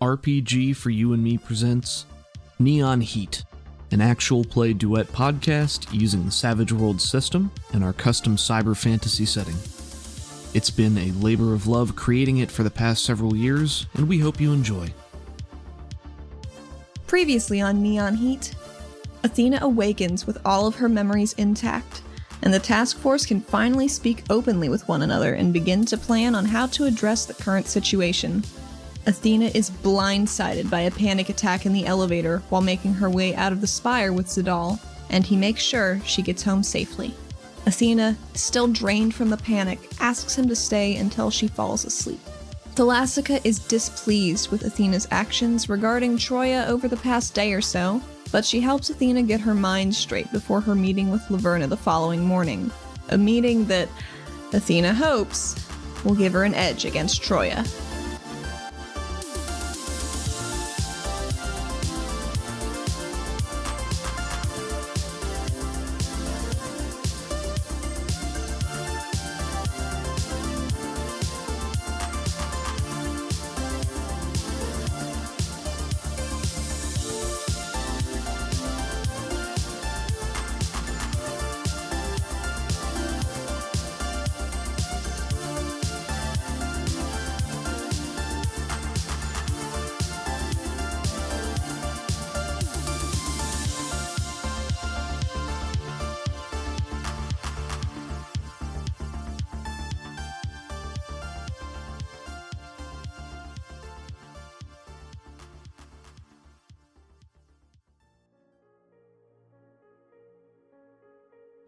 RPG for You and Me presents Neon Heat, an actual play duet podcast using the Savage Worlds system and our custom cyber fantasy setting. It's been a labor of love creating it for the past several years, and we hope you enjoy. Previously on Neon Heat, Athena awakens with all of her memories intact, and the task force can finally speak openly with one another and begin to plan on how to address the current situation. Athena is blindsided by a panic attack in the elevator while making her way out of the spire with Zadal, and he makes sure she gets home safely. Athena, still drained from the panic, asks him to stay until she falls asleep. Thalassica is displeased with Athena's actions regarding Troya over the past day or so, but she helps Athena get her mind straight before her meeting with Laverna the following morning. A meeting that Athena hopes will give her an edge against Troya.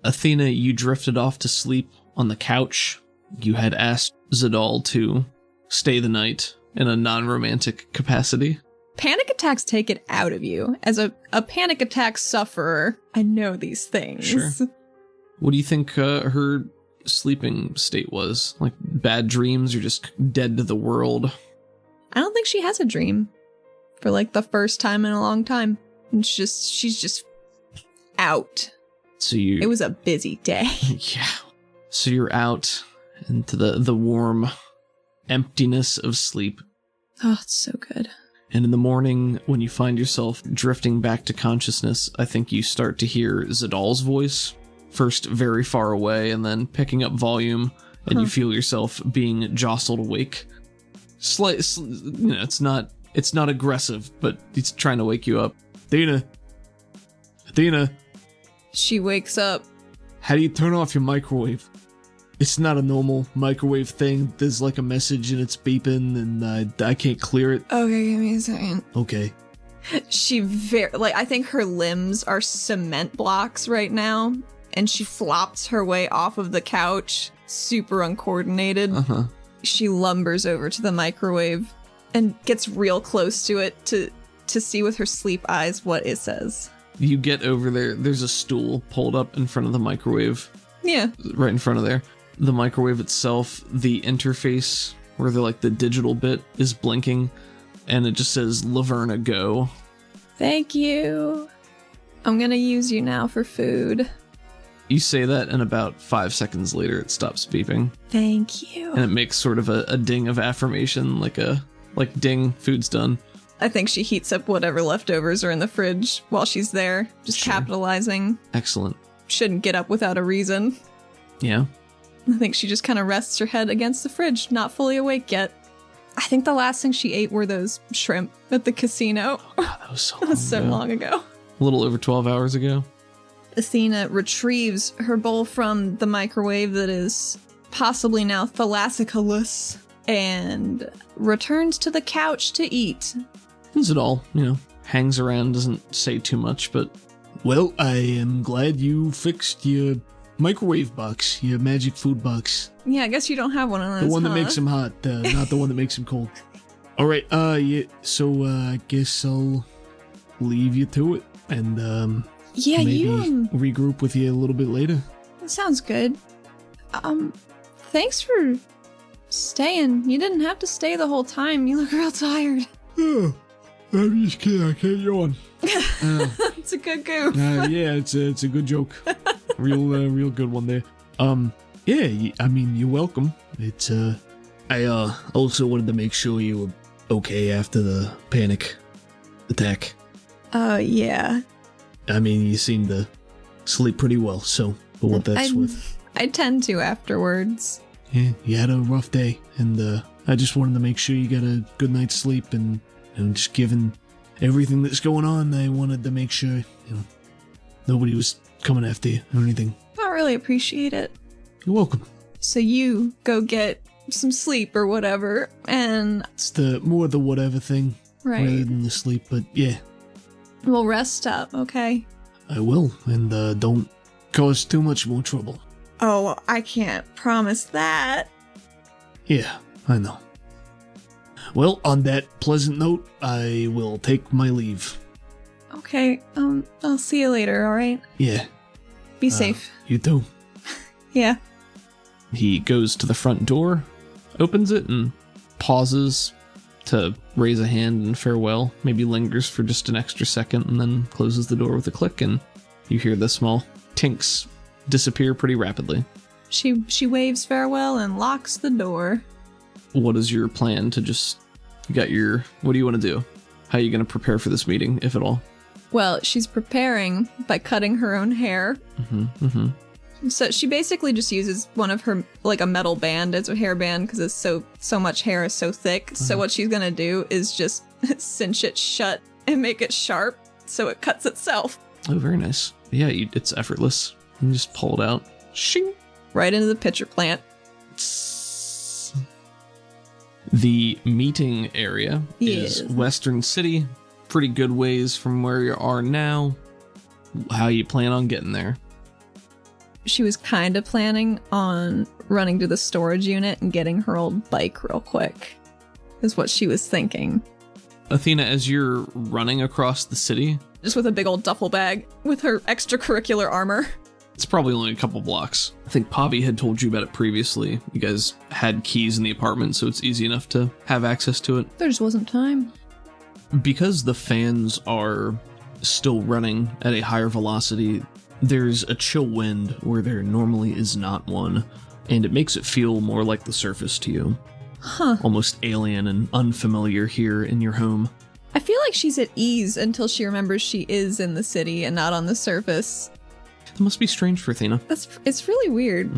Athena, you drifted off to sleep on the couch. You had asked Zadal to stay the night in a non-romantic capacity. Panic attacks take it out of you. As a panic attack sufferer, I know these things. Sure. What do you think her sleeping state was? Like bad dreams or just dead to the world? I don't think she has a dream for like the first time in a long time. And she's just out. So it was a busy day. Yeah. So you're out into the warm emptiness of sleep. Oh, it's so good. And in the morning, when you find yourself drifting back to consciousness, I think you start to hear Zadal's voice, first very far away, and then picking up volume, and you feel yourself being jostled awake. It's not aggressive, but it's trying to wake you up. Athena. She wakes up. How do you turn off your microwave? It's not a normal microwave thing. There's like a message and it's beeping and I can't clear it. Okay, give me a second. Okay. I think her limbs are cement blocks right now, and she flops her way off of the couch, super uncoordinated. Uh-huh. She lumbers over to the microwave and gets real close to it to see with her sleep eyes what it says. You get over there, there's a stool pulled up in front of the microwave. Yeah. Right in front of there. The microwave itself, the interface, where the digital bit is blinking, and it just says, Laverna, go. Thank you. I'm gonna use you now for food. You say that, and about 5 seconds later, it stops beeping. Thank you. And it makes sort of a ding of affirmation, like ding, food's done. I think she heats up whatever leftovers are in the fridge while she's there, just Sure. capitalizing. Excellent. Shouldn't get up without a reason. Yeah. I think she just kind of rests her head against the fridge, not fully awake yet. I think the last thing she ate were those shrimp at the casino. Oh, God, that was so long ago. A little over 12 hours ago. Athena retrieves her bowl from the microwave that is possibly now thalassicaless and returns to the couch to eat. Zadal, hangs around, doesn't say too much, but... Well, I am glad you fixed your microwave box, your magic food box. Yeah, I guess you don't have one of those, The one that makes them hot, not the one that makes them cold. Alright, yeah, so I guess I'll leave you to it, and maybe regroup with you a little bit later. That sounds good. Thanks for staying. You didn't have to stay the whole time. You look real tired. Oh, I'm just kidding, I can't yawn. It's a good goof. Yeah, it's a good joke. Real good one there. Yeah, I mean, you're welcome. It's, I also wanted to make sure you were okay after the panic attack? Yeah. I mean, you seem to sleep pretty well, so for what that's worth. I tend to afterwards. Yeah, you had a rough day, and I just wanted to make sure you got a good night's sleep, and just given everything that's going on, I wanted to make sure, nobody was coming after you or anything. I really appreciate it. You're welcome. So you go get some sleep or whatever, and... It's more the whatever thing, right. rather than the sleep, but yeah. We'll rest up, okay? I will, and don't cause too much more trouble. Oh, I can't promise that. Yeah, I know. Well, on that pleasant note, I will take my leave. Okay, I'll see you later, alright? Yeah. Be safe. You too. Yeah. He goes to the front door, opens it, and pauses to raise a hand in farewell, maybe lingers for just an extra second, and then closes the door with a click, and you hear the small tinks disappear pretty rapidly. She waves farewell and locks the door. What is your plan to what do you want to do? How are you going to prepare for this meeting, if at all? Well, she's preparing by cutting her own hair. So she basically just uses one of her, like a metal band as a hairband because it's so much hair is so thick. So what she's going to do is just cinch it shut and make it sharp so it cuts itself. Oh, very nice. Yeah, it's effortless. You just pull it out. Shing! Right into the pitcher plant. The meeting area is Western City. Pretty good ways from where you are now. How you plan on getting there? She was kind of planning on running to the storage unit and getting her old bike real quick, is what she was thinking. Athena, as you're running across the city... Just with a big old duffel bag with her extracurricular armor. It's probably only a couple blocks. I think Pavi had told you about it previously. You guys had keys in the apartment, so it's easy enough to have access to it. There just wasn't time. Because the fans are still running at a higher velocity, there's a chill wind where there normally is not one, and it makes it feel more like the surface to you. Huh. Almost alien and unfamiliar here in your home. I feel like she's at ease until she remembers she is in the city and not on the surface. That must be strange for Athena. It's really weird.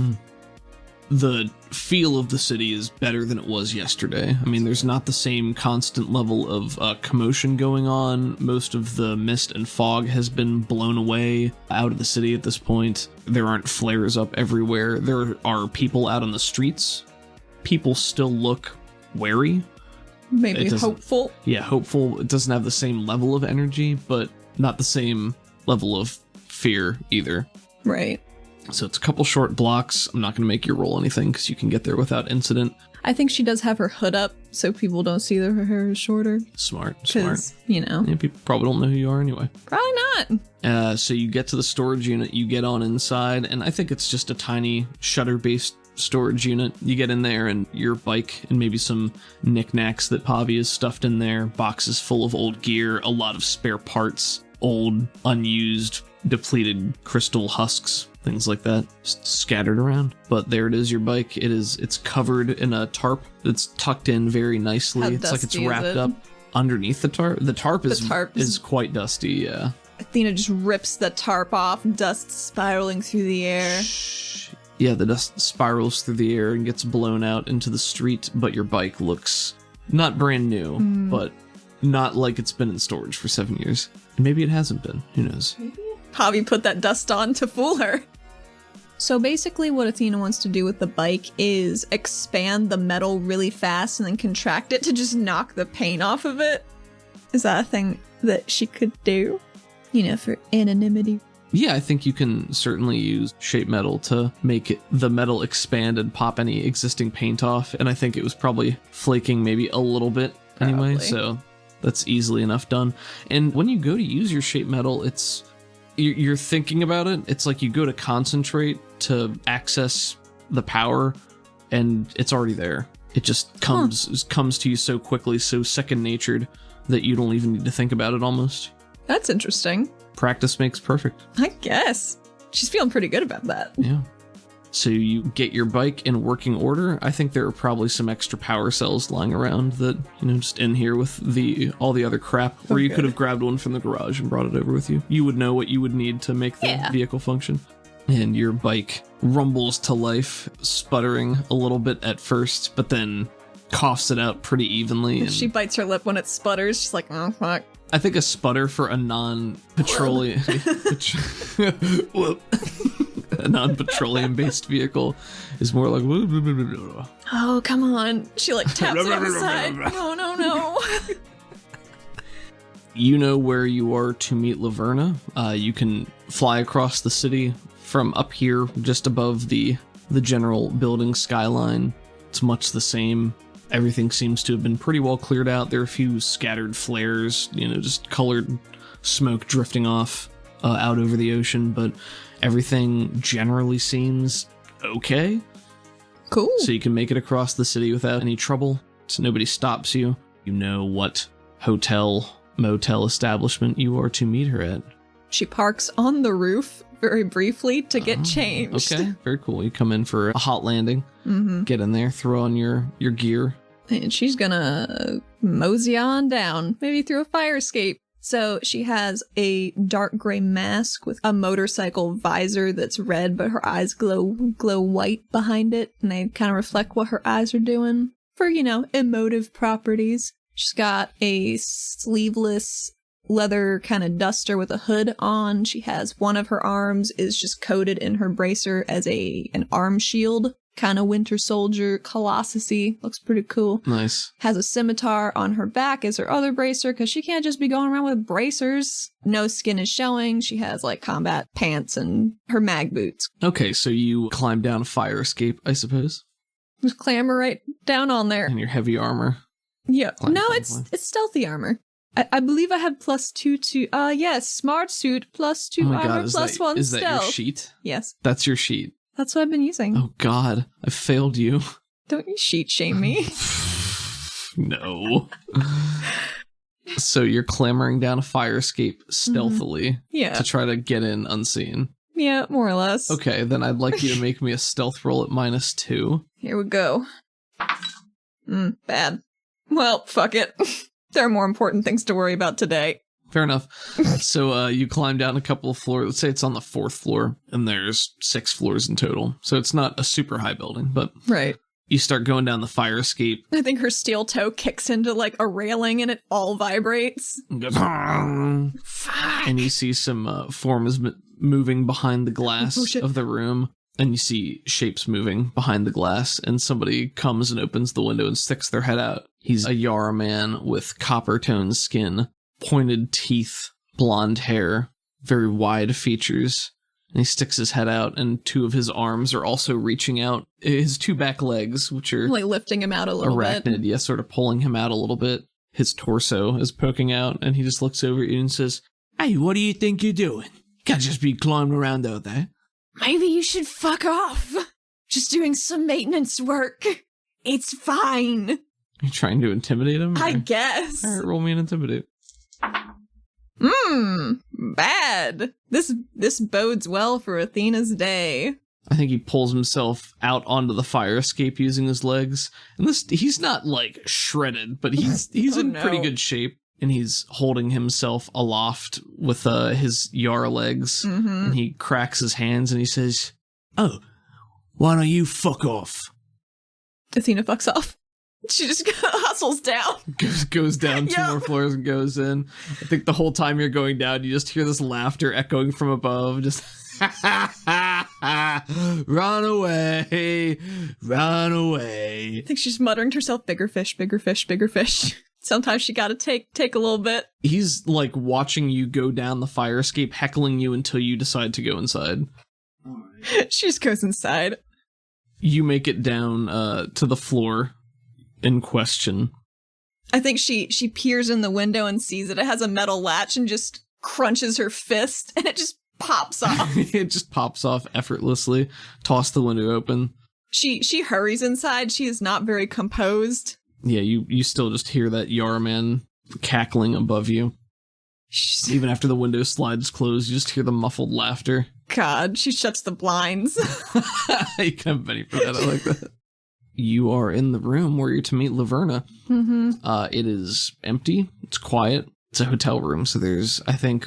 The feel of the city is better than it was yesterday. I mean, there's not the same constant level of commotion going on. Most of the mist and fog has been blown away out of the city at this point. There aren't flares up everywhere. There are people out on the streets. People still look wary. Maybe hopeful. Yeah, hopeful. It doesn't have the same level of energy, but not the same level of fear either. Right. So it's a couple short blocks. I'm not going to make you roll anything because you can get there without incident. I think she does have her hood up so people don't see that her hair is shorter. Smart. Yeah, people probably don't know who you are anyway. Probably not. So you get to the storage unit, you get on inside, and I think it's just a tiny shutter-based storage unit. You get in there and your bike and maybe some knickknacks that Pavi has stuffed in there, boxes full of old gear, a lot of spare parts, old, unused, depleted crystal husks, things like that, just scattered around. But there it is, your bike. It's covered in a tarp that's tucked in very nicely. How it's like it's dusty wrapped is it? up underneath the tarp. The tarp is quite dusty, yeah. Athena just rips the tarp off, dust spiraling through the air. Yeah, the dust spirals through the air and gets blown out into the street, but your bike looks not brand new, but not like it's been in storage for 7 years. Maybe it hasn't been. Who knows? Pavi put that dust on to fool her. So basically what Athena wants to do with the bike is expand the metal really fast and then contract it to just knock the paint off of it. Is that a thing that she could do? For anonymity. Yeah, I think you can certainly use shape metal to make the metal expand and pop any existing paint off. And I think it was probably flaking maybe a little bit anyway, so that's easily enough done. And when you go to use your shape metal, you're thinking about it. It's like you go to concentrate to access the power, and it's already there. It just comes to you so quickly, so second-natured, that you don't even need to think about it almost. That's interesting. Practice makes perfect. I guess. She's feeling pretty good about that. Yeah. So you get your bike in working order. I think there are probably some extra power cells lying around that, just in here with all the other crap, or you could have grabbed one from the garage and brought it over with you. You would know what you would need to make the vehicle function. And your bike rumbles to life, sputtering a little bit at first, but then coughs it out pretty evenly. And she bites her lip when it sputters. She's like, oh, fuck. I think a sputter for a non-petroleum a non-petroleum-based vehicle is more like... Oh, come on. She taps it on the side. No. You know where you are to meet Laverna. You can fly across the city from up here, just above the general building skyline. It's much the same. Everything seems to have been pretty well cleared out. There are a few scattered flares, just colored smoke drifting off out over the ocean, but everything generally seems okay. Cool. So you can make it across the city without any trouble. So nobody stops you. You know what hotel, motel establishment you are to meet her at. She parks on the roof very briefly to get changed. Okay, very cool. You come in for a hot landing, get in there, throw on your gear. And she's gonna mosey on down, maybe through a fire escape. So she has a dark gray mask with a motorcycle visor that's red, but her eyes glow white behind it, and they kind of reflect what her eyes are doing for, emotive properties. She's got a sleeveless leather kind of duster with a hood on. She has one of her arms is just coated in her bracer as an arm shield. Kind of Winter Soldier, Colossus-y. Looks pretty cool. Nice. Has a scimitar on her back as her other bracer, because she can't just be going around with bracers. No skin is showing. She has, combat pants and her mag boots. Okay, so you climb down a fire escape, I suppose? Just clamber right down on there. And your heavy armor. Yeah. It's stealthy armor. I believe I have +2 to, yes, smart suit, +2 armor, +1 stealth. Is that your sheet? Yes. That's your sheet. That's what I've been using. Oh God, I failed you. Don't you sheet shame me. No. So you're clambering down a fire escape stealthily to try to get in unseen. Yeah, more or less. Okay, then I'd like you to make me a stealth roll at -2. Here we go. Bad. Well, fuck it. There are more important things to worry about today. Fair enough. So you climb down a couple of floors. Let's say it's on the 4th floor, and there's 6 floors in total. So it's not a super high building, but right. You start going down the fire escape. I think her steel toe kicks into a railing, and it all vibrates. And goes, and you see some forms moving behind the glass of the room. And you see shapes moving behind the glass, and somebody comes and opens the window and sticks their head out. He's a Yara man with copper-toned skin, pointed teeth, blonde hair, very wide features. And he sticks his head out, and 2 of his arms are also reaching out. His 2 back legs, which are... lifting him out a little bit. Arachnid, yeah, sort of pulling him out a little bit. His torso is poking out, and he just looks over at you and says, "Hey, what do you think you're doing? You can't just be climbing around out there." "Maybe you should fuck off. Just doing some maintenance work. It's fine." You're trying to intimidate him? I guess. All right, roll me an intimidate. Bad. This bodes well for Athena's day. I think he pulls himself out onto the fire escape using his legs. And he's not shredded, but he's in pretty good shape. And he's holding himself aloft with his Yara legs. And he cracks his hands and he says, "Oh, why don't you fuck off?" Athena fucks off. She just hustles down. Goes down 2 more floors and goes in. I think the whole time you're going down, you just hear this laughter echoing from above. Just, run away, run away. I think she's muttering to herself, "Bigger fish, bigger fish, bigger fish." Sometimes she gotta take a little bit. He's watching you go down the fire escape, heckling you until you decide to go inside. She just goes inside. You make it down to the floor in question. I think she peers in the window and sees it. It has a metal latch and just crunches her fist, and it just pops off. It just pops off effortlessly. Toss the window open. She hurries inside. She is not very composed. Yeah, you still just hear that Yara man cackling above you. Even after the window slides closed, you just hear the muffled laughter. God, she shuts the blinds. You can have Benny for that. I like that. You are in the room where you're to meet Laverna. Mm-hmm. It is empty. It's quiet. It's a hotel room, so there's, I think,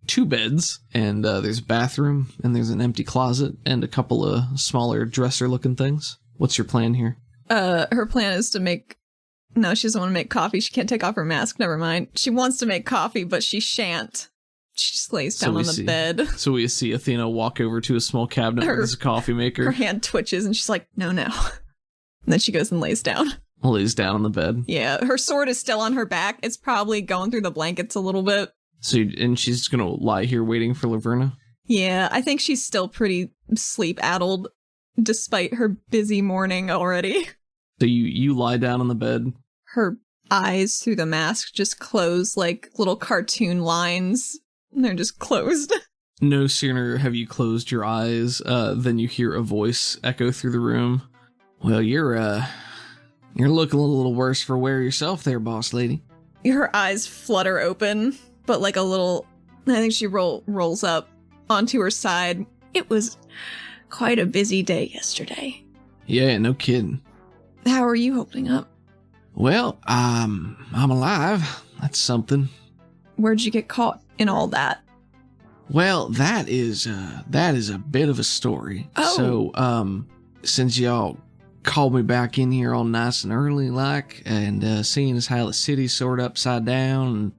2 beds, and there's a bathroom, and there's an empty closet, and a couple of smaller dresser-looking things. What's your plan here? Her plan is to make... No, she doesn't want to make coffee. She can't take off her mask. Never mind. She wants to make coffee, but she shan't. She just lays down on the bed. So we see Athena walk over to a small cabinet where there's a coffee maker. Her hand twitches, and she's like, no. And then she goes and lays down. Lays down on the bed. Yeah, her sword is still on her back. It's probably going through the blankets a little bit. And she's going to lie here waiting for Laverna? Yeah, I think she's still pretty sleep-addled, despite her busy morning already. So you lie down on the bed? Her eyes through the mask just close like little cartoon lines. And they're just closed. No sooner have you closed your eyes than you hear a voice echo through the room. Well, you're looking a little worse for wear yourself there, boss lady. Her eyes flutter open, but like a little... I think she rolls up onto her side. It was quite a busy day yesterday. Yeah, no kidding. How are you holding up? Well, I'm alive. That's something. Where'd you get caught in all that? Well, that is a bit of a story. Oh. So, since y'all called me back in here all nice and early, like, and seeing as how the city's sort of upside down, and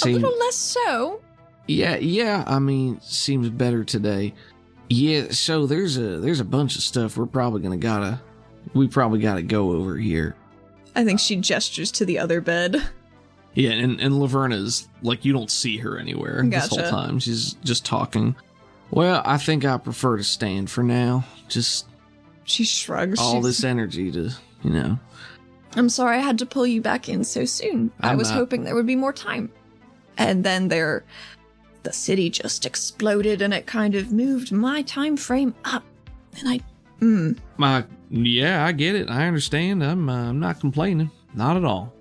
a little less so. Yeah. I mean, seems better today. Yeah. So there's a bunch of stuff we probably gotta go over here. I think she gestures to the other bed. Yeah, and Laverna's, like, you don't see her anywhere this whole time. She's just talking. Well, I think I prefer to stand for now. Just... She shrugs. All this energy to, I'm sorry I had to pull you back in so soon. I was hoping there would be more time. And then the city just exploded and it kind of moved my time frame up. And yeah, I get it. I understand. I'm not complaining. Not at all.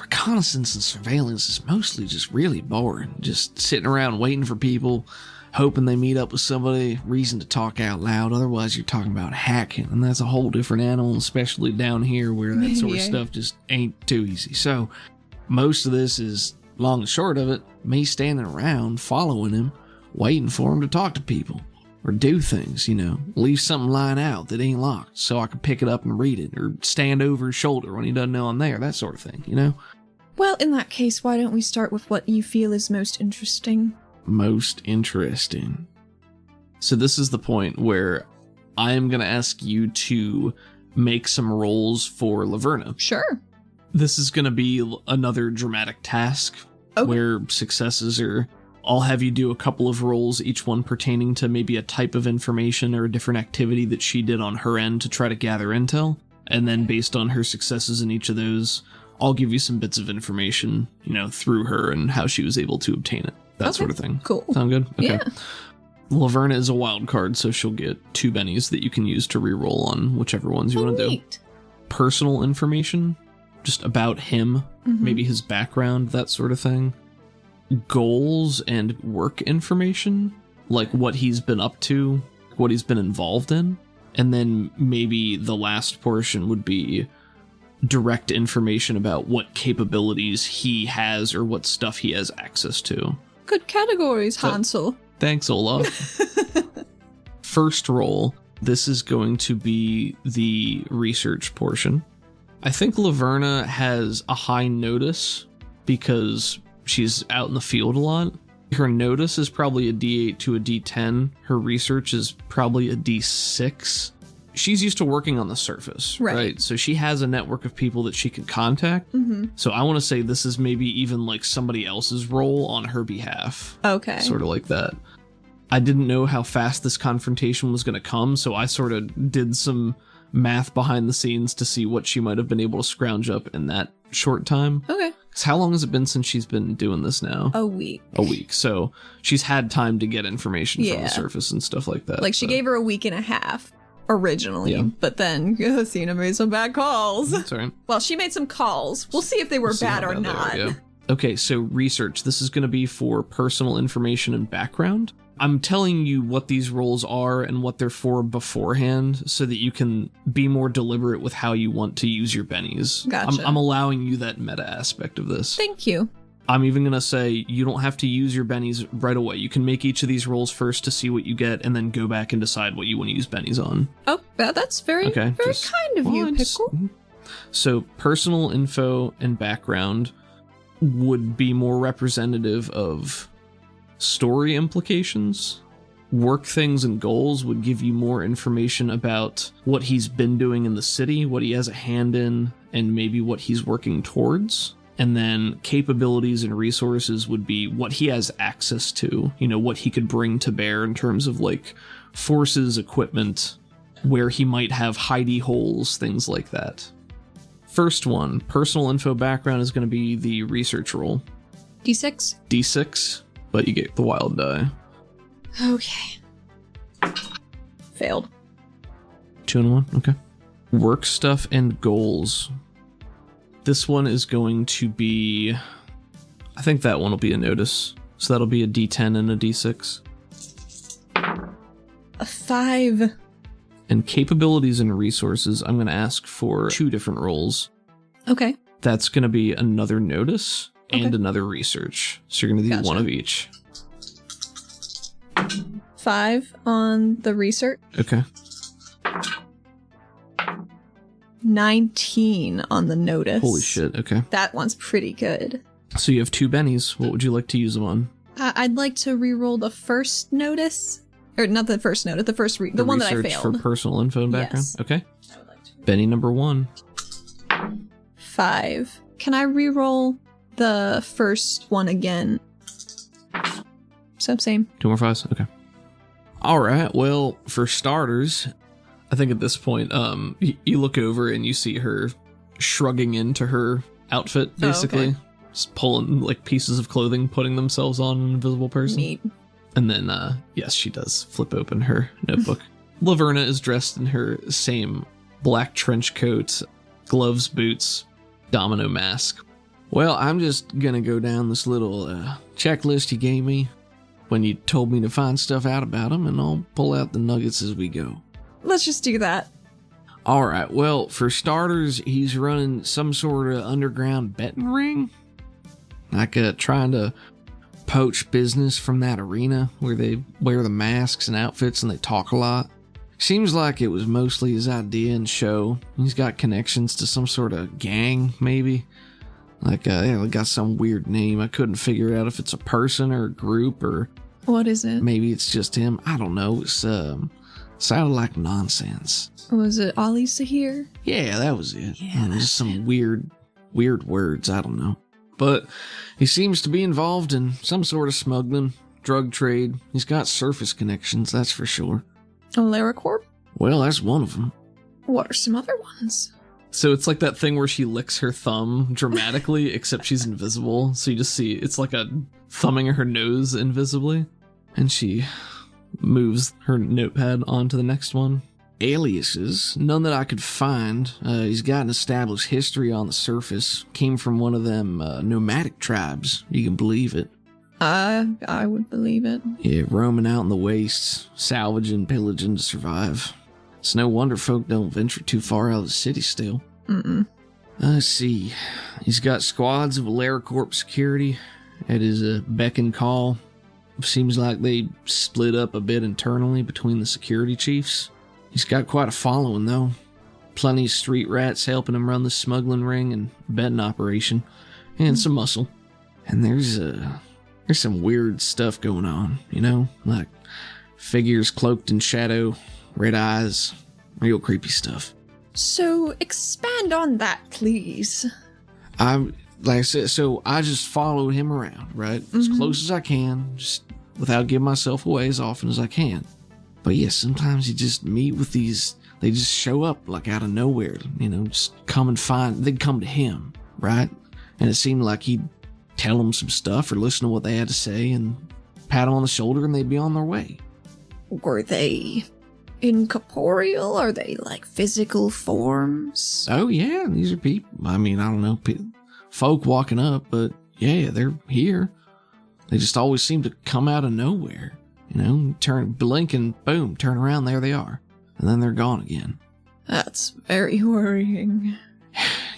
Reconnaissance and surveillance is mostly just really boring. Just sitting around waiting for people, hoping they meet up with somebody, reason to talk out loud. Otherwise, you're talking about hacking, and that's a whole different animal, especially down here where that sort of stuff just ain't too easy. So, most of this is, long and short of it, me standing around, following him, waiting for him to talk to people. Or do things, leave something lying out that ain't locked so I can pick it up and read it, or stand over his shoulder when he doesn't know I'm there, that sort of thing, Well, in that case, why don't we start with what you feel is most interesting? Most interesting. So this is the point where I am going to ask you to make some rolls for Laverna. Sure. This is going to be another dramatic task where successes are... I'll have you do a couple of rolls, each one pertaining to maybe a type of information or a different activity that she did on her end to try to gather intel. And then based on her successes in each of those, I'll give you some bits of information, through her and how she was able to obtain it. That sort of thing. Cool. Sound good? Okay. Yeah. Laverna is a wild card, so she'll get 2 bennies that you can use to reroll on whichever ones you want to do. Personal information, just about him, maybe his background, that sort of thing. Goals and work information, like what he's been up to, what he's been involved in. And then maybe the last portion would be direct information about what capabilities he has or what stuff he has access to. Good categories, Hansel. Thanks, Olaf. First roll, this is going to be the research portion. I think Laverna has a high notice because she's out in the field a lot. Her notice is probably a D8 to a D10. Her research is probably a D6. She's used to working on the surface, right? So she has a network of people that she can contact. So I want to say this is maybe even like somebody else's role on her behalf. Okay. Sort of like that. I didn't know how fast this confrontation was going to come, so I sort of did some math behind the scenes to see what she might have been able to scrounge up in that short time. Okay. Because how long has it been since she's been doing this now? A week. A week. So she's had time to get information from the surface and stuff like that. Like she gave her a week and a half originally, but then Athena made some bad calls. That's all right. Well, she made some calls. We'll see if they were bad or not. Okay, so research. This is going to be for personal information and background. I'm telling you what these roles are and what they're for beforehand so that you can be more deliberate with how you want to use your bennies. Gotcha. I'm allowing you that meta aspect of this. Thank you. I'm even going to say you don't have to use your bennies right away. You can make each of these rolls first to see what you get and then go back and decide what you want to use bennies on. Oh, that's very kind of you, Pickle. So personal info and background would be more representative of story implications. Work things and goals would give you more information about what he's been doing in the city, what he has a hand in, and maybe what he's working towards. And then capabilities and resources would be what he has access to, what he could bring to bear in terms of like forces, equipment, where he might have hidey holes, things like that. First one, personal info background, is going to be the research roll. D6? D6, but you get the wild die. Okay. Failed. 2 and 1, okay. Work stuff and goals. This one is going to be... I think that one will be a notice. So that'll be a D10 and a D6. A 5. And capabilities and resources, I'm going to ask for 2 different roles. Okay. That's going to be another notice and another research. So you're going to do one of each. 5 on the research. Okay. 19 on the notice. Holy shit, okay. That one's pretty good. So you have 2 bennies. What would you like to use them on? I'd like to re-roll the first notice. Or not the first notice, the one that I failed. For personal info and background? Yes. Okay. I would like to. Benny number 1. 5. Can I re-roll the first one again? So same. 2 more 5s? Okay. Alright, well, for starters... I think at this point, you look over and you see her shrugging into her outfit, basically. Oh, okay. Just pulling, like, pieces of clothing, putting themselves on an invisible person. Neat. And then, yes, she does flip open her notebook. Laverna is dressed in her same black trench coat, gloves, boots, domino mask. Well, I'm just gonna go down this little checklist you gave me when you told me to find stuff out about him, and I'll pull out the nuggets as we go. Let's just do that. Alright, well, for starters, he's running some sort of underground betting ring. Like trying to poach business from that arena where they wear the masks and outfits and they talk a lot. Seems like it was mostly his idea and show. He's got connections to some sort of gang, maybe. Like, they got some weird name. I couldn't figure out if it's a person or a group or... What is it? Maybe it's just him. I don't know. It's, sounded like nonsense. Was it Ali Sahir? Yeah, that was it. Yeah, there's some weird words. I don't know. But he seems to be involved in some sort of smuggling, drug trade. He's got surface connections, that's for sure. Laracorp? Well, that's one of them. What are some other ones? So it's like that thing where she licks her thumb dramatically, except she's invisible. So you just see, it's like a thumbing her nose invisibly. And she... moves her notepad on to the next one. Aliases, none that I could find. He's got an established history on the surface. Came from one of them nomadic tribes. You can believe it. I would believe it. Yeah, roaming out in the wastes, salvaging, pillaging to survive. It's no wonder folk don't venture too far out of the city still. Let's see. He's got squads of Laracorp security at his beck and call. Seems like they split up a bit internally between the security chiefs. He's got quite a following, though. Plenty of street rats helping him run the smuggling ring and betting operation. And some muscle. And there's some weird stuff going on, Like figures cloaked in shadow, red eyes, real creepy stuff. So, expand on that, please. Like I said, so I just followed him around, right? As close as I can, just without giving myself away as often as I can. But yeah, sometimes you just meet with these, they just show up like out of nowhere, just come and they'd come to him, right? And it seemed like he'd tell them some stuff or listen to what they had to say and pat them on the shoulder and they'd be on their way. Were they incorporeal? Are they like physical forms? Oh yeah, these are people. I mean, I don't know, folk walking up, but Yeah, they're here. They just always seem to come out of nowhere. You know, blink and boom, turn around, there they are. And then they're gone again. That's very worrying.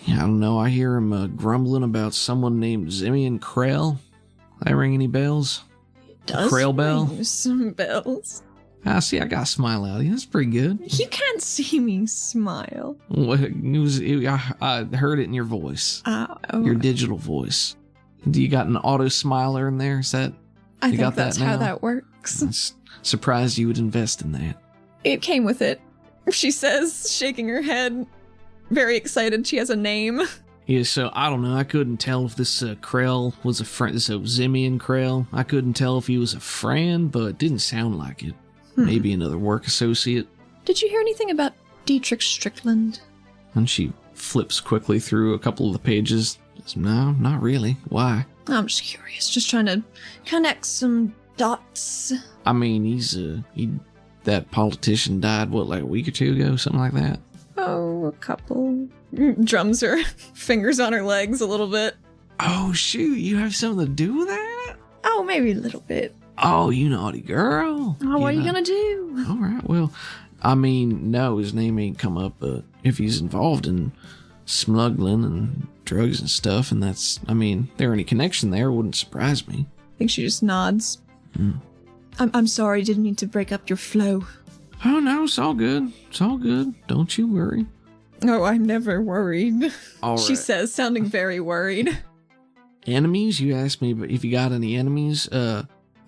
Yeah, I don't know. I hear him grumbling about someone named Zimian Krell. That ring any bells? It does Krell bell? ring some bells. See, I got a smile out of you. That's pretty good. You can't see me smile. Well, I heard it in your voice. Your digital voice. Do you got an auto smiler in there? Is that? I think that's how that works. I'm surprised you would invest in that. It came with it, she says, shaking her head. Very excited she has a name. Yeah, so I don't know. I couldn't tell if this Krell was a friend. So Zimian Krell. I couldn't tell if he was a friend, but it didn't sound like it. Maybe another work associate. Did you hear anything about Dietrich Strickland? And she flips quickly through a couple of the pages. No, not really. Why? I'm just curious. Just trying to connect some dots. I mean, that politician died, what, like a week or two ago? Something like that? Oh, a couple. Drums her fingers on her legs a little bit. Oh, shoot. You have something to do with that? Oh, maybe a little bit. Oh, you naughty girl. Oh, what are you gonna do? All right, well, I mean, no, his name ain't come up, but if he's involved in smuggling and drugs and stuff, and that's, I mean, there any connection there, wouldn't surprise me. I think she just nods. I'm sorry, didn't mean to break up your flow. Oh, no, it's all good. It's all good. Don't you worry. Oh, I'm never worried. All right. She says, sounding very worried. Enemies? You asked me if you got any enemies.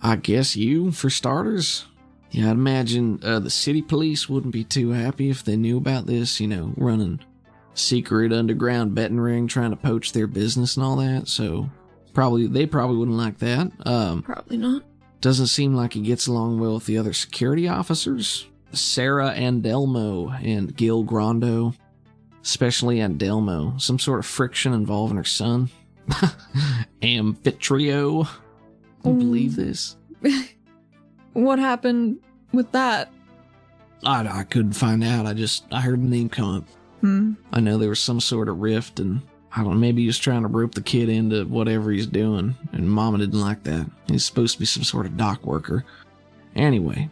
I guess you, for starters. Yeah, I'd imagine the city police wouldn't be too happy if they knew about this, you know, running secret underground betting ring, trying to poach their business and all that, so they probably wouldn't like that. Probably not. Doesn't seem like he gets along well with the other security officers. Sarah Andelmo and Gil Grando, especially Andelmo. Some sort of friction involving her son. Amphitrio. You believe this? What happened with that? I couldn't find out. I heard the name come up. I know there was some sort of rift, and I don't know, maybe he was trying to rope the kid into whatever he's doing, and Mama didn't like that. He's supposed to be some sort of dock worker. Anyway,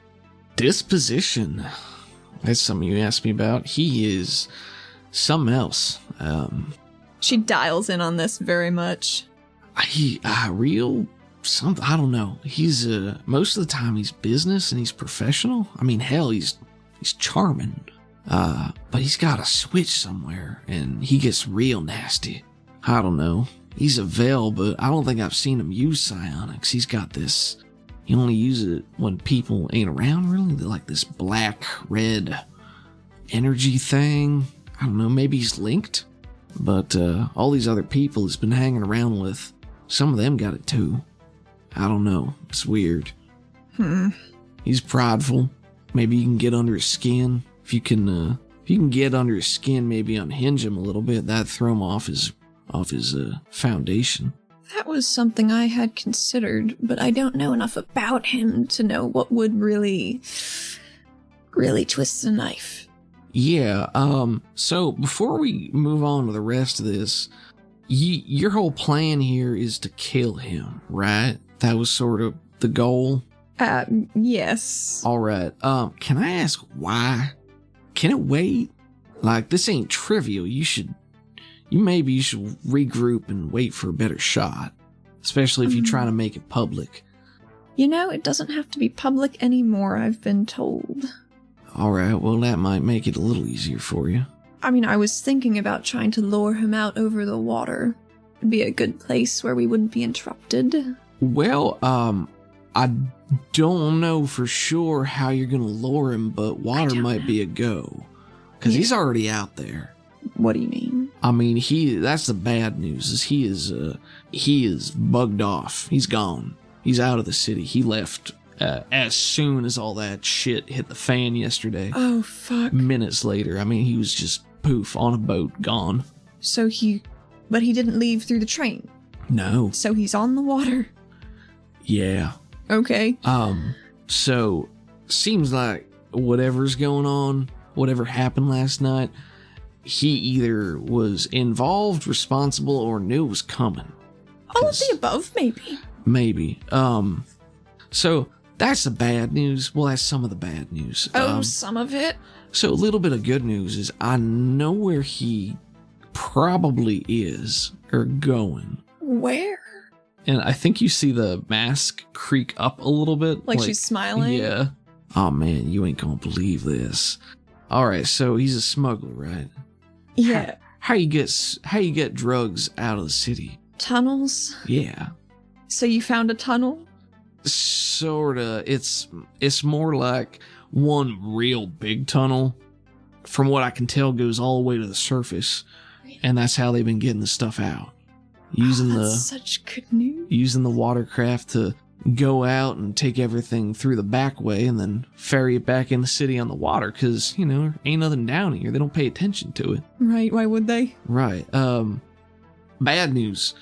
disposition. That's something you asked me about. He is something else. She dials in on this very much. Real something. I don't know. He's most of the time he's business and he's professional. I mean, hell, he's charming. But he's got a switch somewhere, and he gets real nasty. I don't know. He's a Vel, but I don't think I've seen him use psionics. He's got this. He only uses it when people ain't around, really. They're like this black-red energy thing. I don't know. Maybe he's linked. But all these other people he's been hanging around with, some of them got it too. I don't know. It's weird. He's prideful. Maybe you can get under his skin. If you can get under his skin, maybe unhinge him a little bit, that'd throw him off his foundation. That was something I had considered, but I don't know enough about him to know what would really twist the knife. Yeah, so before we move on to the rest of this, your whole plan here is to kill him, right? That was sort of the goal? Yes. Alright, can I ask why? Can it wait? Like, this ain't trivial. Maybe you should regroup and wait for a better shot. Especially if you try to make it public. You know, it doesn't have to be public anymore, I've been told. Alright, well that might make it a little easier for you. I mean, I was thinking about trying to lure him out over the water. It'd be a good place where we wouldn't be interrupted. Well, I don't know for sure how you're gonna lure him, but water might be a go. Because he's already out there. What do you mean? I mean, that's the bad news, is he is bugged off. He's gone. He's out of the city. He left as soon as all that shit hit the fan yesterday. Oh, fuck. Minutes later. I mean, he was just poof, on a boat, gone. But he didn't leave through the train? No. So he's on the water? Yeah. Okay. So, seems like whatever's going on, whatever happened last night, he either was involved, responsible, or knew it was coming. All of the above, maybe. Maybe. So that's the bad news. Well, that's some of the bad news. Some of it? So a little bit of good news is I know where he probably is or going. Where? And I think you see the mask creak up a little bit. Like she's smiling? Yeah. Oh man, you ain't gonna believe this. All right, so he's a smuggler, right? Yeah. How you get drugs out of the city? Tunnels? Yeah. So you found a tunnel? Sorta. It's more like one real big tunnel. From what I can tell, goes all the way to the surface, and that's how they've been getting the stuff out. That's such good news. Using the watercraft to go out and take everything through the back way and then ferry it back in the city on the water because, ain't nothing down here. They don't pay attention to it. Right, why would they? Right. Bad news.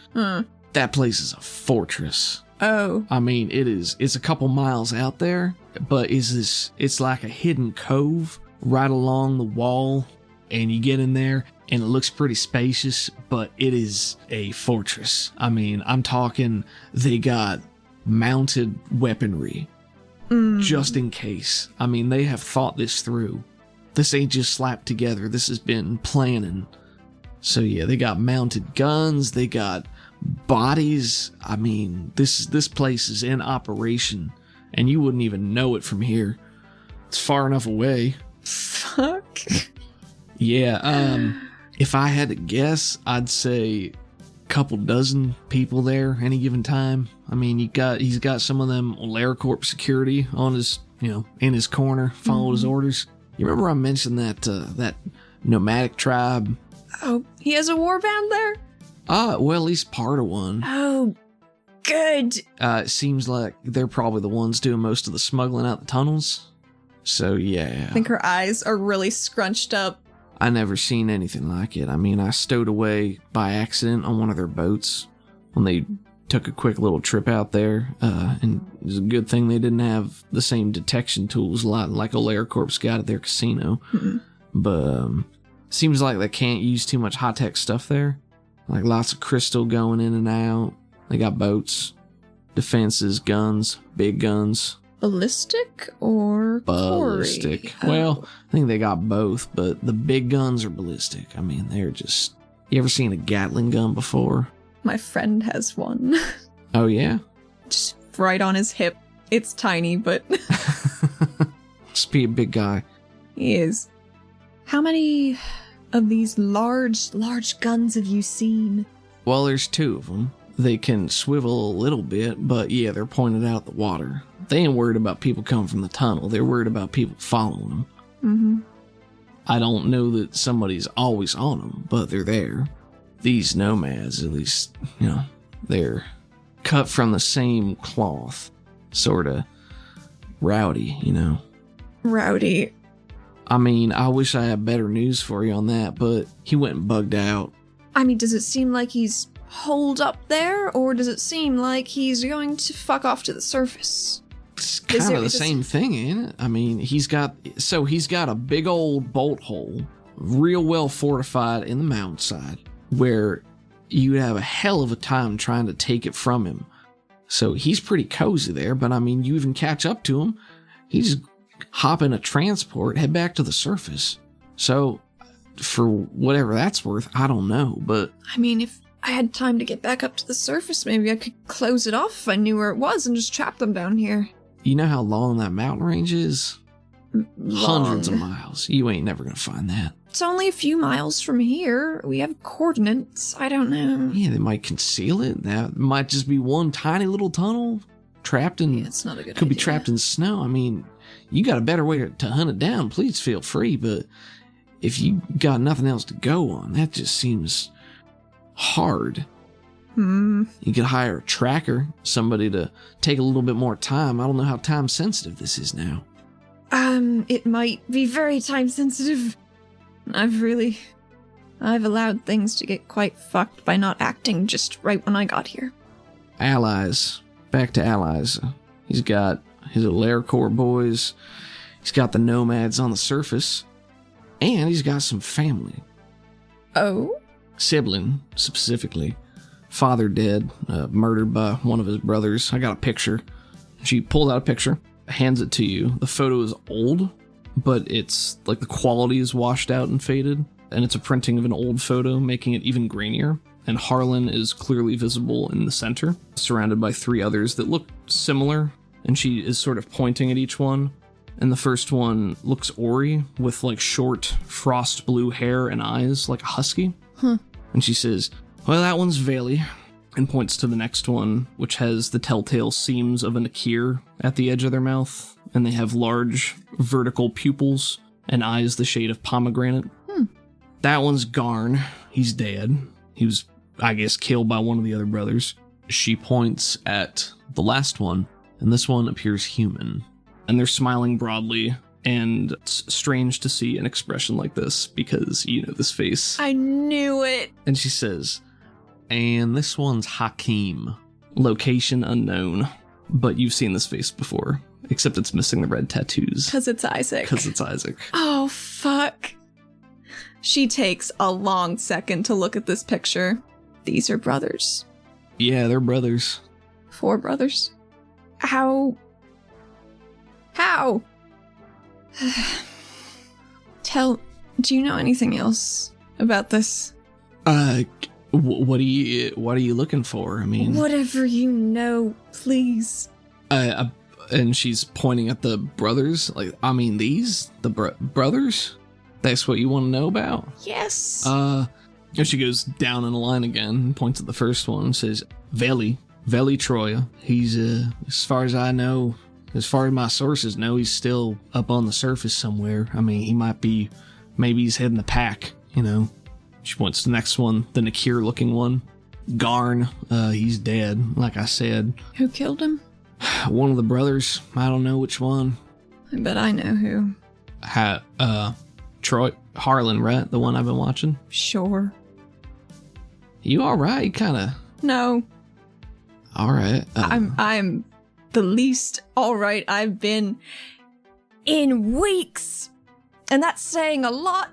That place is a fortress. Oh. I mean, it's a couple miles out there, but it's like a hidden cove right along the wall, and you get in there and it looks pretty spacious, but it is a fortress. I mean, I'm talking they got mounted weaponry just in case. I mean, they have thought this through. This ain't just slapped together. This has been planning. So yeah, they got mounted guns. They got bodies. I mean, this place is in operation, and you wouldn't even know it from here. It's far enough away. Fuck. Yeah. If I had to guess, I'd say couple dozen people there any given time. I mean, he's got some of them LaraCorp security on his, in his corner, follow his orders. You remember I mentioned that nomadic tribe? Oh, he has a warband there? Well, at least part of one. Oh, good. It seems like they're probably the ones doing most of the smuggling out the tunnels. So, yeah. I think her eyes are really scrunched up. I never seen anything like it. I mean, I stowed away by accident on one of their boats when they took a quick little trip out there, and it was a good thing they didn't have the same detection tools like LaraCorp's got at their casino. But seems like they can't use too much high-tech stuff there. Like lots of crystal going in and out. They got boats, defenses, guns, big guns. Ballistic or ballistic? Quarry? Well, I think they got both, but the big guns are ballistic. I mean, they're just... You ever seen a Gatling gun before? My friend has one. Oh, yeah? Just right on his hip. It's tiny, but... Must be a big guy. He is. How many of these large guns have you seen? Well, there's two of them. They can swivel a little bit, but yeah, they're pointed out the water. They ain't worried about people coming from the tunnel. They're worried about people following them. I don't know that somebody's always on them, but they're there. These nomads, at least, they're cut from the same cloth. Sort of rowdy, Rowdy. I mean, I wish I had better news for you on that, but he went and bugged out. I mean, does it seem like he's holed up there, or does it seem like he's going to fuck off to the surface? It's kind of the same thing, ain't it? I mean, he's got a big old bolt hole, real well fortified in the mountainside, where you'd have a hell of a time trying to take it from him. So he's pretty cozy there, but I mean, you even catch up to him, he's hop in a transport, head back to the surface. So, for whatever that's worth, I don't know, but... I mean, if I had time to get back up to the surface, maybe I could close it off if I knew where it was and just trap them down here. You know how long that mountain range is? Long. Hundreds of miles. You ain't never gonna find that. It's only a few miles from here. We have coordinates. I don't know. Yeah, they might conceal it. That might just be one tiny little tunnel trapped in... Yeah, it's not a good Could be idea. trapped in snow. I mean, you got a better way to hunt it down, please feel free, but if you got nothing else to go on, that just seems hard. You could hire a tracker, somebody to take a little bit more time. I don't know how time sensitive this is now. It might be very time sensitive. I've allowed things to get quite fucked by not acting just right when I got here. Allies. Back to allies. He's got his LaraCorp boys. He's got the nomads on the surface. And he's got some family. Oh? Sibling, specifically. father dead, murdered by one of his brothers. I got a picture. She pulls out a picture, hands it to you. The photo is old, but it's like the quality is washed out and faded, and it's a printing of an old photo, making it even grainier. And Harlan is clearly visible in the center, surrounded by 3 others that look similar, and she is sort of pointing at each one. And the first one looks Ori, with like short frost blue hair and eyes like a husky. And she says, well, that one's Veli, and points to the next one, which has the telltale seams of a Nakir at the edge of their mouth, and they have large vertical pupils and eyes the shade of pomegranate. That one's Garn. He's dead. He was, I guess, killed by one of the other brothers. She points at the last one, and this one appears human. And they're smiling broadly, and it's strange to see an expression like this, because you know this face. I knew it! And she says, and this one's Hakim. Location unknown. But you've seen this face before, except it's missing the red tattoos. Because it's Isaac. Oh, fuck. She takes a long second to look at this picture. These are brothers. Yeah, they're brothers. 4 brothers. How? Do you know anything else about this? What are you looking for? I mean, whatever you know, please. And she's pointing at the brothers. Like, I mean, the brothers? That's what you want to know about? Yes. And she goes down in the line again and points at the first one and says, Veli Troya. He's, as far as I know, as far as my sources know, he's still up on the surface somewhere. I mean, he might be, maybe he's heading the pack, you know. She points to the next one, the Nakir looking one. Garn, he's dead, like I said. Who killed him? One of the brothers. I don't know which one. I bet I know who. Troy, Harlan, right? The one I've been watching? Sure. You alright? Kinda. No. Alright. I'm the least alright I've been in weeks. And that's saying a lot,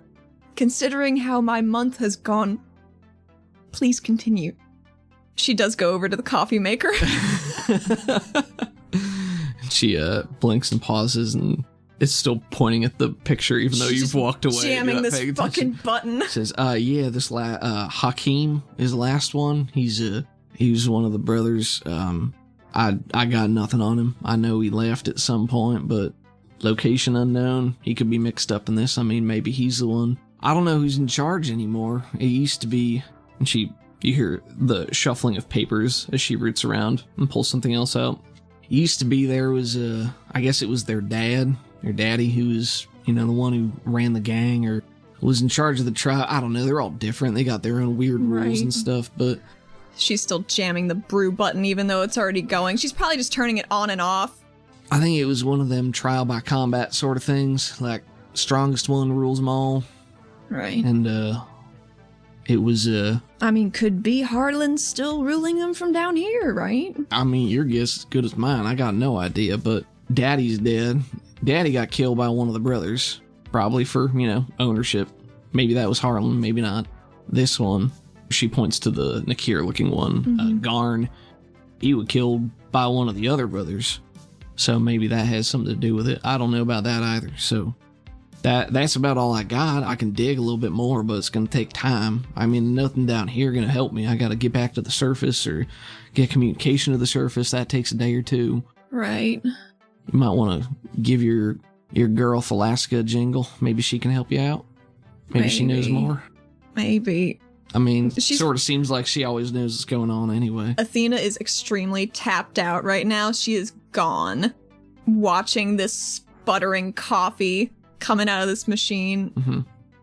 considering how my month has gone. Please continue. She does go over to the coffee maker. She blinks and pauses and is still pointing at the picture even though you've walked away. Jamming this fucking button. Says, yeah, this Hakim is the last one. He's one of the brothers. I got nothing on him. I know he left at some point, but location unknown. He could be mixed up in this. I mean, maybe he's the one. I don't know who's in charge anymore. It used to be, and you hear the shuffling of papers as she roots around and pulls something else out. It used to be there was, I guess it was their daddy who was, the one who ran the gang or was in charge of the tribe. I don't know. They're all different. They got their own weird rules and stuff, but... She's still jamming the brew button even though it's already going. She's probably just turning it on and off. I think it was one of them trial by combat sort of things, like strongest one rules them all. Right. And, it was, I mean, could be Harlan still ruling them from down here, right? I mean, your guess is as good as mine. I got no idea, but Daddy's dead. Daddy got killed by one of the brothers, probably for, ownership. Maybe that was Harlan, maybe not. This one, she points to the Nakir-looking one, Garn. He was killed by one of the other brothers, so maybe that has something to do with it. I don't know about that either, so... That's about all I got. I can dig a little bit more, but it's going to take time. I mean, nothing down here going to help me. I got to get back to the surface or get communication to the surface. That takes a day or two. Right. You might want to give your girl Thalaska a jingle. Maybe she can help you out. Maybe she knows more. Maybe. I mean, sort of seems like she always knows what's going on anyway. Athena is extremely tapped out right now. She is gone, watching this sputtering coffee coming out of this machine. Mm-hmm.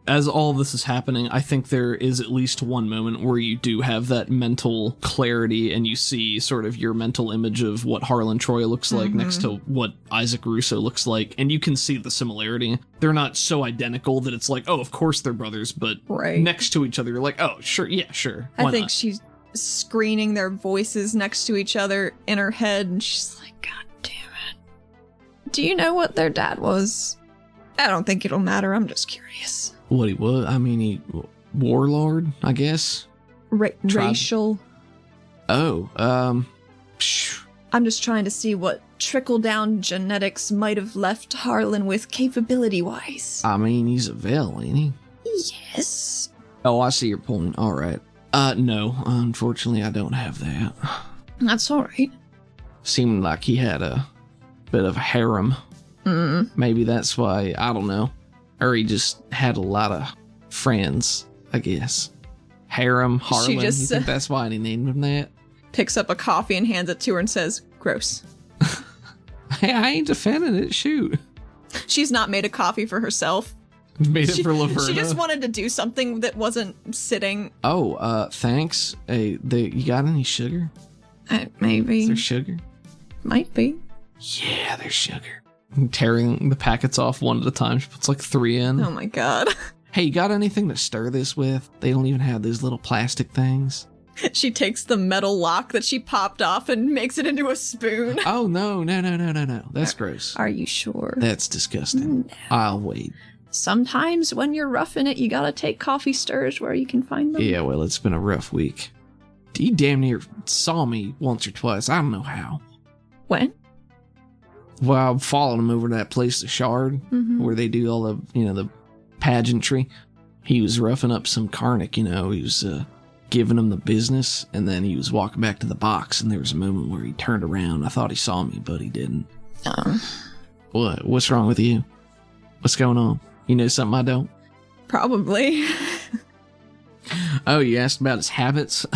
As all this is happening, I think there is at least one moment where you do have that mental clarity and you see sort of your mental image of what Harlan Troy looks like next to what Isaac Russo looks like, and you can see the similarity. They're not so identical that it's like, oh, of course they're brothers, but next to each other, you're like, oh, sure, yeah, sure. I think she's screening their voices next to each other in her head, and she's like, God damn it. Do you know what their dad was? I don't think it'll matter. I'm just curious. What he was? I mean, he warlord, I guess. Racial. I'm just trying to see what trickle-down genetics might have left Harlan with capability-wise. I mean, he's a Vel, ain't he? Yes. Oh, I see your point. All right. No, unfortunately, I don't have that. That's all right. Seemed like he had a bit of a harem. Maybe that's why, I don't know. Or he just had a lot of friends, I guess. Harem, Harlan, you think that's why he named him that? Picks up a coffee and hands it to her and says, gross. Hey, I ain't defending it, shoot. She's not made a coffee for herself. Made it for Laverna. She just wanted to do something that wasn't sitting. Oh, thanks. Hey, you got any sugar? Maybe. Is there sugar? Might be. Yeah, there's sugar. Tearing the packets off one at a time. She puts like 3 in. Oh my god. Hey, you got anything to stir this with? They don't even have those little plastic things. She takes the metal lock that she popped off and makes it into a spoon. Oh, no. That's gross. Are you sure? That's disgusting. No. I'll wait. Sometimes when you're roughing it, you gotta take coffee stirs where you can find them. Yeah, well, it's been a rough week. He damn near saw me once or twice. I don't know how. When? Well, I'm following him over to that place, the Shard, where they do all the, the pageantry. He was roughing up some Karnak, He was giving him the business, and then he was walking back to the box, and there was a moment where he turned around. I thought he saw me, but he didn't. What? What's wrong with you? What's going on? You know something I don't? Probably. Oh, you asked about his habits?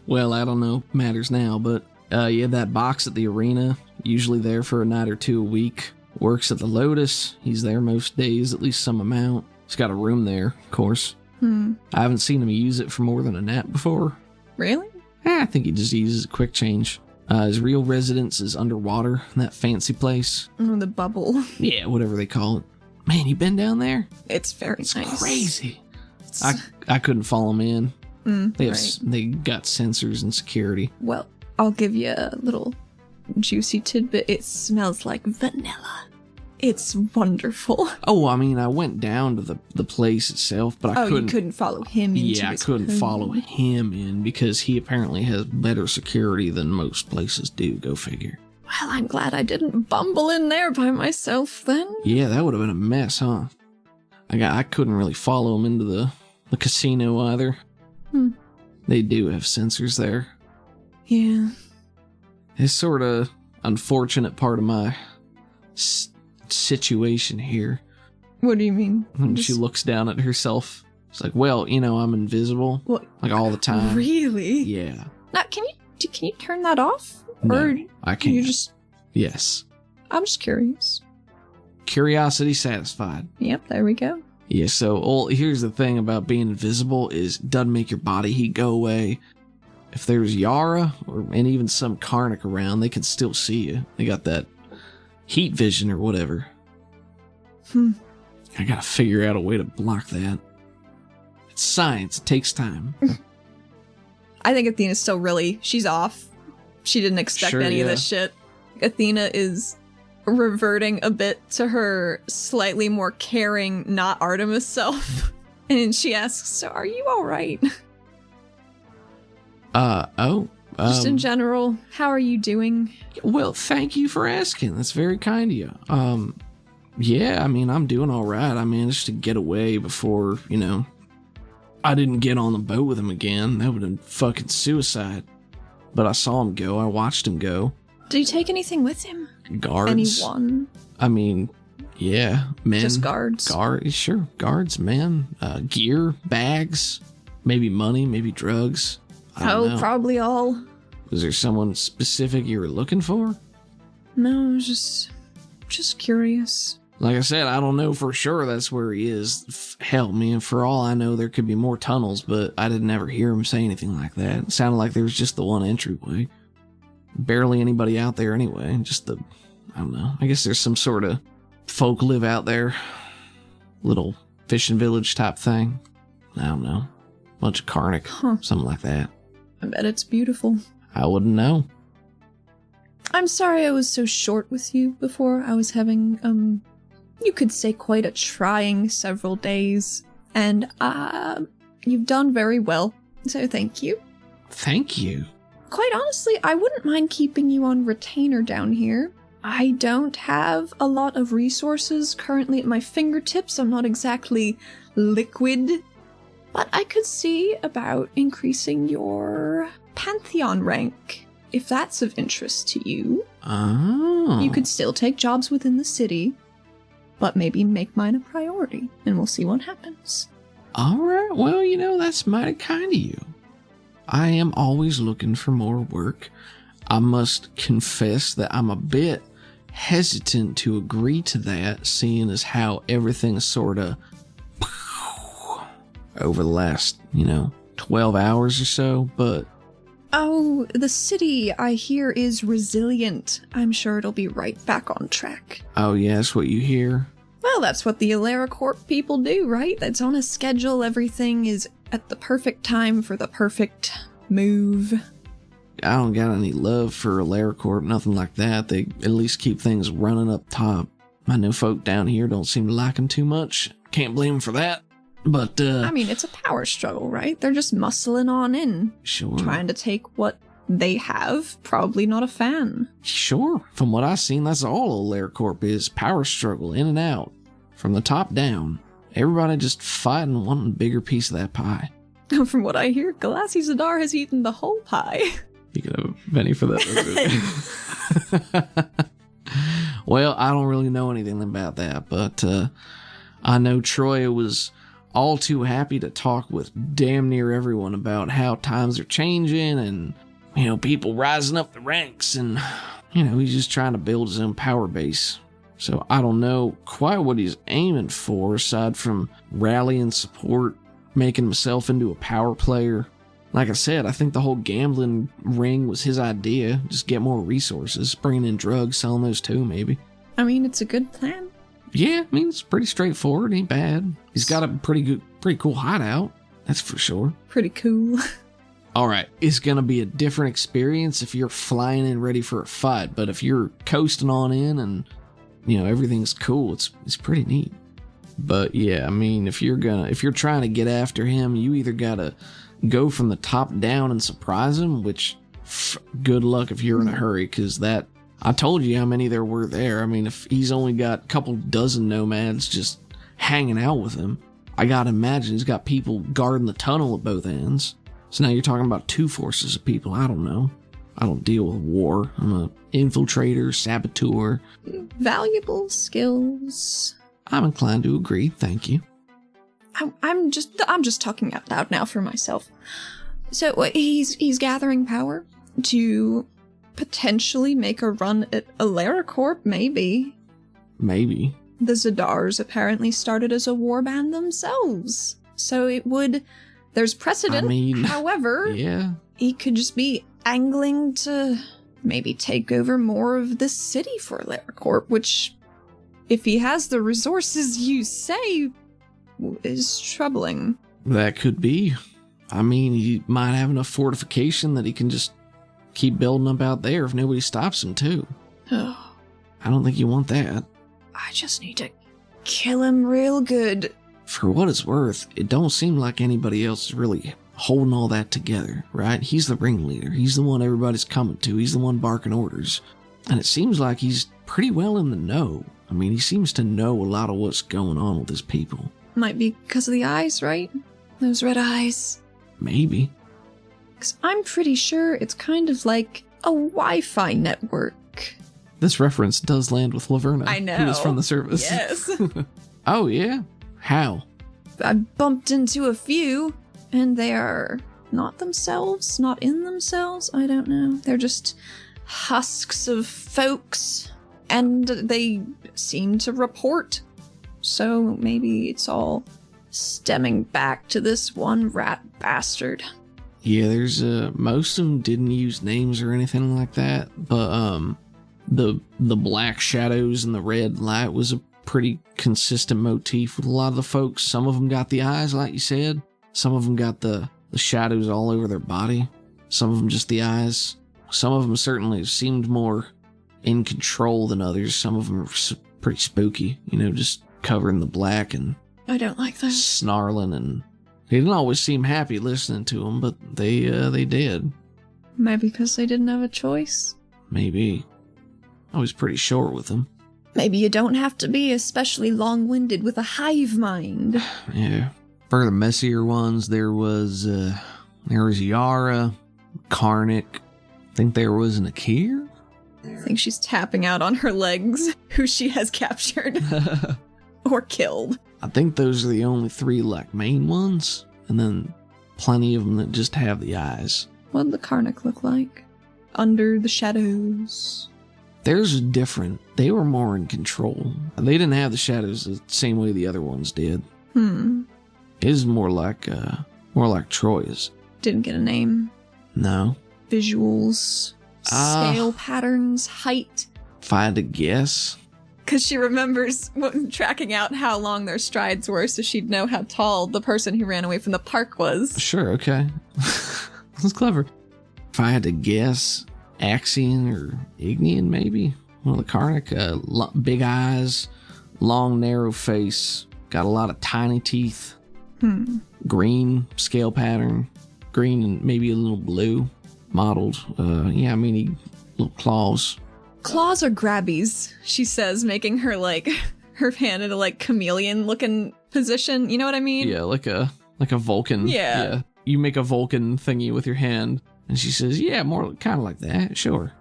Well, I don't know. Matters now, but yeah, that box at the arena, usually there for a night or 2 a week. Works at the Lotus. He's there most days, at least some amount. He's got a room there, of course. I haven't seen him use it for more than a nap before. Really? I think he just uses a quick change. His real residence is underwater in that fancy place. Oh, the bubble. Yeah, whatever they call it. Man, you been down there? It's very nice. It's crazy. I couldn't follow them in. They got sensors and security. Well, I'll give you a little juicy tidbit. It smells like vanilla. It's wonderful. Oh, I mean, I went down to the place itself, but I couldn't. You couldn't follow him into Yeah, I couldn't follow him in because he apparently has better security than most places do. Go figure. Well, I'm glad I didn't bumble in there by myself then. Yeah, that would have been a mess, huh? I couldn't really follow him into the casino either. They do have sensors there. Yeah. It's sort of unfortunate part of my situation here. What do you mean? When she looks down at herself, it's like, well, I'm invisible, like all the time. Really? Yeah. Now, can you turn that off? No, or I can't. You just? Yes. I'm just curious. Curiosity satisfied. Yep, there we go. Yeah. So, here's the thing about being invisible is it doesn't make your body heat go away. If there's Yara and even some Karnak around, they can still see you. They got that heat vision or whatever. I gotta figure out a way to block that. It's science. It takes time. I think Athena's still she's off. She didn't expect any of this shit. Athena is reverting a bit to her slightly more caring, not Artemis self. And she asks, so are you alright? Just in general, how are you doing? Well, thank you for asking. That's very kind of you. Yeah, I mean, I'm doing all right. I managed to get away before, I didn't get on the boat with him again. That would have been fucking suicide. But I saw him go. I watched him go. Did he take anything with him? Guards. Anyone? I mean, yeah, men. Just guards? Sure, guards, men. Gear, bags, maybe money, maybe drugs. I don't know. Probably all. Was there someone specific you were looking for? No, I was just curious. Like I said, I don't know for sure that's where he is. Hell, man, for all I know, there could be more tunnels, but I didn't ever hear him say anything like that. It sounded like there was just the one entryway. Barely anybody out there anyway. I don't know. I guess there's some sort of folk live out there. Little fishing village type thing. I don't know. Bunch of Karnak. Something like that. I bet it's beautiful. I wouldn't know. I'm sorry I was so short with you before. I was having, you could say quite a trying several days. And, you've done very well. So thank you. Thank you. quite honestly, I wouldn't mind keeping you on retainer down here. I don't have a lot of resources currently at my fingertips. I'm not exactly liquid. But I could see about increasing your Pantheon rank, if that's of interest to you. Oh. You could still take jobs within the city, but maybe make mine a priority, and we'll see what happens. All right. Well, that's mighty kind of you. I am always looking for more work. I must confess that I'm a bit hesitant to agree to that, seeing as how everything sort of over the last, 12 hours or so, but... Oh, the city, I hear, is resilient. I'm sure it'll be right back on track. Oh, yeah, that's what you hear? Well, that's what the AleraCorp people do, right? It's on a schedule, everything is at the perfect time for the perfect move. I don't got any love for AleraCorp, nothing like that. They at least keep things running up top. I know folk down here don't seem to like them too much. Can't blame them for that. But, I mean, it's a power struggle, right? They're just muscling on in. Sure. Trying to take what they have. Probably not a fan. Sure. From what I've seen, that's all AleraCorp is. Power struggle, in and out. From the top down. Everybody just fighting, wanting a bigger piece of that pie. From what I hear, Galassi Zadar has eaten the whole pie. You could have a penny for that. Well, I don't really know anything about that, but I know Troy was all too happy to talk with damn near everyone about how times are changing and, people rising up the ranks and, he's just trying to build his own power base. So I don't know quite what he's aiming for aside from rallying support, making himself into a power player. Like I said, I think the whole gambling ring was his idea. Just get more resources, bringing in drugs, selling those too, maybe. I mean, it's a good plan. Yeah, I mean, it's pretty straightforward. Ain't bad. He's got a pretty cool hideout. That's for sure. Pretty cool. All right, it's going to be a different experience if you're flying in ready for a fight. But if you're coasting on in and, everything's cool, it's pretty neat. But yeah, I mean, if you're trying to get after him, you either got to go from the top down and surprise him, which good luck if you're in a hurry, because I told you how many there were there. I mean, if he's only got a couple dozen nomads just hanging out with him, I gotta imagine he's got people guarding the tunnel at both ends. So now you're talking about two forces of people. I don't know. I don't deal with war. I'm an infiltrator, saboteur. Valuable skills. I'm inclined to agree. Thank you. I'm just talking out loud now for myself. So he's gathering power to potentially make a run at AleraCorp, maybe. Maybe. The Zadars apparently started as a warband themselves. So there's precedent. I mean, however, yeah. He could just be angling to maybe take over more of this city for AleraCorp, which, if he has the resources you say, is troubling. That could be. I mean, he might have enough fortification that he can just keep building up out there if nobody stops him, too. Oh. I don't think you want that. I just need to kill him real good. For what it's worth, it don't seem like anybody else is really holding all that together, right? He's the ringleader. He's the one everybody's coming to. He's the one barking orders. And it seems like he's pretty well in the know. I mean, he seems to know a lot of what's going on with his people. Might be because of the eyes, right? Those red eyes. Maybe. Because I'm pretty sure it's kind of like a Wi-Fi network. This reference does land with Laverna. I know. Who is from the service. Yes. Oh, yeah? How? I bumped into a few, and they are not themselves, not in themselves. I don't know. They're just husks of folks, and they seem to report. So maybe it's all stemming back to this one rat bastard. Yeah, there's most of them didn't use names or anything like that, but the black shadows and the red light was a pretty consistent motif with a lot of the folks. Some of them got the eyes, like you said. Some of them got the shadows all over their body. Some of them just the eyes. Some of them certainly seemed more in control than others. Some of them are pretty spooky, just covering the black and I don't like those. Snarling, and they didn't always seem happy listening to them, but they did. Maybe because they didn't have a choice. Maybe. I was pretty short with them. Maybe you don't have to be especially long-winded with a hive mind. Yeah. For the messier ones, there was Yara, Karnak. I think there was an Akir? I think she's tapping out on her legs, who she has captured. Or killed. I think those are the only 3, like, main ones. And then plenty of them that just have the eyes. What'd the Karnak look like? Under the shadows. Theirs was different. They were more in control. They didn't have the shadows the same way the other ones did. His more like Troy's. Didn't get a name. No. Visuals. Scale patterns. Height. If I had to guess. Because she remembers tracking out how long their strides were, so she'd know how tall the person who ran away from the park was. Sure, okay. That's clever. If I had to guess, Axian or Ignean, maybe? Well, the Karnak, big eyes, long, narrow face, got a lot of tiny teeth. Green scale pattern, green and maybe a little blue, mottled. Little claws. Claws are grabbies, she says, making her her hand in a chameleon-looking position. You know what I mean? Yeah, like a Vulcan. Yeah. You make a Vulcan thingy with your hand, and she says, "Yeah, more kind of like that. Sure."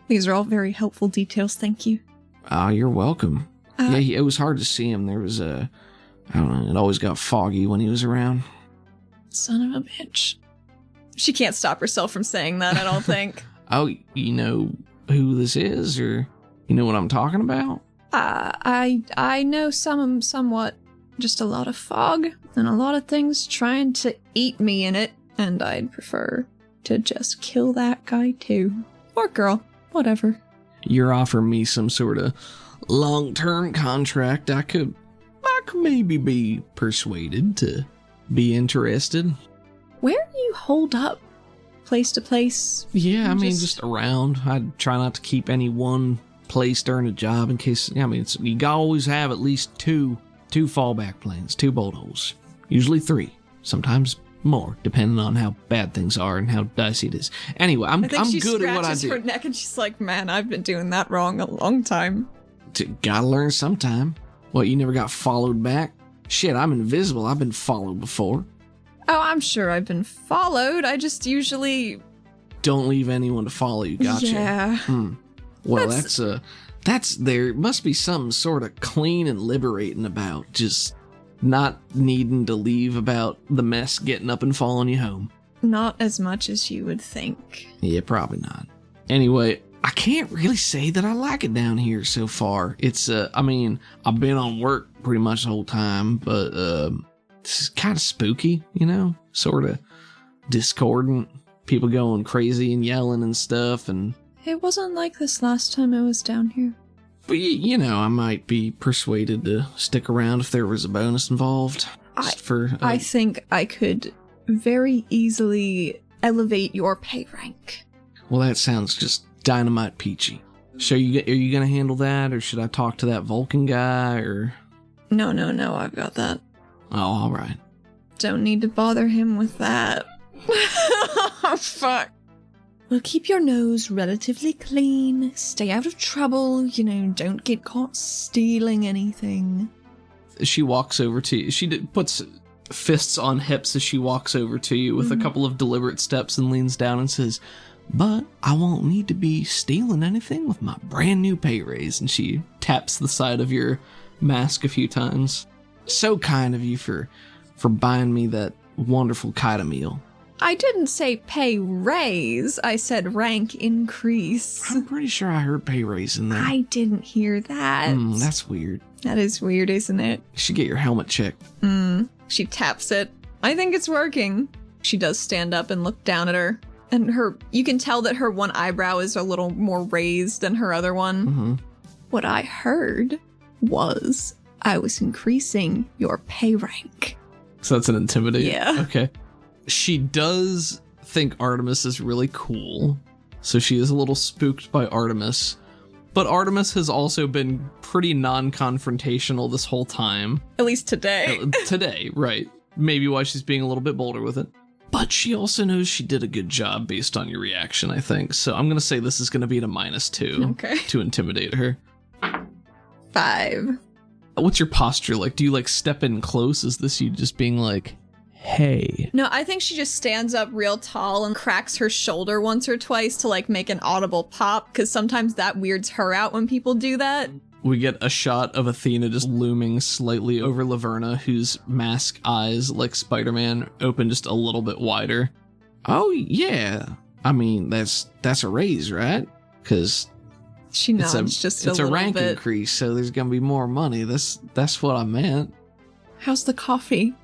These are all very helpful details. Thank you. Oh, you're welcome. It was hard to see him. There was I don't know. It always got foggy when he was around. Son of a bitch. She can't stop herself from saying that, I don't think. Oh, you know who this is, or you know what I'm talking about? I know somewhat. Just a lot of fog and a lot of things trying to eat me in it, and I'd prefer to just kill that guy too. Or girl, whatever. You're offering me some sort of long-term contract. I could maybe be persuaded to be interested. Where do you hold up? Place to place? Yeah, just around. I'd try not to keep any one place during a job in case, you always have at least two fallback plans, 2 bolt holes. Usually 3, sometimes more, depending on how bad things are and how dicey it is. Anyway, I'm good at what I do. She scratches her neck and she's like, man, I've been doing that wrong a long time. Gotta learn sometime. What, you never got followed back? Shit, I'm invisible. I've been followed before. Oh, I'm sure I've been followed. I just usually... Don't leave anyone to follow you, gotcha. Yeah. Well, there must be something sort of clean and liberating about just not needing to leave about the mess getting up and following you home. Not as much as you would think. Yeah, probably not. Anyway, I can't really say that I like it down here so far. It's, I've been on work pretty much the whole time, but, it's kind of spooky, sort of discordant. People going crazy and yelling and stuff, and... It wasn't like this last time I was down here. But, I might be persuaded to stick around if there was a bonus involved. I think I could very easily elevate your pay rank. Well, that sounds just dynamite peachy. So are you going to handle that, or should I talk to that Vulcan guy, or... No, I've got that. Oh, all right. Don't need to bother him with that. Oh, fuck. Well, keep your nose relatively clean. Stay out of trouble. Don't get caught stealing anything. She walks over to you. She puts fists on hips as she walks over to you with a couple of deliberate steps and leans down and says, "But I won't need to be stealing anything with my brand new pay raise." And she taps the side of your mask a few times. So kind of you for buying me that wonderful kaita meal. I didn't say pay raise. I said rank increase. I'm pretty sure I heard pay raise in there. I didn't hear that. That's weird. That is weird, isn't it? You should get your helmet checked. She taps it. I think it's working. She does stand up and look down at her. And you can tell that her one eyebrow is a little more raised than her other one. What I heard was... I was increasing your pay rank. So that's an intimidate? Yeah. Okay. She does think Artemis is really cool, so she is a little spooked by Artemis. But Artemis has also been pretty non-confrontational this whole time. At least today. Today, right. Maybe why she's being a little bit bolder with it. But she also knows she did a good job based on your reaction, I think. So I'm going to say this is going to be at a -2 Okay. to intimidate her. 5. What's your posture like? Do you like step in close? Is this you just being like, hey? No, I think she just stands up real tall and cracks her shoulder once or twice to like make an audible pop, because sometimes that weirds her out when people do that. We get a shot of Athena just looming slightly over Laverna, whose mask eyes, like Spider-Man, open just a little bit wider. Oh, yeah. I mean, that's a raise, right? Because she nods just a little bit. It's a rank increase, so there's going to be more money. That's what I meant. How's the coffee?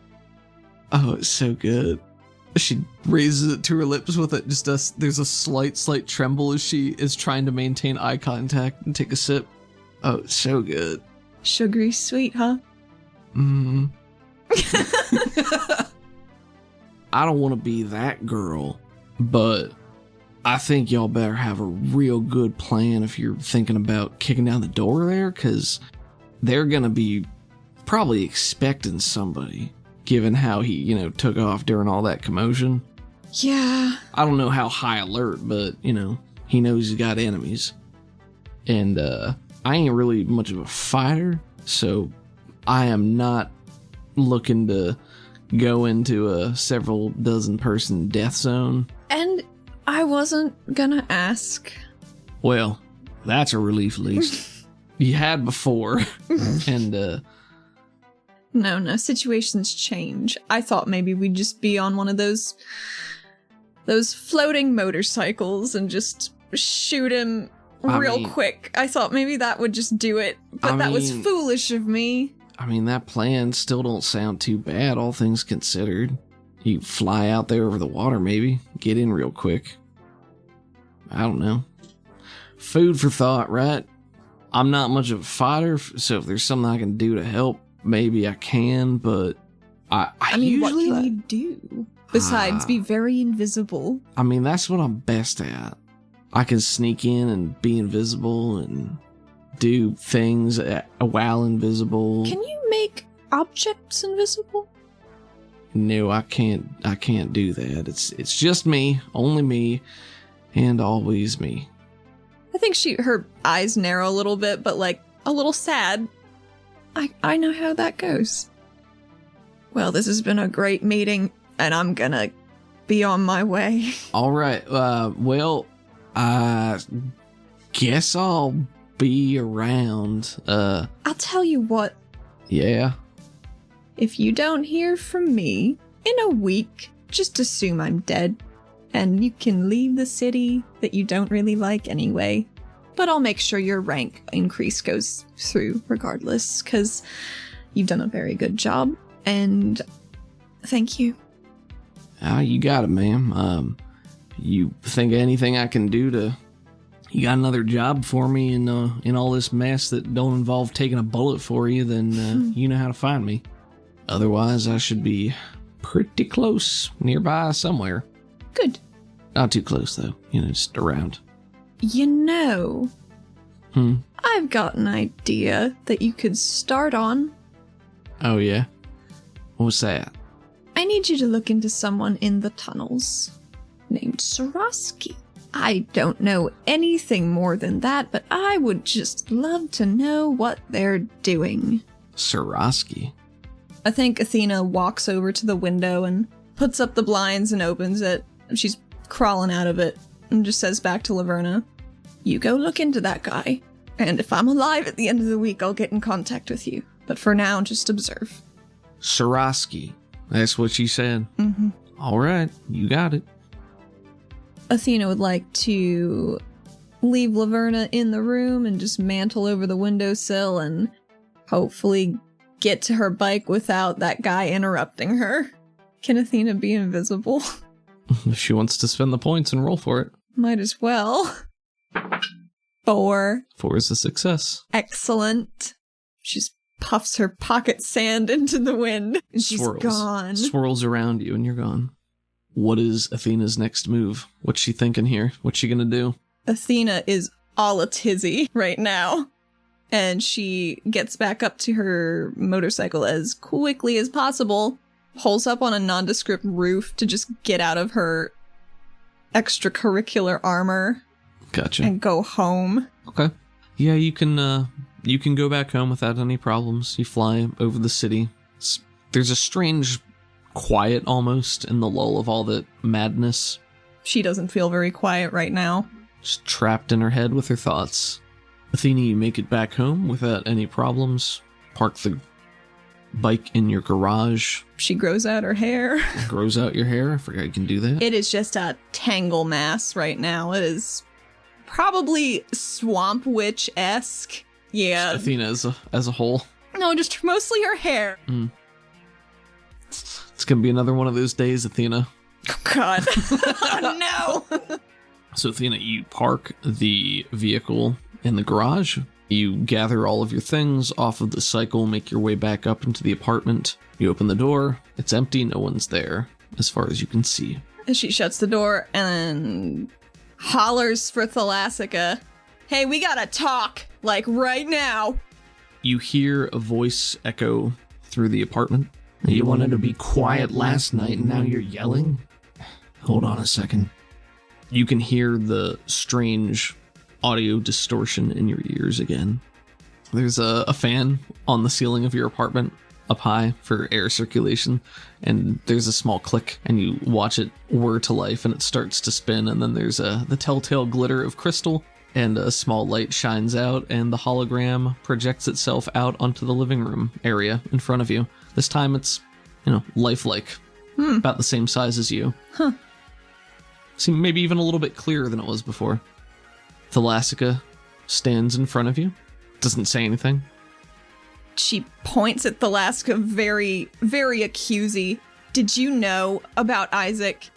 Oh, it's so good. She raises it to her lips with it. There's a slight tremble as she is trying to maintain eye contact and take a sip. Oh, it's so good. Sugary sweet, huh? I don't want to be that girl, but I think y'all better have a real good plan if you're thinking about kicking down the door there, because they're going to be probably expecting somebody, given how he, took off during all that commotion. Yeah. I don't know how high alert, but, he knows he's got enemies. And, I ain't really much of a fighter, so I am not looking to go into a several dozen person death zone. And I wasn't gonna ask. Well, that's a relief at least. You had before, and No, situations change. I thought maybe we'd just be on one of those floating motorcycles and just shoot him real quick. I thought maybe that would just do it, but that was foolish of me. I mean, that plan still don't sound too bad, all things considered. You fly out there over the water, maybe. Get in real quick. I don't know. Food for thought, right? I'm not much of a fighter, so if there's something I can do to help, maybe I can, but I mean, what usually can you do? Besides, be very invisible. I mean, that's what I'm best at. I can sneak in and be invisible and do things while invisible. Can you make objects invisible? No, I can't do that. It's just me, only me, and always me. I think her eyes narrow a little bit, but like a little sad. I know how that goes. Well, this has been a great meeting, and I'm gonna be on my way. All right. Well, I guess I'll be around. I'll tell you what. Yeah? If you don't hear from me in a week, just assume I'm dead. And you can leave the city that you don't really like anyway. But I'll make sure your rank increase goes through regardless, because you've done a very good job. And thank you. You got it, ma'am. You think of anything I can do to... You got another job for me in all this mess that don't involve taking a bullet for you, then you know how to find me. Otherwise, I should be pretty close, nearby somewhere. Good. Not too close, though. Just around. I've got an idea that you could start on. Oh, yeah? What's that? I need you to look into someone in the tunnels named Soroski. I don't know anything more than that, but I would just love to know what they're doing. Soroski? I think Athena walks over to the window and puts up the blinds and opens it. She's crawling out of it and just says back to Laverna, "You go look into that guy, and if I'm alive at the end of the week, I'll get in contact with you. But for now, just observe." Soroski. That's what she said? Mm-hmm. All right, you got it. Athena would like to leave Laverna in the room and just mantle over the windowsill and hopefully get to her bike without that guy interrupting her. Can Athena be invisible? If she wants to spend the points and roll for it. Might as well. 4. 4 is a success. Excellent. She just puffs her pocket sand into the wind and she's gone. Swirls around you and you're gone. What is Athena's next move? What's she thinking here? What's she gonna do? Athena is all a tizzy right now. And she gets back up to her motorcycle as quickly as possible holes up on a nondescript roof to just get out of her extracurricular armor. Gotcha. And go home. Okay. Yeah, you can go back home without any problems. You fly over the city. There's a strange quiet almost in the lull of all the madness. She doesn't feel very quiet right now. Just trapped in her head with her thoughts. Athena, you make it back home without any problems. Park the bike in your garage. She grows out her hair. Grows out your hair? I forgot you can do that. It is just a tangle mass right now. It is probably Swamp Witch-esque. Yeah. Athena as a whole. No, just mostly her hair. It's gonna be another one of those days, Athena. Oh, God. Oh, no. So, Athena, you park the vehicle in the garage. You gather all of your things off of the cycle, make your way back up into the apartment. You open the door. It's empty. No one's there, as far as you can see. She shuts the door and hollers for Thalassica. Hey, we gotta talk, like right now. You hear a voice echo through the apartment. You wanted to be quiet last night and now you're yelling? Hold on a second. You can hear the strange audio distortion in your ears again. There's a fan on the ceiling of your apartment up high for air circulation, and there's a small click, and you watch it whir to life, and it starts to spin, and then there's the telltale glitter of crystal, and a small light shines out, and the hologram projects itself out onto the living room area in front of you. This time it's, lifelike. About the same size as you. Huh. Seem maybe even a little bit clearer than it was before. Thalassica stands in front of you. Doesn't say anything. She points at Thalassica very, very accusy. Did you know about Isaac?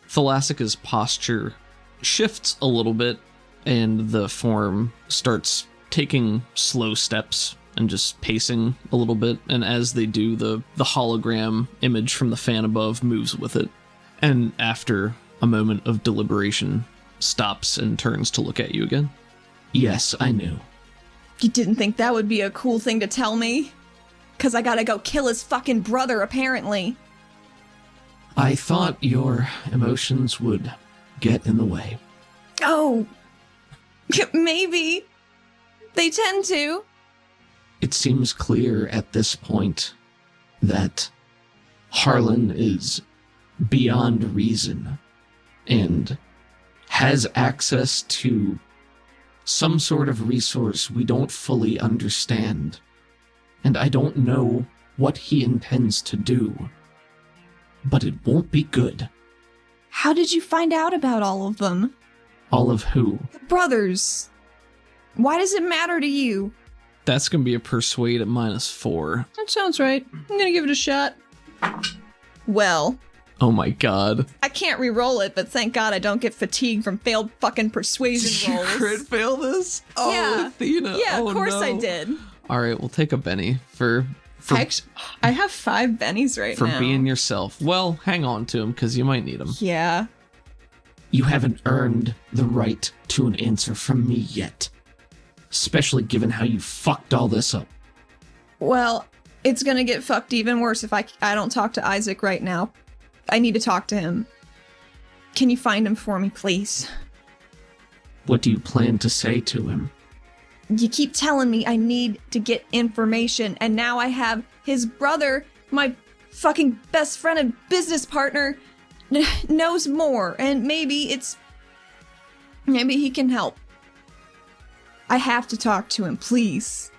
Thalassica's posture shifts a little bit, and the form starts taking slow steps and just pacing a little bit, and as they do, the hologram image from the fan above moves with it. And after a moment of deliberation, stops and turns to look at you again. Yes, I knew. You didn't think that would be a cool thing to tell me? 'Cause I gotta go kill his fucking brother, apparently. I thought your emotions would get in the way. Oh, maybe. They tend to. It seems clear at this point that Harlan is beyond reason and has access to some sort of resource we don't fully understand. And I don't know what he intends to do, but it won't be good. How did you find out about all of them? All of who? The brothers. Why does it matter to you? That's going to be a persuade at -4. That sounds right. I'm gonna give it a shot. Well, Oh my god. I can't re-roll it, but thank God I don't get fatigued from failed fucking persuasion rolls. You crit fail this? Oh, Yeah. Athena. Yeah, Oh, of course no. I did. All right, we'll take a Benny for I have 5 bennies right now. being yourself. Well, hang on to him because you might need him. Yeah. You haven't earned the right to an answer from me yet. Especially given how you fucked all this up. Well, it's gonna get fucked even worse if I don't talk to Isaac right now. I need to talk to him. Can you find him for me, please? What do you plan to say to him? You keep telling me I need to get information, and now I have his brother, my fucking best friend and business partner, knows more, and maybe he can help. I have to talk to him, please.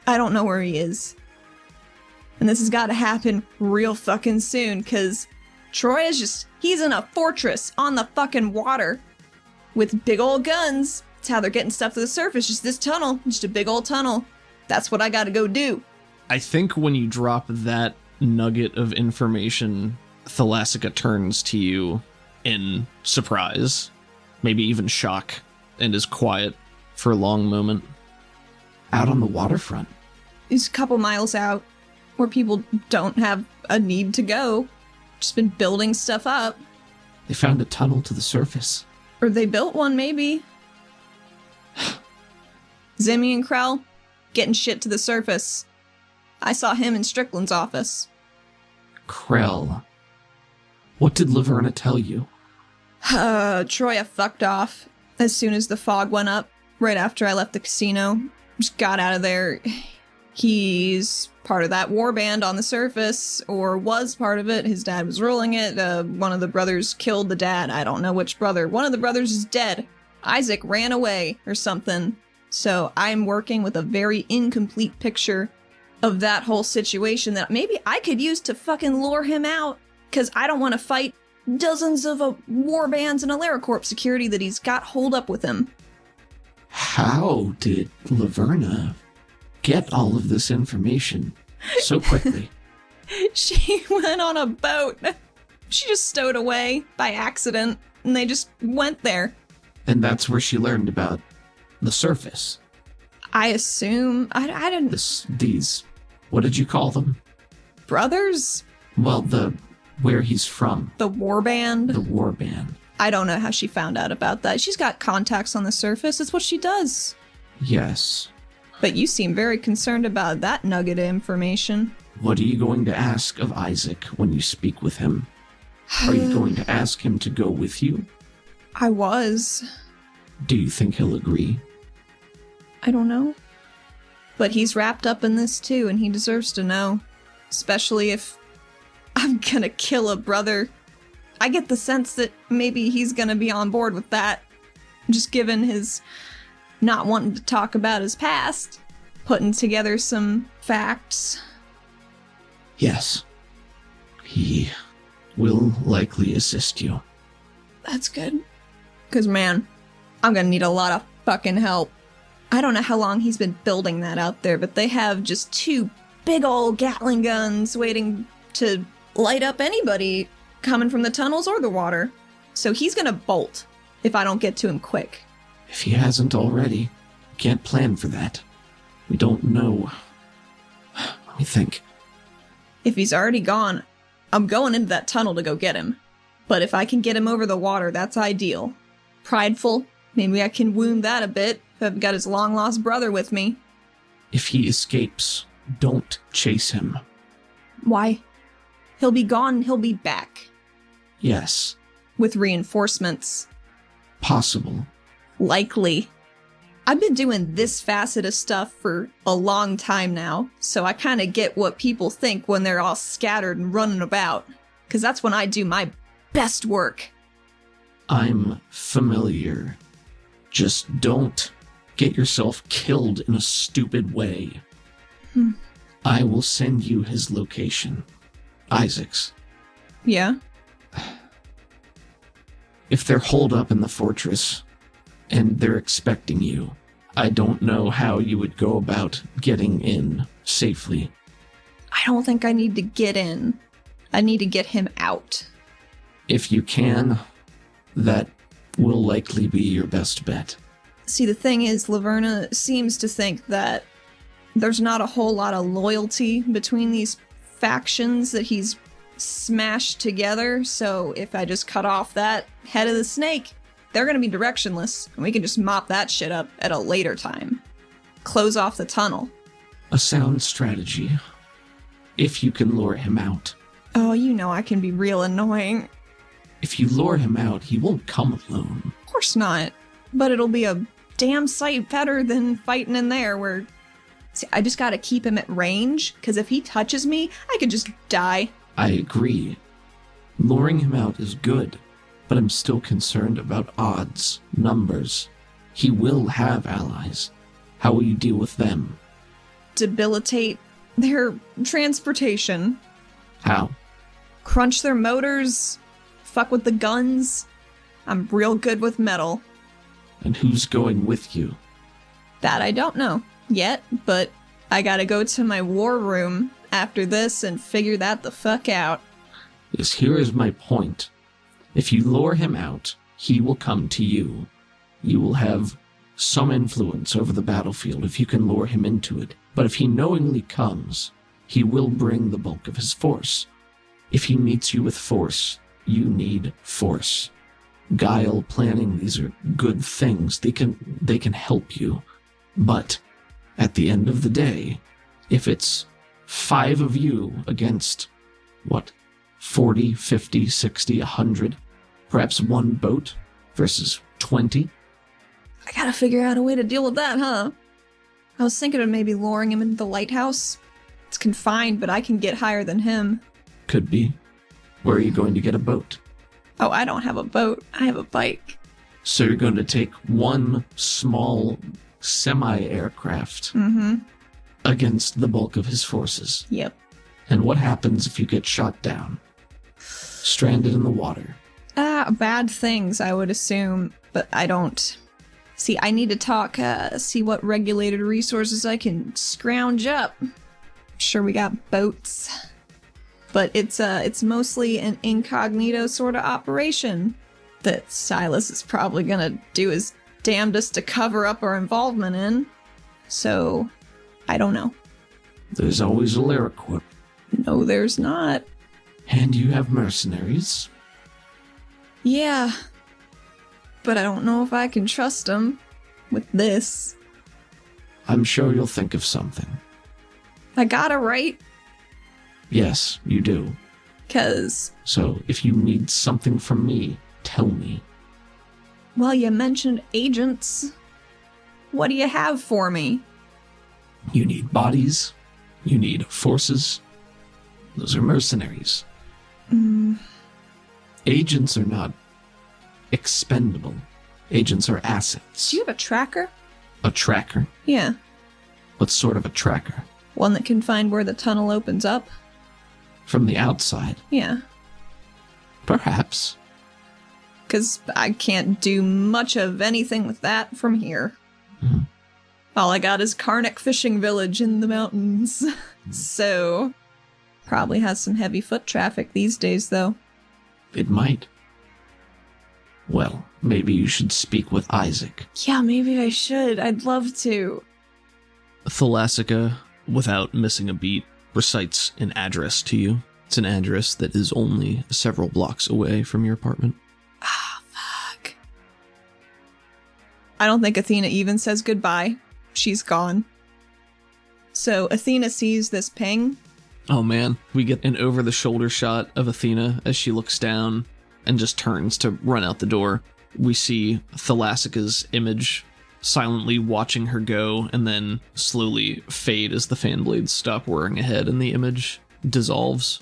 I don't know where he is. And this has got to happen real fucking soon, because Troy is he's in a fortress on the fucking water with big old guns. That's how they're getting stuff to the surface. Just this tunnel. Just a big old tunnel. That's what I gotta go do. I think when you drop that nugget of information, Thalassica turns to you in surprise, maybe even shock, and is quiet for a long moment. Out on the waterfront. He's a couple miles out where people don't have a need to go. Just been building stuff up. They found a tunnel to the surface. Or they built one, maybe. Zimmy and Krell getting shit to the surface. I saw him in Strickland's office. Krell. What did Laverna tell you? Troya fucked off as soon as the fog went up, right after I left the casino. Just got out of there. He's part of that war band on the surface, or was part of it. His dad was ruling it. One of the brothers killed the dad. I don't know which brother. One of the brothers is dead. Isaac ran away or something. So I'm working with a very incomplete picture of that whole situation that maybe I could use to fucking lure him out, because I don't want to fight dozens of war bands and AlariCorp security that he's got holed up with him. How did Laverna get all of this information so quickly? She went on a boat. She just stowed away by accident, and they just went there. And that's where she learned about the surface. I assume. I didn't. These, what did you call them? Brothers? Well, where he's from. The war band? The war band. I don't know how she found out about that. She's got contacts on the surface. It's what she does. Yes. But you seem very concerned about that nugget of information. What are you going to ask of Isaac when you speak with him? Are you going to ask him to go with you? I was. Do you think he'll agree? I don't know. But he's wrapped up in this too, and he deserves to know. Especially if I'm gonna kill a brother. I get the sense that maybe he's gonna be on board with that. Just given his not wanting to talk about his past. Putting together some facts. Yes. He will likely assist you. That's good. Because, man, I'm gonna need a lot of fucking help. I don't know how long he's been building that out there, but they have just 2 big old Gatling guns waiting to light up anybody coming from the tunnels or the water. So he's gonna bolt if I don't get to him quick. If he hasn't already, can't plan for that. We don't know. Let me think. If he's already gone, I'm going into that tunnel to go get him. But if I can get him over the water, that's ideal. Prideful, maybe I can wound that a bit if I've got his long-lost brother with me. If he escapes, don't chase him. Why? He'll be gone, he'll be back. Yes. With reinforcements. Possible. Likely. I've been doing this facet of stuff for a long time now, so I kind of get what people think when they're all scattered and running about. Because that's when I do my best work. I'm familiar. Just don't get yourself killed in a stupid way. I will send you his location. Isaac's. Yeah? If they're holed up in the fortress, and they're expecting you, I don't know how you would go about getting in safely. I don't think I need to get in. I need to get him out. If you can, that will likely be your best bet. See, the thing is, Laverna seems to think that there's not a whole lot of loyalty between these factions that he's smashed together, so if I just cut off that head of the snake, they're gonna be directionless, and we can just mop that shit up at a later time. Close off the tunnel. A sound strategy. If you can lure him out. Oh, you know I can be real annoying. If you lure him out, he won't come alone. Of course not. But it'll be a damn sight better than fighting in there where... See, I just gotta keep him at range, because if he touches me, I could just die. I agree. Luring him out is good, but I'm still concerned about odds, numbers. He will have allies. How will you deal with them? Debilitate their transportation. How? Crunch their motors. Fuck with the guns. I'm real good with metal. And who's going with you? That I don't know yet, but I gotta go to my war room after this and figure that the fuck out. Yes, here is my point. If you lure him out, he will come to you. You will have some influence over the battlefield if you can lure him into it. But if he knowingly comes, he will bring the bulk of his force. If he meets you with force, you need force. Guile, planning, these are good things. They can help you. But at the end of the day, if it's 5 of you against what, 40, 50, 60, 100, perhaps one boat versus 20? I gotta figure out a way to deal with that, huh? I was thinking of maybe luring him into the lighthouse. It's confined, but I can get higher than him. Could be. Where are you going to get a boat? Oh, I don't have a boat. I have a bike. So you're going to take one small semi-aircraft against the bulk of his forces. Yep. And what happens if you get shot down? Stranded in the water. Bad things, I would assume, but I don't. See, I need to talk, see what regulated resources I can scrounge up. Sure, we got boats. But it's mostly an incognito sort of operation that Silas is probably gonna do his damnedest to cover up our involvement in. So, I don't know. There's always a Lyriquip. No, there's not. And you have mercenaries. Yeah. But I don't know if I can trust them with this. I'm sure you'll think of something. I gotta, right? Yes, you do. 'Cause, So, if you need something from me, tell me. well, you mentioned agents. What do you have for me? You need bodies. You need forces. Those are mercenaries. Agents are not expendable. Agents are assets. Do you have a tracker? A tracker? Yeah. What sort of a tracker? One that can find where the tunnel opens up? From the outside? Yeah. Perhaps. 'Cause I can't do much of anything with that from here. All I got is Karnak Fishing Village in the mountains. So, probably has some heavy foot traffic these days, though. It might. Well, maybe you should speak with Isaac. Yeah, maybe I should. I'd love to. Thalassica, without missing a beat, recites an address to you. It's an address that is only several blocks away from your apartment. Ah, fuck. I don't think Athena even says goodbye. She's gone. So Athena sees this ping. Oh man, we get an over-the-shoulder shot of Athena as she looks down and just turns to run out the door. We see Thalassica's image silently watching her go and then slowly fade as the fan blades stop whirring ahead and the image dissolves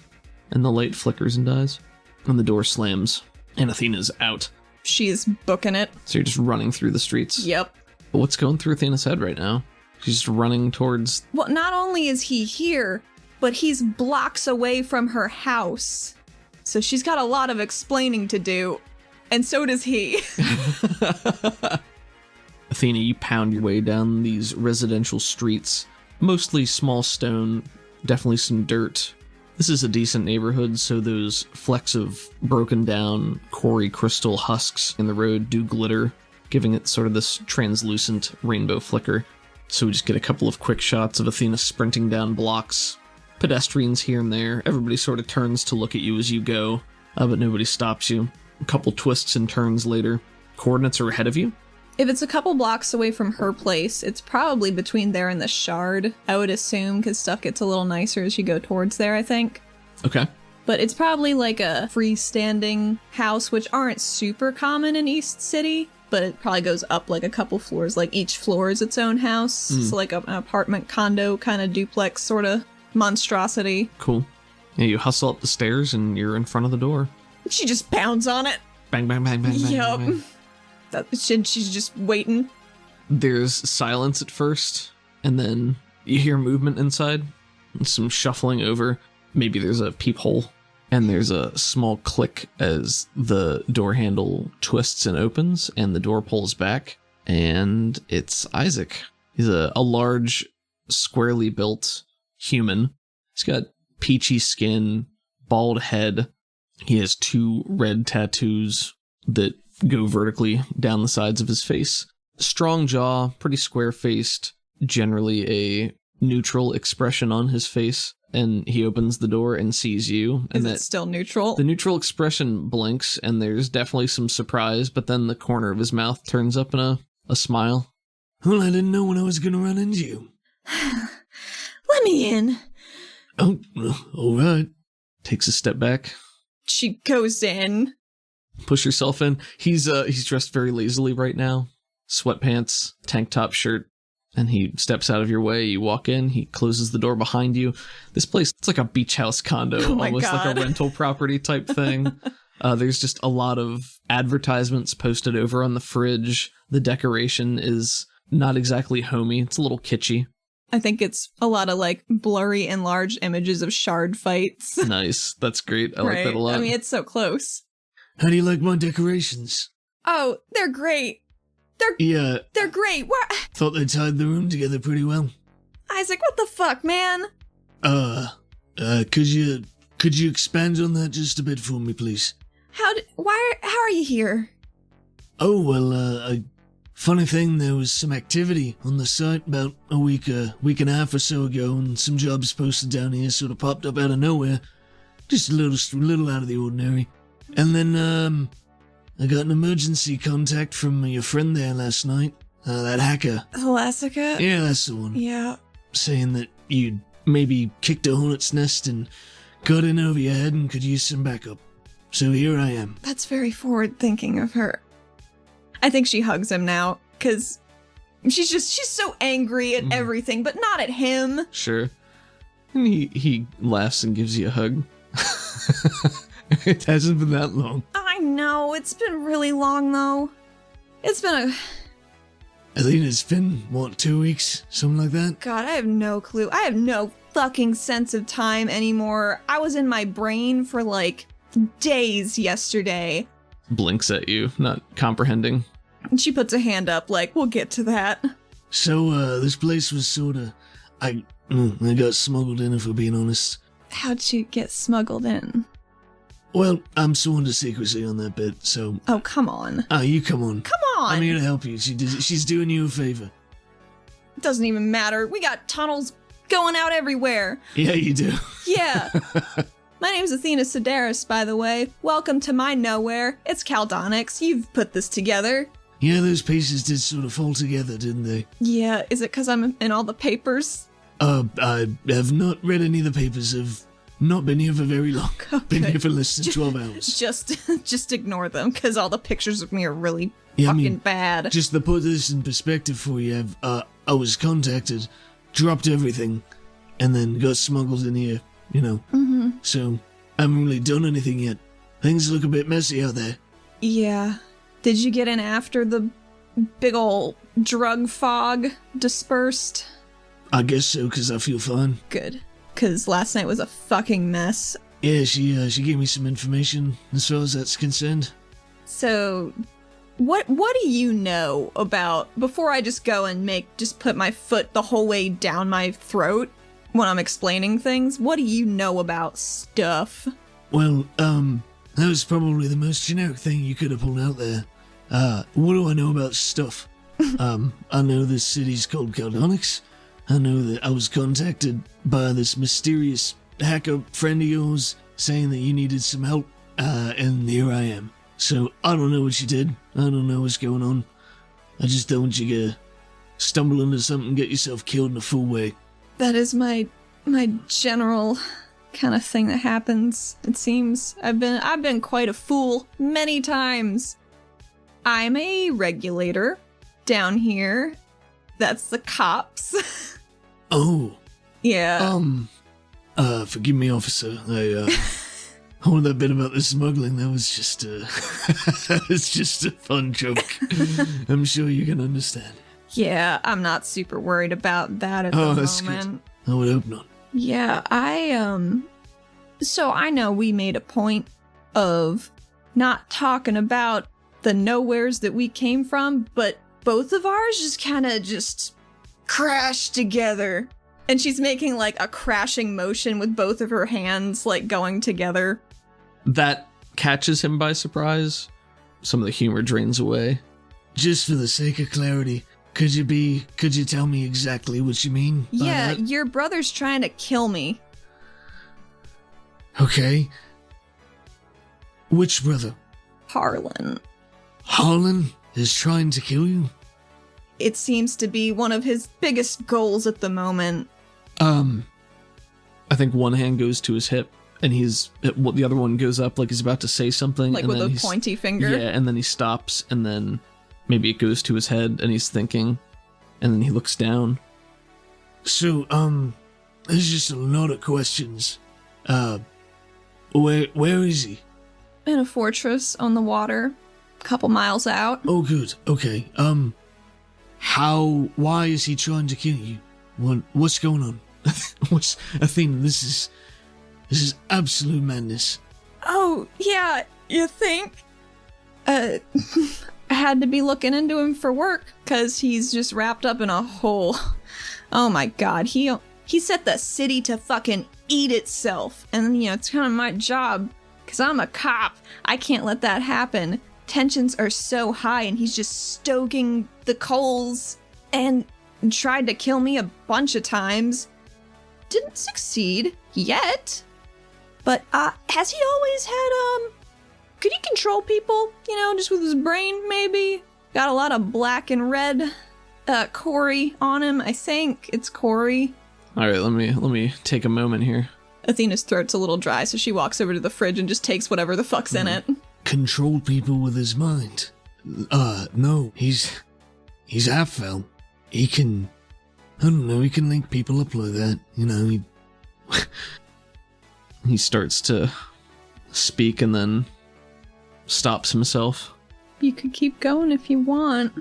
and the light flickers and dies. And the door slams and Athena's out. She's booking it. So you're just running through the streets. Yep. But what's going through Athena's head right now? She's just running towards... Well, not only is he here, but he's blocks away from her house. So she's got a lot of explaining to do. And so does he. Athena, you pound your way down these residential streets. Mostly small stone, definitely some dirt. This is a decent neighborhood, so those flecks of broken down quarry crystal husks in the road do glitter, giving it sort of this translucent rainbow flicker. So we just get a couple of quick shots of Athena sprinting down blocks. Pedestrians here and there. Everybody sort of turns to look at you as you go, but nobody stops you. A couple twists and turns later. Coordinates are ahead of you. If it's a couple blocks away from her place, it's probably between there and the Shard, I would assume, because stuff gets a little nicer as you go towards there, I think. Okay. But it's probably like a freestanding house, which aren't super common in East City, but it probably goes up like a couple floors, like each floor is its own house. So like an apartment condo kind of duplex sort of monstrosity. Cool. Yeah, you hustle up the stairs and you're in front of the door. She just pounds on it. Bang, bang, bang, bang, bang, Yup. bang, bang. She's just waiting. There's silence at first, and then you hear movement inside, and some shuffling over. Maybe there's a peephole, and there's a small click as the door handle twists and opens, and the door pulls back, and it's Isaac. He's a large, squarely built human. He's got peachy skin, bald head. He has 2 red tattoos that go vertically down the sides of his face. Strong jaw, pretty square-faced, generally a neutral expression on his face, and he opens the door and sees you. And Is it still neutral? The neutral expression blinks, and there's definitely some surprise, but then the corner of his mouth turns up in a smile. Well, I didn't know when I was gonna run into you. Let me in. Oh, all right. takes a step back. She goes in. Push yourself in. He's dressed very lazily right now. Sweatpants, tank top, shirt. And he steps out of your way. You walk in. He closes the door behind you. This place, it's like a beach house condo, Oh my almost God. like a rental property type thing. There's just a lot of advertisements posted over on the fridge. The decoration is not exactly homey. It's a little kitschy. I think it's a lot of like blurry enlarged images of shard fights. Nice. That's great. I like that a lot. I mean, it's so close. How do you like my decorations? Oh, they're great. Yeah, They're great. What? thought they tied the room together pretty well. Isaac, what the fuck, man? Could you expand on that just a bit for me, please? How are you here? Oh, well, funny thing, there was some activity on the site about a week and a half or so ago, and some jobs posted down here sort of popped up out of nowhere. Just a little out of the ordinary. And then, I got an emergency contact from your friend there last night, that hacker. Celestica? Yeah, that's the one. Yeah. Saying that you'd maybe kicked a hornet's nest and got in over your head and could use some backup. So here I am. That's very forward thinking of her. I think she hugs him now, because she's so angry at everything, but not at him. Sure. And he laughs and gives you a hug. It hasn't been that long. I know, it's been really long though. It's been I think it's been, 2 weeks? Something like that? God, I have no clue. I have no fucking sense of time anymore. I was in my brain for like days yesterday. Blinks at you, not comprehending. And she puts a hand up like, we'll get to that. So, this place was sorta... I got smuggled in, if we're being honest. How'd you get smuggled in? Well, I'm sworn to secrecy on that bit, so... Oh, come on. You come on. Come on! I'm here to help you. She's doing you a favor. It doesn't even matter. We got tunnels going out everywhere. Yeah, you do. Yeah. My name's Athena Sedaris, by the way. Welcome to my nowhere. It's Caldonix. You've put this together. Yeah, those pieces did sort of fall together, didn't they? Yeah, is it because I'm in all the papers? I have not read any of the papers. I've not been here for very long. Okay. Been here for less than 12 hours. Just ignore them, because all the pictures of me are really Yeah, I fucking mean, bad. Just to put this in perspective for you, I was contacted, dropped everything, and then got smuggled in here, you know. Mm-hmm. So, I haven't really done anything yet. Things look a bit messy out there. Yeah. Did you get in after the big ol' drug fog dispersed? I guess so, because I feel fine. Good. Because last night was a fucking mess. Yeah, she gave me some information as far as that's concerned. So, what do you know about, before I just go and just put my foot the whole way down my throat when I'm explaining things, what do you know about stuff? Well, that was probably the most generic thing you could have pulled out there. What do I know about stuff? I know this city's called Caldonix. I know that I was contacted by this mysterious hacker friend of yours saying that you needed some help, and here I am. So, I don't know what you did. I don't know what's going on. I just don't want you to stumble into something and get yourself killed in a full way. That is my general kind of thing that happens, it seems. I've been quite a fool many times. I'm a regulator down here. That's the cops. Oh. Yeah. Forgive me, officer. All that bit about the smuggling, that was just a fun joke. I'm sure you can understand. Yeah, I'm not super worried about that at the Oh, moment. that's good. I would hope not. Yeah, so I know we made a point of not talking about the nowheres that we came from, but both of ours just kind of just crashed together. And she's making like a crashing motion with both of her hands like going together. That catches him by surprise. Some of the humor drains away. Just for the sake of clarity, could you tell me exactly what you mean by Yeah, that? your brother's trying to kill me. Okay. Which brother? Harlan. Harlan is trying to kill you? It seems to be one of his biggest goals at the moment. I think one hand goes to his hip, And the other one goes up like he's about to say something. Like and with then a pointy finger? Yeah, and then he stops, and then maybe it goes to his head, and he's thinking, and then he looks down. So, there's just a lot of questions. Where is he? In a fortress on the water, a couple miles out. Oh, good. Okay. Why is he trying to kill you? What's going on? Athena, this is absolute madness. Oh, yeah, you think? I had to be looking into him for work, because he's just wrapped up in a hole. Oh my god, he set the city to fucking eat itself. And, it's kind of my job, because I'm a cop. I can't let that happen. Tensions are so high, and he's just stoking the coals, and tried to kill me a bunch of times. Didn't succeed, yet. But, has he always had, could he control people? Just with his brain, maybe? Got a lot of black and red, Corey on him. I think it's Corey. Alright, let me take a moment here. Athena's throat's a little dry, so she walks over to the fridge and just takes whatever the fuck's in it. Control people with his mind. No, he's half-fell. He can, I don't know, he can link people up like that, He starts to speak and then stops himself. You could keep going if you want.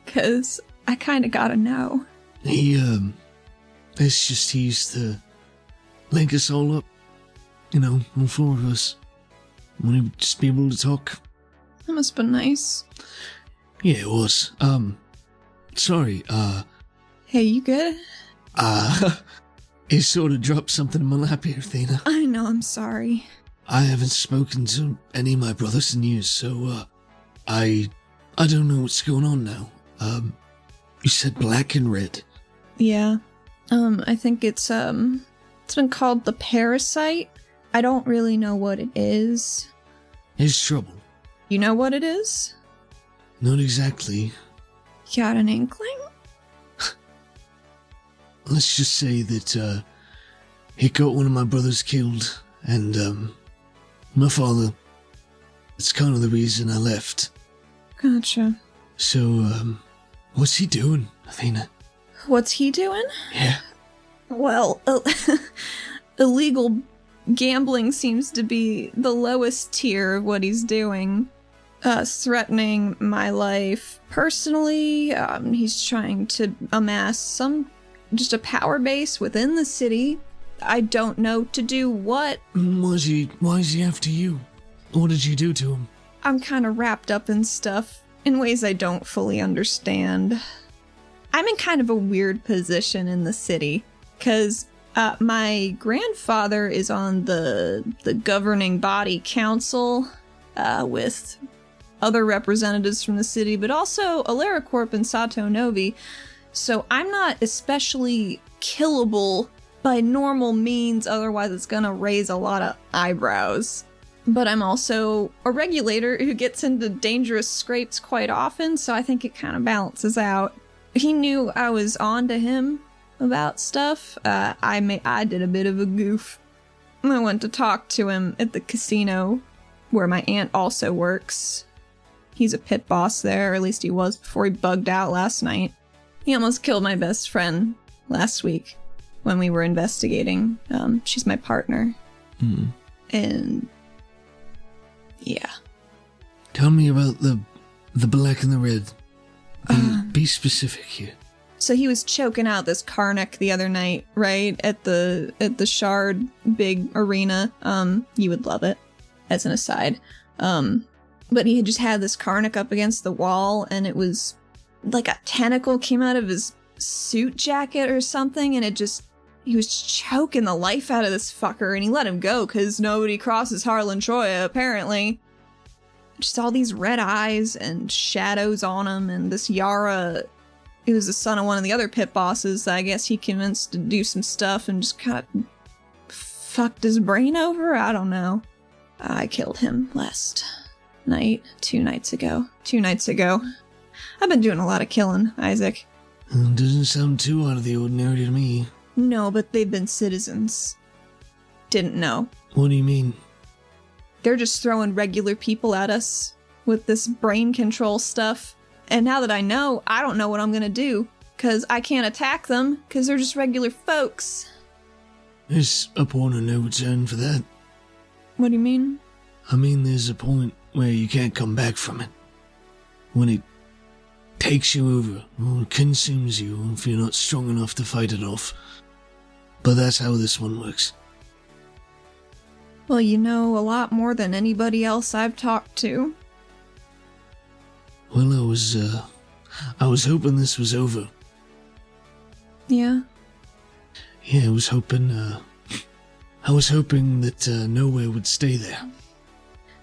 'Cause I kinda gotta know. It's just he used to link us all up. All four of us. When he would just be able to talk. That must've been nice. Yeah, it was. Sorry, Hey, you good? It sort of dropped something in my lap here, Athena. I know, I'm sorry. I haven't spoken to any of my brothers in years, so, I don't know what's going on now. You said black and red. Yeah. I think it's been called the parasite. I don't really know what it is. It's trouble. You know what it is? Not exactly. Got an inkling? Let's just say that, he got one of my brothers killed, and, my father. It's kind of the reason I left. Gotcha. So, what's he doing, Athena? What's he doing? Yeah. Well, illegal gambling seems to be the lowest tier of what he's doing. Threatening my life personally. He's trying to amass just a power base within the city. I don't know to do what. Why is he after you? What did you do to him? I'm kind of wrapped up in stuff in ways I don't fully understand. I'm in kind of a weird position in the city, because my grandfather is on the governing body council with other representatives from the city, but also AleraCorp and Sato Novi, so I'm not especially killable by normal means, otherwise it's gonna raise a lot of eyebrows. But I'm also a regulator who gets into dangerous scrapes quite often, so I think it kind of balances out. He knew I was on to him about stuff. I did a bit of a goof. I went to talk to him at the casino, where my aunt also works. He's a pit boss there, or at least he was before he bugged out last night. He almost killed my best friend last week when we were investigating. She's my partner. And yeah. Tell me about the black and the red. Be specific here. So he was choking out this Karnak the other night, right? At the Shard big arena. You would love it, as an aside. But he had just had this Karnak up against the wall, and it was like a tentacle came out of his suit jacket or something, and he was choking the life out of this fucker, and he let him go because nobody crosses Harlan Troya, apparently. Just all these red eyes and shadows on him, and this Yara, he was the son of one of the other pit bosses that I guess he convinced to do some stuff and just kind of fucked his brain over? I don't know. I killed him last night, 2 nights ago. I've been doing a lot of killing, Isaac. Doesn't sound too out of the ordinary to me. No, but they've been citizens. didn't know. What do you mean? They're just throwing regular people at us with this brain control stuff. And now that I know, I don't know what I'm gonna do. Because I can't attack them, because they're just regular folks. There's a point of no return for that. What do you mean? I mean, there's a point where you can't come back from it. When it takes you over, or consumes you if you're not strong enough to fight it off. But that's how this one works. Well, you know a lot more than anybody else I've talked to. Well, I was hoping this was over. Yeah? Yeah, I was hoping that nowhere would stay there.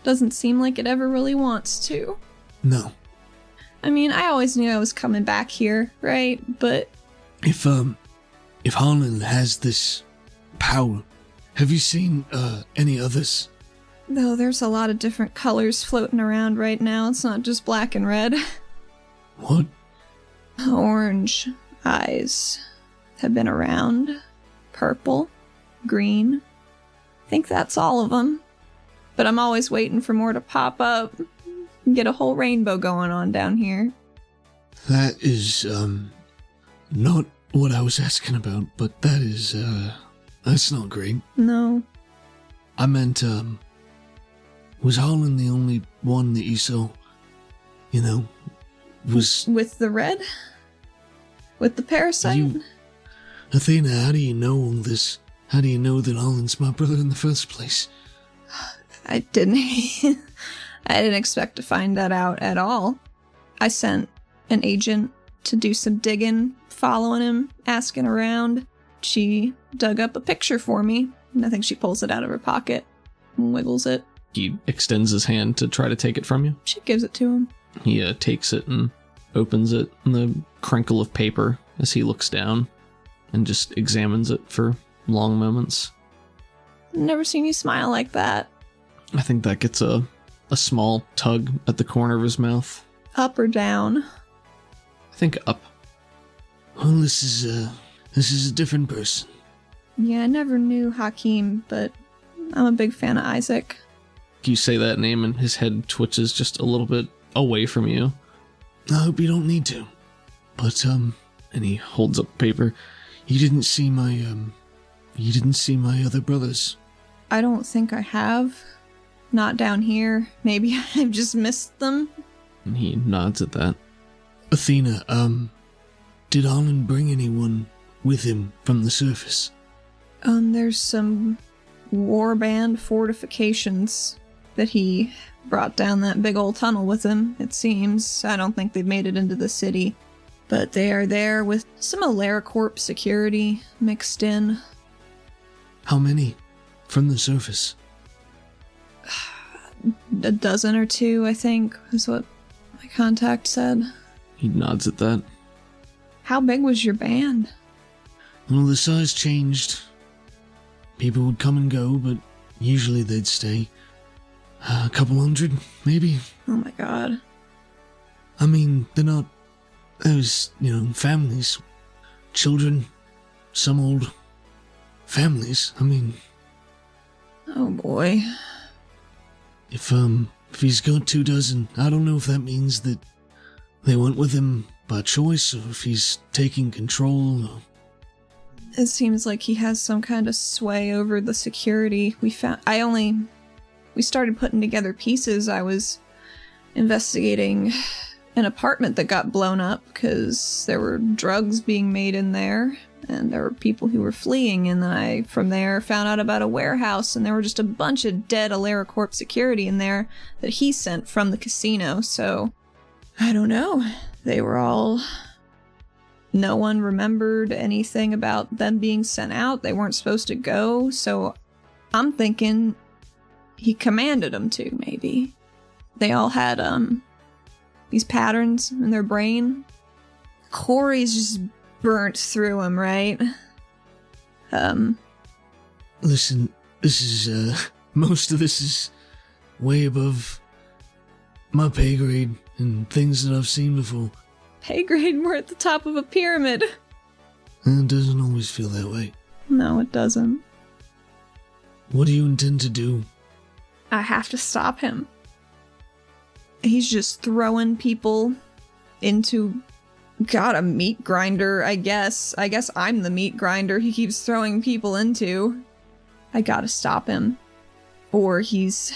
Doesn't seem like it ever really wants to. No. I mean, I always knew I was coming back here, right? But If Harlan has this power, have you seen, any others? though there's a lot of different colors floating around right now. It's not just black and red. What? Orange eyes have been around. Purple, green. I think that's all of them. But I'm always waiting for more to pop up. Get a whole rainbow going on down here. That is, not what I was asking about, but that is, that's not great. No. I meant, was Harlan the only one that you saw? You know, was... With the red? With the parasite? Athena, how do you know all this? How do you know that Harlan's my brother in the first place? I didn't I didn't expect to find that out at all. I sent an agent to do some digging, following him, asking around. She dug up a picture for me, and I think she pulls it out of her pocket and wiggles it. He extends his hand to try to take it from you. She gives it to him. He takes it and opens it in the crinkle of paper as he looks down and just examines it for long moments. Never seen you smile like that. I think that gets a small tug at the corner of his mouth. Up or down? I think up. Well, this is a different person. Yeah, I never knew Hakeem, but I'm a big fan of Isaac. You say that name and his head twitches just a little bit away from you. I hope you don't need to. But, And he holds up paper. you didn't see my other brothers. I don't think I have. Not down here. Maybe I've just missed them. And he nods at that. Athena, did Harlan bring anyone with him from the surface? There's some warband fortifications that he brought down that big old tunnel with him, it seems. I don't think they've made it into the city. But they are there with some AlariCorp security mixed in. How many? From the surface? A dozen or two, I think, is what my contact said. He nods at that. How big was your band? Well, the size changed. People would come and go, but usually they'd stay. A couple hundred, maybe. Oh my god. I mean, they're not... There's, families. Children. Some old... families. I mean... Oh boy. If he's got 24, I don't know if that means that they went with him by choice, or if he's taking control, or... It seems like he has some kind of sway over the security. We started putting together pieces. I was investigating an apartment that got blown up because there were drugs being made in there, and there were people who were fleeing, and then I, from there, found out about a warehouse, and there were just a bunch of dead AlariCorp security in there that he sent from the casino, so... I don't know. They were all... No one remembered anything about them being sent out. They weren't supposed to go, so I'm thinking he commanded them to, maybe. They all had, these patterns in their brain. Corey's just burnt through them, right? Listen, this is, most of this is way above my pay grade and things that I've seen before. Pay grade, we're at the top of a pyramid. And it doesn't always feel that way. No, it doesn't. What do you intend to do? I have to stop him. He's just throwing people into, God, a meat grinder, I guess. I guess I'm the meat grinder he keeps throwing people into. I gotta stop him. Or he's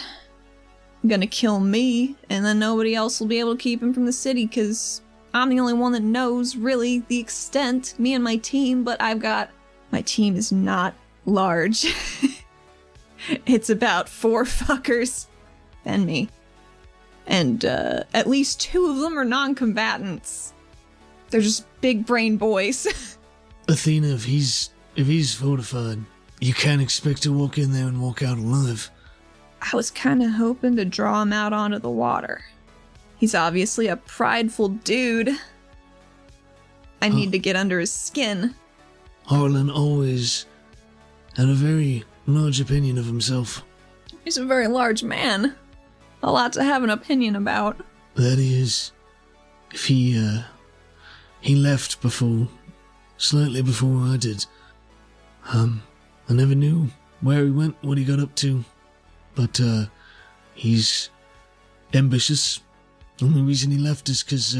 gonna kill me, and then nobody else will be able to keep him from the city, because I'm the only one that knows, really, the extent, me and my team, but my team is not large. It's about 4 fuckers and me. And at least 2 of them are non-combatants. They're just big brain boys. Athena, if he's fortified, you can't expect to walk in there and walk out alive. I was kind of hoping to draw him out onto the water. He's obviously a prideful dude. I need to get under his skin. Harlan always had a very large opinion of himself. He's a very large man. A lot to have an opinion about. That he is. If he left slightly before I did. I never knew where he went, what he got up to. But, he's ambitious. The only reason he left is because,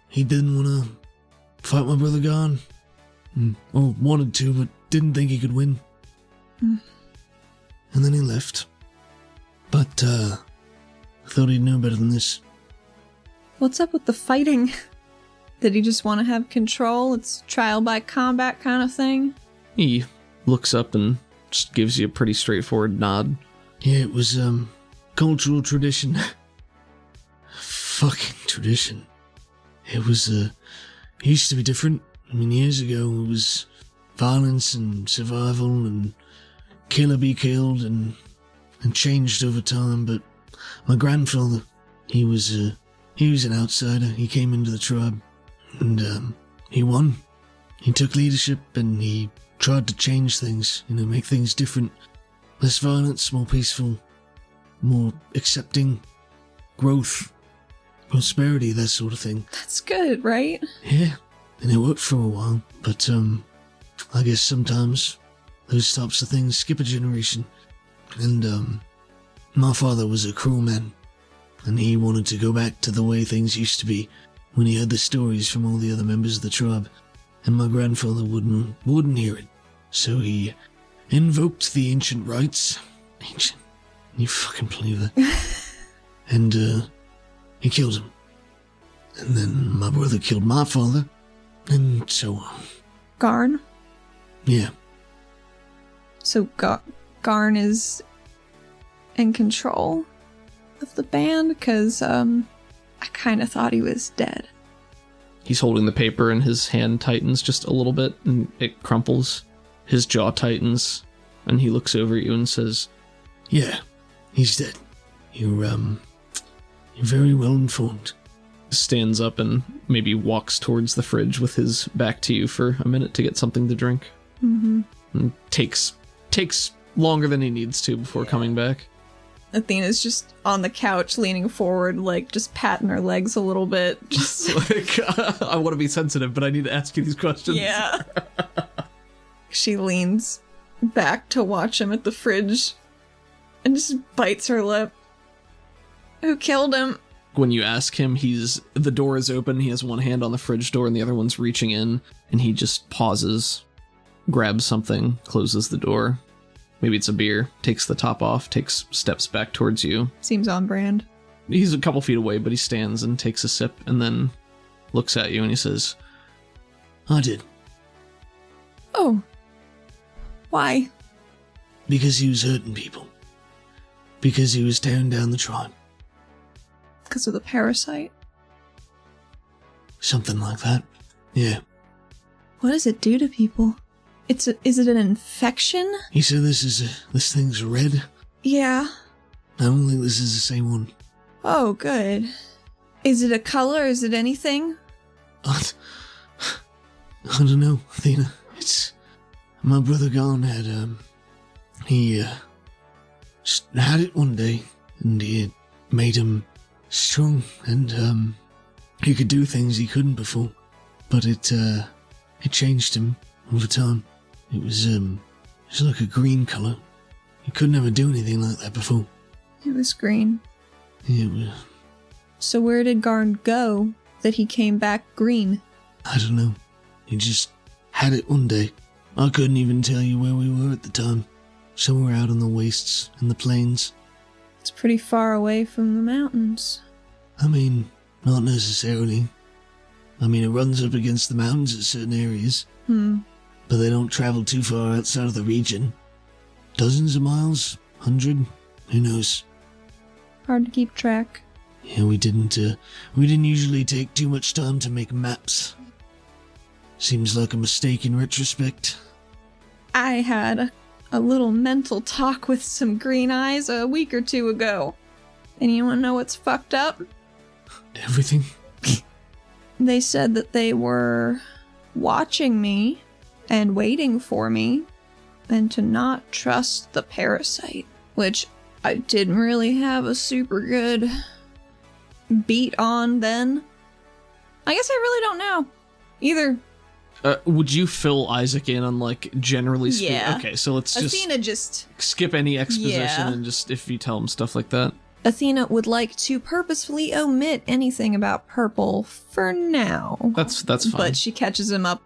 he didn't want to fight my brother Garn. Or wanted to, but didn't think he could win. And then he left. But, I thought he'd know better than this. What's up with the fighting? Did he just want to have control? It's trial by combat kind of thing? He looks up and just gives you a pretty straightforward nod. Yeah, it was, cultural tradition. Fucking tradition. It was, it used to be different. I mean, years ago, it was violence and survival and kill or be killed and changed over time, but my grandfather, he was an outsider. He came into the tribe and, he won. He took leadership and he tried to change things, make things different. Less violence, more peaceful, more accepting, growth, prosperity, that sort of thing. That's good, right? Yeah, and it worked for a while, but, I guess sometimes those types of things skip a generation. And, my father was a cruel man, and he wanted to go back to the way things used to be when he heard the stories from all the other members of the tribe, and my grandfather wouldn't hear it. So he invoked the ancient rites. Ancient? You fucking believe that? And, he killed him. And then my brother killed my father, and so on. Garn? Yeah. So Garn is in control of the band? Because, I kind of thought he was dead. He's holding the paper and his hand tightens just a little bit and it crumples. His jaw tightens and he looks over at you and says, Yeah, he's dead. You're very well informed. Stands up and maybe walks towards the fridge with his back to you for a minute to get something to drink. Mm-hmm. And takes longer than he needs to before coming back. Athena's just on the couch leaning forward, like just patting her legs a little bit. Just like, I want to be sensitive, but I need to ask you these questions. Yeah. She leans back to watch him at the fridge and just bites her lip. Who killed him? When you ask him, the door is open, he has one hand on the fridge door and the other one's reaching in, and he just pauses, grabs something, closes the door. Maybe it's a beer, takes the top off, takes steps back towards you. Seems on brand. He's a couple feet away, but he stands and takes a sip and then looks at you and he says, I did. Oh. Why? Because he was hurting people. Because he was tearing down the tribe. Because of the parasite? Something like that. Yeah. What does it do to people? Is it an infection? He said this thing's red. Yeah. I don't think this is the same one. Oh, good. Is it a color? Is it anything? I don't know, Athena. It's... My brother Garn had, he, just had it one day, and it made him strong, and, he could do things he couldn't before. But it changed him over time. It was like a green color. He could never do anything like that before. It was green. Yeah, well, So where did Garn go that he came back green? I don't know. He just had it one day. I couldn't even tell you where we were at the time. Somewhere out on the wastes and the plains. It's pretty far away from the mountains. I mean, not necessarily. I mean, it runs up against the mountains at certain areas. But they don't travel too far outside of the region. Dozens of miles? 100? Who knows? Hard to keep track. Yeah, we didn't usually take too much time to make maps. Seems like a mistake in retrospect. I had a little mental talk with some green eyes a week or two ago. Anyone know what's fucked up? Everything? They said that they were watching me and waiting for me and to not trust the parasite, which I didn't really have a super good beat on then. I guess I really don't know. Either. Would you fill Isaac in on, like, generally speaking? Yeah. Okay, so let's Athena just skip any exposition Yeah. and just if you tell him stuff like that. Athena would like to purposefully omit anything about purple for now. That's fine. But she catches him up.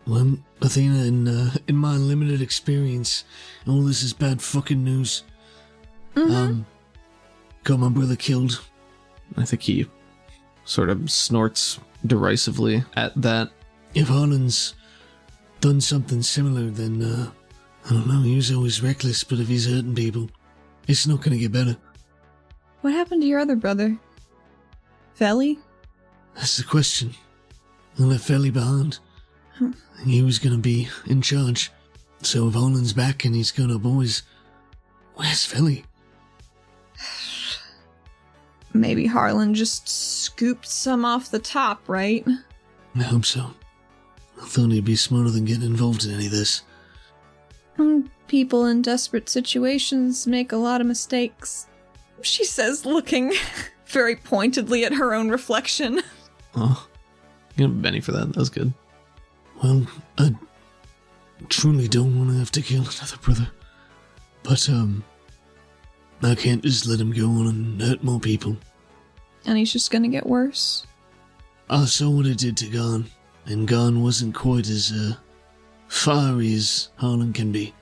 Well, Athena, in my limited experience, all this is bad fucking news. Got my brother killed. I think he sort of snorts derisively at that. If Harlan's done something similar, then, I don't know, he was always reckless, but if he's hurting people, it's not gonna get better. What happened to your other brother? Veli? That's the question. I left Felly behind. He was gonna be in charge. So if Harlan's back and he's got our boys, where's Felly? Maybe Harlan just scooped some off the top, right? I hope so. I thought he'd be smarter than getting involved in any of this. People in desperate situations make a lot of mistakes, she says, looking very pointedly at her own reflection. Oh, you got Benny for that. That was good. Well, I truly don't want to have to kill another brother. But, I can't just let him go on and hurt more people. And he's just gonna get worse. I saw what it did to Garn, and Garn wasn't quite as, fiery as Harlan can be.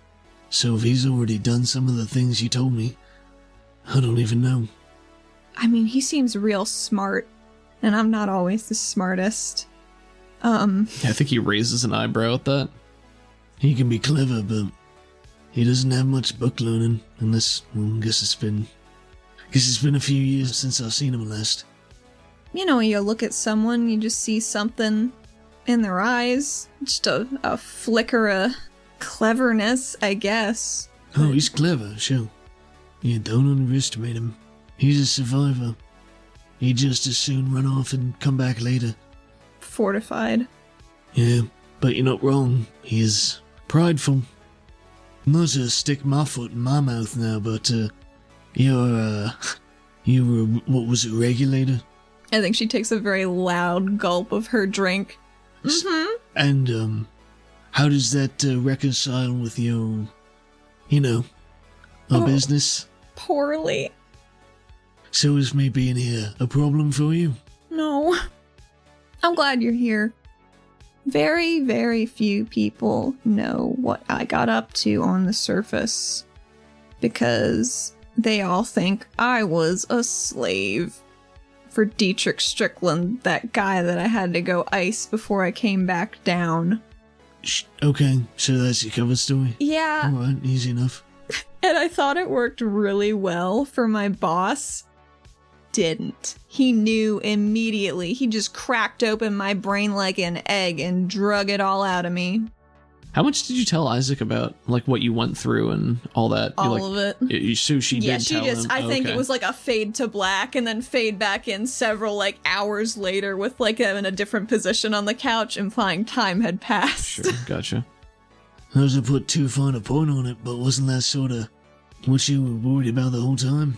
So if he's already done some of the things you told me, I don't even know. I mean, he seems real smart, and I'm not always the smartest. Yeah, I think he raises an eyebrow at that. He can be clever, but he doesn't have much book learning, unless, well, I guess it's been a few years since I've seen him last. You know, you look at someone, you just see something in their eyes. Just a flicker of cleverness, I guess. Oh, he's clever, sure. Yeah, don't underestimate him. He's a survivor. He'd just as soon run off and come back later. Fortified. Yeah, but you're not wrong. He is prideful. Not to stick my foot in my mouth now, but, you were, what was it, regulator? I think she takes a very loud gulp of her drink. And, how does that reconcile with your, our business? Poorly. So is me being here a problem for you? No. I'm glad you're here. Very, very few people know what I got up to on the surface, because they all think I was a slave for Dietrich Strickland, that guy that I had to go ice before I came back down. Okay, so that's your cover story? Yeah, Alright, easy enough. and I thought it worked really well for my boss. Didn't. He knew immediately. He just cracked open my brain like an egg and drug it all out of me. How much did you tell Isaac about, like, what you went through and all that? All of it. So she Yeah, did she tell just, him. I think Okay. it was like a fade to black and then fade back in several, like, hours later with, like, him in a different position on the couch, implying time had passed. Sure, gotcha. I was to put too fine a point on it, but wasn't that sort of what you were worried about the whole time?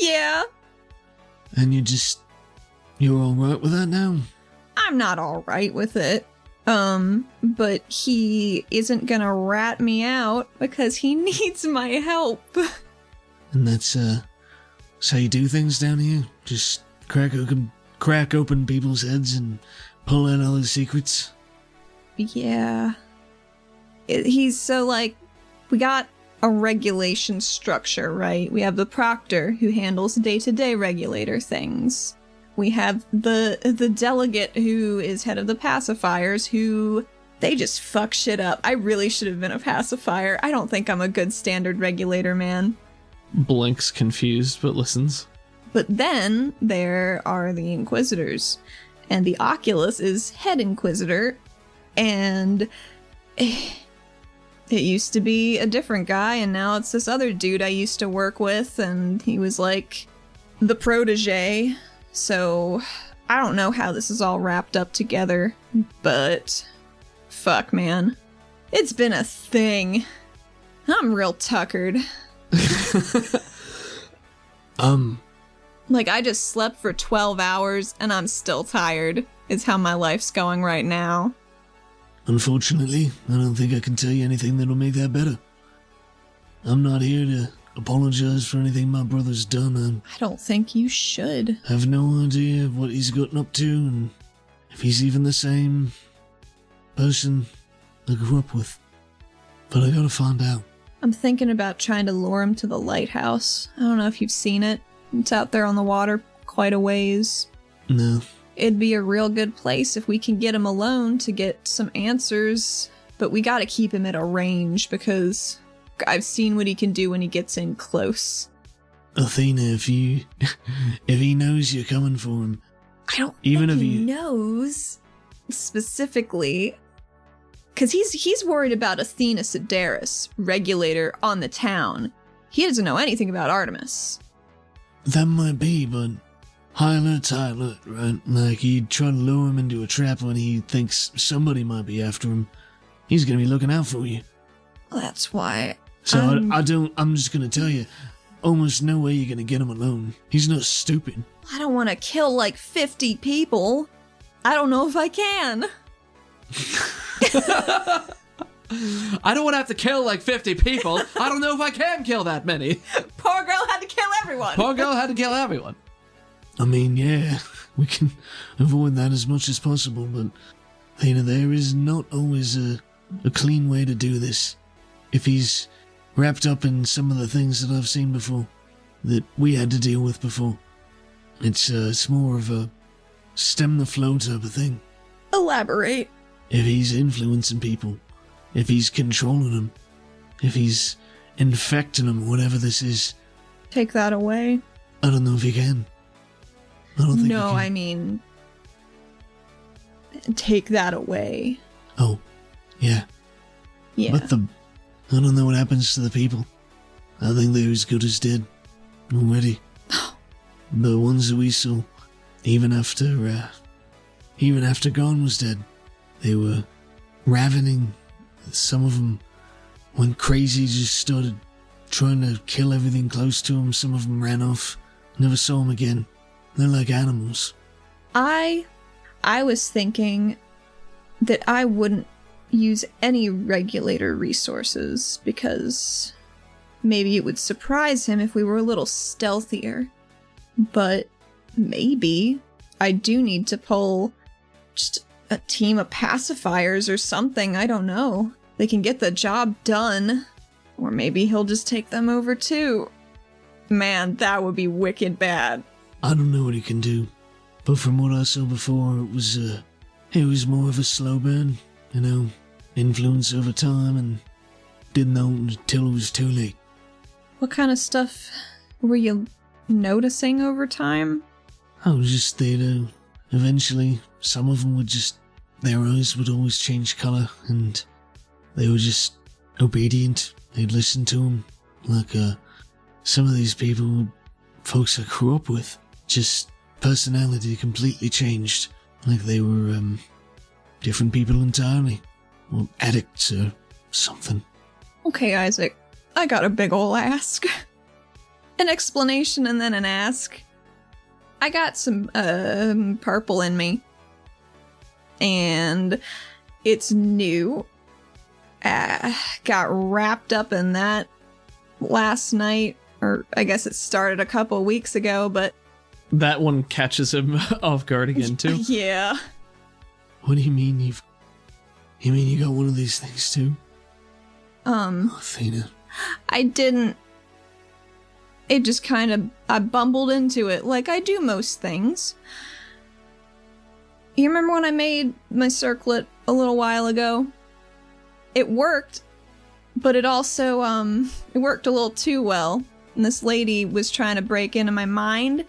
Yeah, And you're alright with that now? I'm not alright with it. But he isn't gonna rat me out because he needs my help. And that's how you do things down here? Just crack open people's heads and pull out all the secrets? Yeah. He's so, like, we got a regulation structure, right? We have the proctor who handles day-to-day regulator things. We have the delegate who is head of the pacifiers who they just fuck shit up. I really should have been a pacifier. I don't think I'm a good standard regulator, man. Blinks confused, but listens. But then there are the Inquisitors, and the Oculus is head Inquisitor, and it used to be a different guy, and now it's this other dude I used to work with, and he was like the protege. So I don't know how this is all wrapped up together, but fuck, man. It's been a thing. I'm real tuckered. Like, I just slept for 12 hours and I'm still tired, is how my life's going right now. Unfortunately, I don't think I can tell you anything that'll make that better. I'm not here to apologize for anything my brother's done. I don't think you should. I have no idea what he's gotten up to and if he's even the same person I grew up with. But I gotta find out. I'm thinking about trying to lure him to the lighthouse. I don't know if you've seen it. It's out there on the water quite a ways. No. It'd be a real good place if we can get him alone to get some answers, but we gotta keep him at a range because I've seen what he can do when he gets in close. Athena, if he knows you're coming for him, I don't even think if he knows specifically, because he's worried about Athena Sedaris, regulator on the town. He doesn't know anything about Artemis. that might be, but high alert's high alert, right? Like, he'd try to lure him into a trap when he thinks somebody might be after him. He's gonna be looking out for you. That's why. So I'm just gonna tell you, almost no way you're gonna get him alone. He's not stupid. I don't want to kill like 50 people. I don't know if I can. I don't want to have to kill like 50 people. I don't know if I can kill that many. Poor girl had to kill everyone. Poor girl had to kill everyone. I mean, yeah, we can avoid that as much as possible, but, you know, there is not always a clean way to do this. If he's wrapped up in some of the things that I've seen before, that we had to deal with before, it's more of a stem the flow type of thing. Elaborate. If he's influencing people, if he's controlling them, if he's infecting them, whatever this is. Take that away. I don't know if he can. I don't think No, he can. I mean, take that away. Oh, yeah. Yeah. But I don't know what happens to the people. I think they're as good as dead already. The ones that we saw, even after Gon was dead, they were ravening. Some of them went crazy, just started trying to kill everything close to them. Some of them ran off, never saw them again. They're like animals. I was thinking that I wouldn't use any regulator resources because maybe it would surprise him if we were a little stealthier. But maybe I do need to pull just a team of pacifiers or something. I don't know. They can get the job done. Or maybe he'll just take them over too. Man, that would be wicked bad. I don't know what he can do, but from what I saw before, it was more of a slow burn, you know, influence over time, and didn't know until it was too late. What kind of stuff were you noticing over time? I was just there to, eventually, some of them would just, their eyes would always change colour, and they were just obedient. They'd listen to him, like some of these people, folks I grew up with, just personality completely changed, like they were different people entirely, or addicts or something. Okay, Isaac, I got a big ol' ask. An explanation and then an ask. I got some purple in me. And It's new. Got wrapped up in that last night, or I guess it started a couple weeks ago, but... That one catches him off guard again, too. Yeah. What do you mean You mean you got one of these things, too? Athena. I didn't... It just kind of... I bumbled into it, like I do most things. You remember when I made my circlet a little while ago? It worked, but it also, it worked a little too well. And this lady was trying to break into my mind,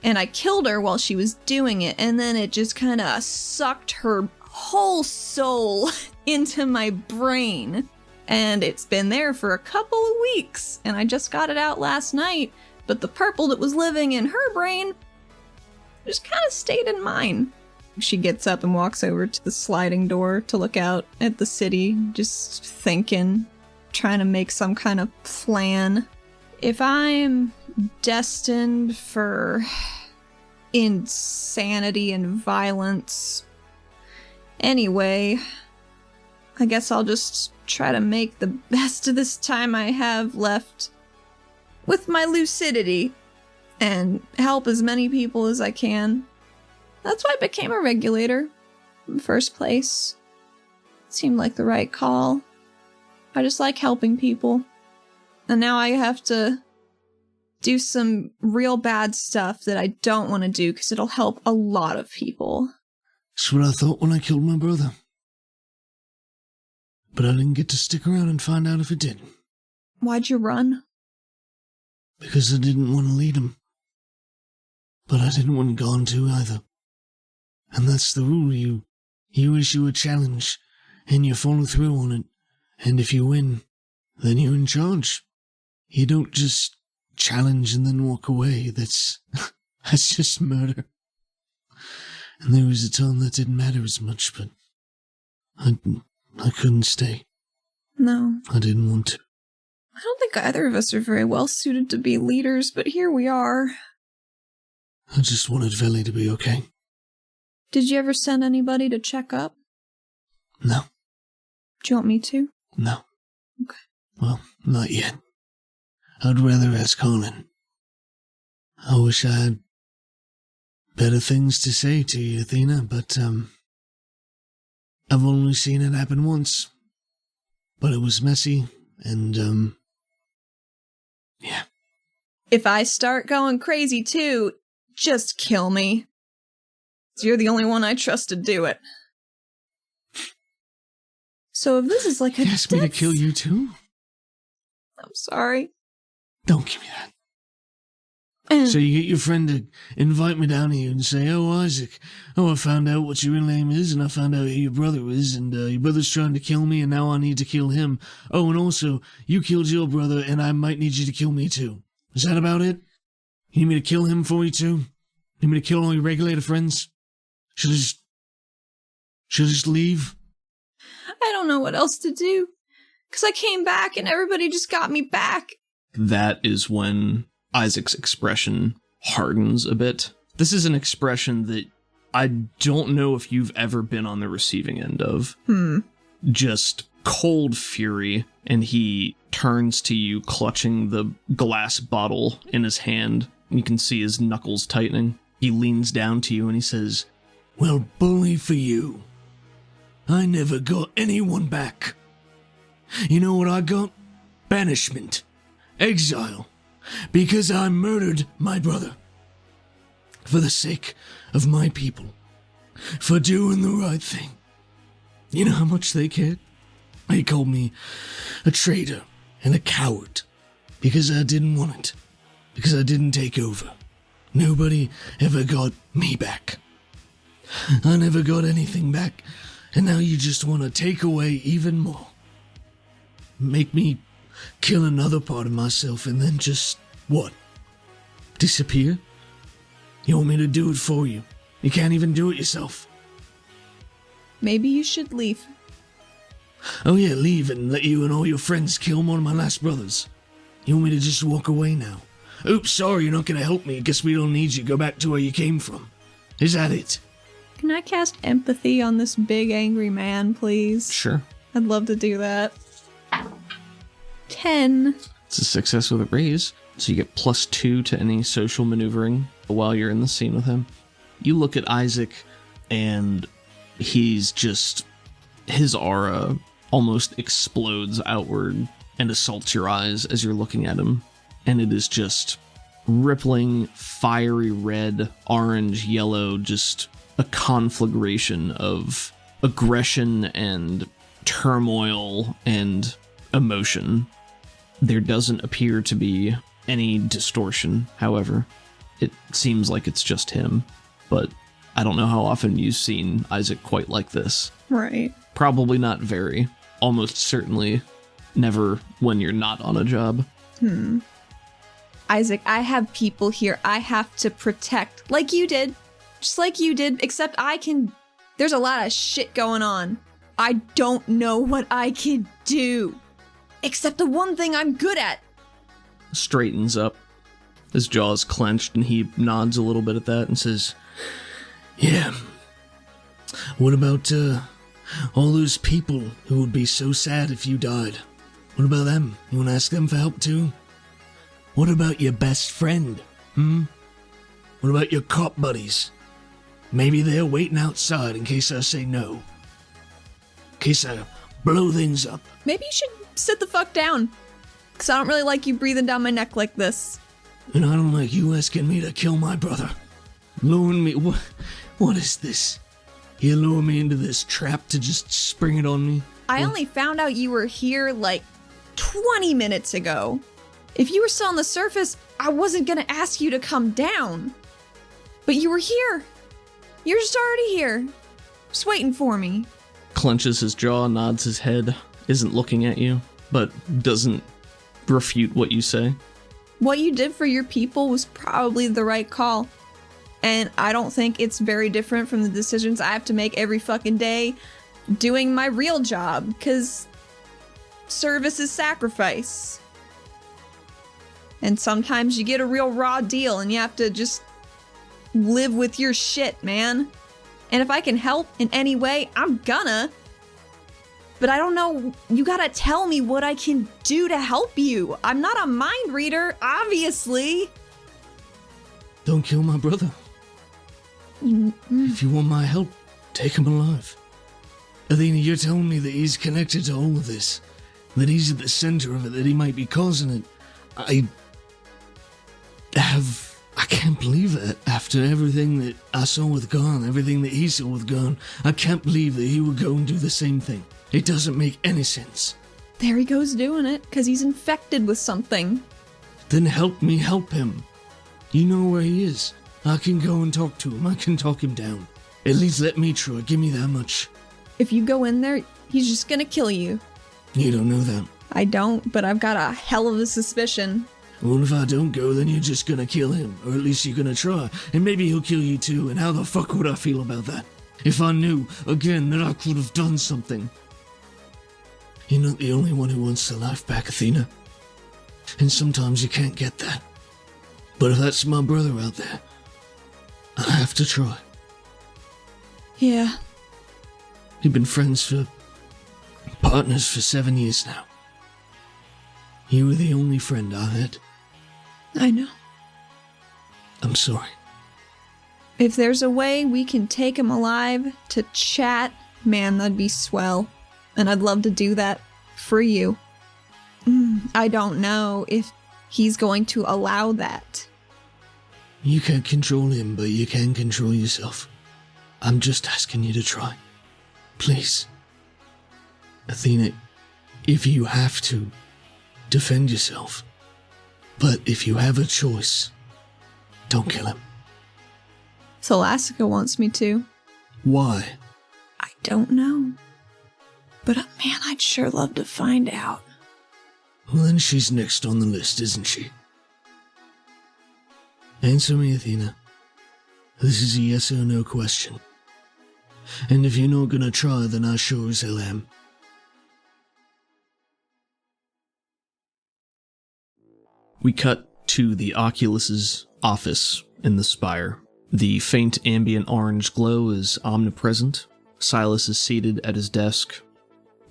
and I killed her while she was doing it, and then it just kind of sucked her whole soul into my brain. And it's been there for a couple of weeks, and I just got it out last night, but the purple that was living in her brain just kind of stayed in mine. She gets up and walks over to the sliding door to look out at the city, just thinking, trying to make some kind of plan. If I'm destined for insanity and violence anyway, I guess I'll just try to make the best of this time I have left with my lucidity and help as many people as I can. That's why I became a regulator in the first place. It seemed like the right call. I just like helping people. And now I have to do some real bad stuff that I don't want to do because it'll help a lot of people. That's what I thought when I killed my brother. But I didn't get to stick around and find out if it did. Why'd you run? Because I didn't want to lead him. But I didn't want Gone to either. And that's the rule. You issue a challenge, and you follow through on it. And if you win, then you're in charge. You don't just challenge and then walk away. That's just murder. And there was a time that didn't matter as much, but I couldn't stay. No. I didn't want to. I don't think either of us are very well suited to be leaders, but here we are. I just wanted Veli to be okay. Did you ever send anybody to check up? No. Do you want me to? No. Okay. Well, not yet. I'd rather ask Colin. I wish I had better things to say to you, Athena, but, I've only seen it happen once. But it was messy, and, yeah. If I start going crazy too, just kill me. You're the only one I trust to do it. So if this is like a You asked me to kill you too? I'm sorry. Don't give me that. So you get your friend to invite me down here and say, "Oh, Isaac, I found out what your real name is, and I found out who your brother is, and your brother's trying to kill me, and now I need to kill him. Oh, and also, you killed your brother, and I might need you to kill me too. Is that about it? You need me to kill him for you too? You need me to kill all your regulator friends? Should I just leave?" I don't know what else to do. Because I came back and everybody just got me back. That is when Isaac's expression hardens a bit. This is an expression that I don't know if you've ever been on the receiving end of. Just cold fury, and he turns to you, clutching the glass bottle in his hand. You can see his knuckles tightening. He leans down to you and he says, "Well, bully for you. I never got anyone back. You know what I got? Banishment. Exile. Because I murdered my brother. For the sake of my people. For doing the right thing. You know how much they cared? They called me a traitor and a coward. Because I didn't want it. Because I didn't take over. Nobody ever got me back. I never got anything back. And now you just want to take away even more. Make me kill another part of myself and then just, what? Disappear? You want me to do it for you? You can't even do it yourself. Maybe you should leave. Oh yeah, leave and let you and all your friends kill one of my last brothers. You want me to just walk away now? Oops, sorry, you're not going to help me. Guess we don't need you. Go back to where you came from. Is that it? Can I cast empathy on this big angry man, please? Sure. I'd love to do that. 10. It's a success with a raise, so you get +2 to any social maneuvering while you're in the scene with him. You look at Isaac, and he's just... his aura almost explodes outward and assaults your eyes as you're looking at him. And it is just rippling, fiery red, orange, yellow, just a conflagration of aggression and turmoil and emotion. There doesn't appear to be any distortion, however. It seems like it's just him, but I don't know how often you've seen Isaac quite like this. Right. Probably not very. Almost certainly never when you're not on a job. Isaac, I have people here I have to protect. Like you did. Just like you did, except I can... There's a lot of shit going on. I don't know what I can do. Except the one thing I'm good at. Straightens up. His jaw is clenched and he nods a little bit at that and says, Yeah. What about, all those people who would be so sad if you died? What about them? You want to ask them for help too? What about your best friend? What about your cop buddies? Maybe they're waiting outside in case I say no. In case I blow things up. Maybe you should sit the fuck down. Because I don't really like you breathing down my neck like this. And I don't like you asking me to kill my brother. Luring me... What is this? You lure me into this trap to just spring it on me? I only found out you were here like 20 minutes ago. If you were still on the surface, I wasn't gonna ask you to come down. But you were here. You're just already here. Just waiting for me. clenches his jaw, nods his head, isn't looking at you, but doesn't refute what you say. What you did for your people was probably the right call. And I don't think it's very different from the decisions I have to make every fucking day doing my real job, because service is sacrifice. And sometimes you get a real raw deal and you have to just live with your shit, man. And if I can help in any way, I'm gonna. But I don't know, you gotta tell me what I can do to help you. I'm not a mind reader, obviously. Don't kill my brother. If you want my help, take him alive. Athena, you're telling me that he's connected to all of this, that he's at the center of it, that he might be causing it. I can't believe that. After everything that I saw with Garn, everything that he saw with Garn, I can't believe that he would go and do the same thing. It doesn't make any sense. There he goes doing it, because he's infected with something. Then help me help him. You know where he is. I can go and talk to him. I can talk him down. At least let me try. Give me that much. If you go in there, he's just gonna kill you. You don't know that. I don't, but I've got a hell of a suspicion. Well, if I don't go, then you're just gonna kill him. Or at least you're gonna try. And maybe he'll kill you too, and how the fuck would I feel about that? If I knew, again, that I could have done something. You're not the only one who wants their life back, Athena. And sometimes you can't get that. But if that's my brother out there, I have to try. Yeah. We've been partners for 7 years now. You were the only friend I had. I know. I'm sorry. If there's a way we can take him alive to chat, man, that'd be swell. And I'd love to do that for you. I don't know if he's going to allow that. You can't control him, but you can control yourself. I'm just asking you to try. Please. Athena, if you have to, defend yourself. But if you have a choice, don't kill him. Thalassica wants me to. Why? I don't know. But man, I'd sure love to find out. Well, then she's next on the list, isn't she? Answer me, Athena. This is a yes or no question. And if you're not gonna try, then I sure as hell am. We cut to the Oculus's office in the Spire. The faint ambient orange glow is omnipresent. Silas is seated at his desk.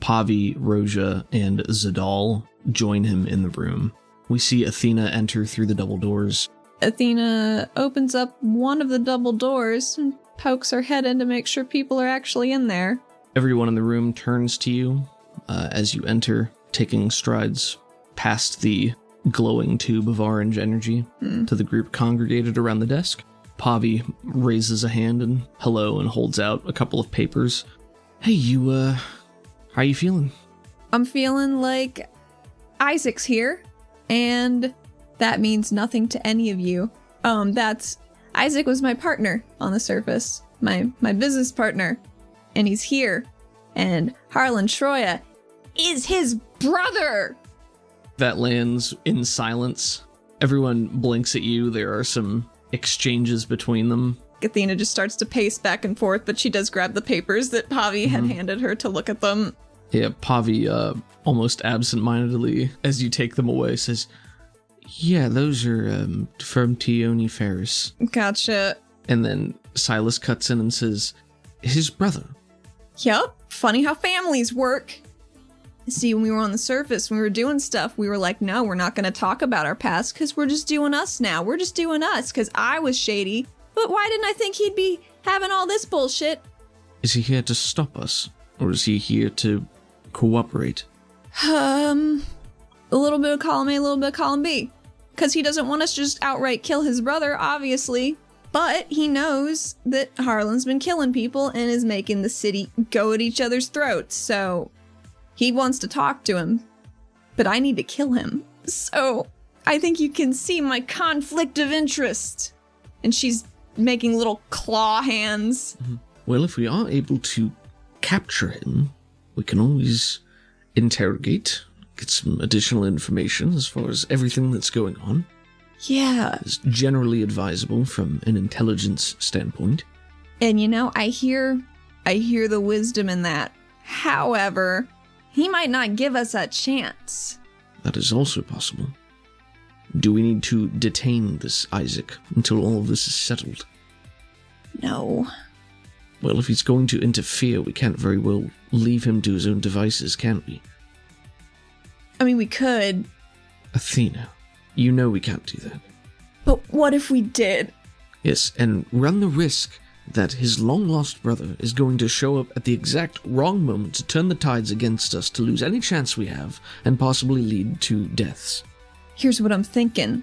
Pavi, Roja, and Zadal join him in the room. We see Athena enter through the double doors. Athena opens up one of the double doors and pokes her head in to make sure people are actually in there. Everyone in the room turns to you as you enter, taking strides past the glowing tube of orange energy to the group congregated around the desk. Pavi raises a hand and hello and holds out a couple of papers. Hey, you, how are you feeling? I'm feeling like Isaac's here, and that means nothing to any of you. Isaac was my partner on the surface, my business partner, and he's here. And Harlan Troya is his brother! That lands in silence. Everyone blinks at you. There are some exchanges between them. Athena just starts to pace back and forth, but she does grab the papers that Pavi had handed her to look at them. Yeah, Pavi, almost absent-mindedly, as you take them away, says, yeah, those are from Tioni Ferris. Gotcha. And then Silas cuts in and says, his brother. Yup. Funny how families work. See, when we were on the surface, when we were doing stuff, we were like, no, we're not going to talk about our past because we're just doing us now. We're just doing us because I was shady. But why didn't I think he'd be having all this bullshit? Is he here to stop us? Or is he here to cooperate? A little bit of column A, a little bit of column B. Because he doesn't want us to just outright kill his brother, obviously. But he knows that Harlan's been killing people and is making the city go at each other's throats. So he wants to talk to him. But I need to kill him. So I think you can see my conflict of interest. And she's making little claw hands. Well, if we are able to capture him, we can always interrogate, get some additional information as far as everything that's going on. Yeah. It's generally advisable from an intelligence standpoint. And you know, I hear the wisdom in that. However, he might not give us a chance. That is also possible. Do we need to detain this Isaac until all of this is settled? No. Well, if he's going to interfere, we can't very well leave him to his own devices, can we? I mean, we could. Athena, you know we can't do that. But what if we did? Yes, and run the risk that his long-lost brother is going to show up at the exact wrong moment to turn the tides against us, to lose any chance we have, and possibly lead to deaths. Here's what I'm thinking.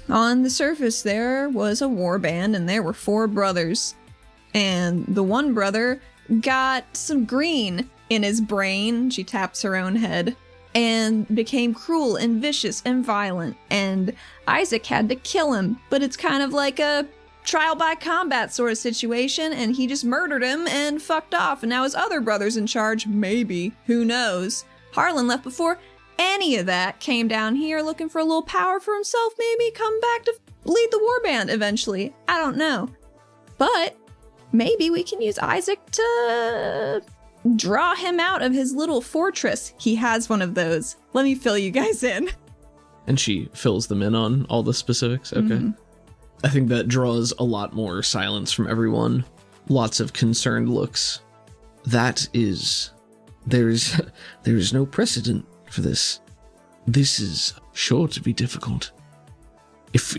On the surface, there was a war band, and there were 4 brothers. And the one brother got some green in his brain, she taps her own head, and became cruel and vicious and violent. And Isaac had to kill him, but it's kind of like a trial by combat sort of situation, and he just murdered him and fucked off, and now his other brother's in charge, maybe, who knows. Harlan left before any of that, came down here looking for a little power for himself, maybe come back to lead the warband eventually. I don't know. But maybe we can use Isaac to draw him out of his little fortress. He has one of those. Let me fill you guys in. And she fills them in on all the specifics. Okay. Mm-hmm. I think that draws a lot more silence from everyone. Lots of concerned looks. There is no precedent for this. This is sure to be difficult. If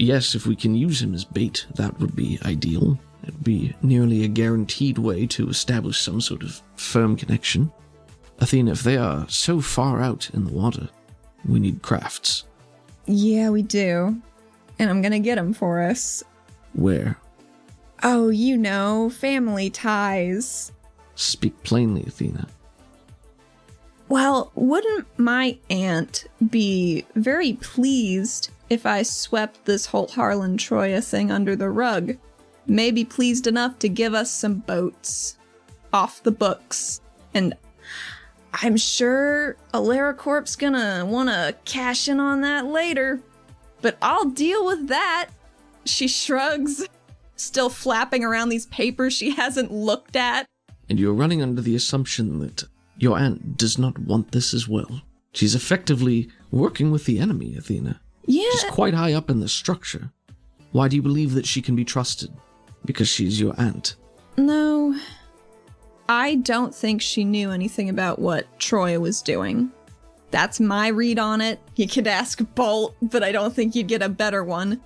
we can use him as bait, that would be ideal. It would be nearly a guaranteed way to establish some sort of firm connection. Athena, if they are so far out in the water, we need crafts. Yeah, we do. And I'm gonna get them for us. Where? Oh, you know, family ties. Speak plainly, Athena. Well, wouldn't my aunt be very pleased if I swept this whole Harlan Troya thing under the rug? Maybe pleased enough to give us some boats off the books. And I'm sure AlariCorp's gonna wanna cash in on that later. But I'll deal with that. She shrugs, still flapping around these papers she hasn't looked at. And you're running under the assumption that your aunt does not want this as well. She's effectively working with the enemy, Athena. Yeah. She's quite high up in the structure. Why do you believe that she can be trusted? Because she's your aunt. No, I don't think she knew anything about what Troy was doing. That's my read on it. You could ask Bolt, but I don't think you'd get a better one.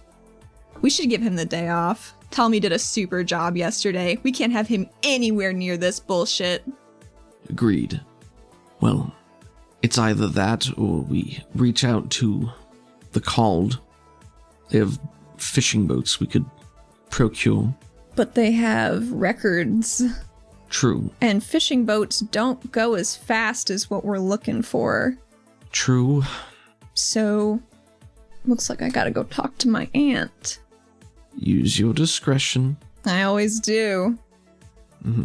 We should give him the day off. Tell him he did a super job yesterday. We can't have him anywhere near this bullshit. Agreed. Well, it's either that or we reach out to the Called. They have fishing boats we could procure. But they have records. True. And fishing boats don't go as fast as what we're looking for. True. So, looks like I gotta go talk to my aunt. Use your discretion. I always do. Mm-hmm.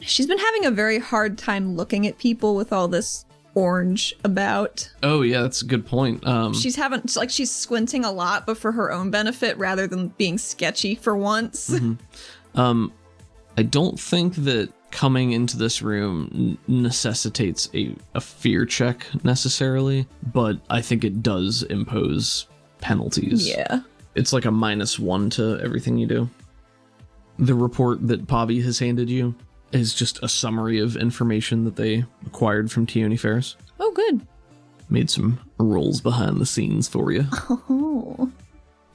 She's been having a very hard time looking at people with all this orange about. Oh, yeah, that's a good point. She's squinting a lot, but for her own benefit rather than being sketchy for once. Mm-hmm. I don't think that coming into this room necessitates a fear check necessarily, but I think it does impose penalties. Yeah. It's like a -1 to everything you do. The report that Pavi has handed you is just a summary of information that they acquired from Tione Ferris. Oh, good. Made some rolls behind the scenes for you. Oh.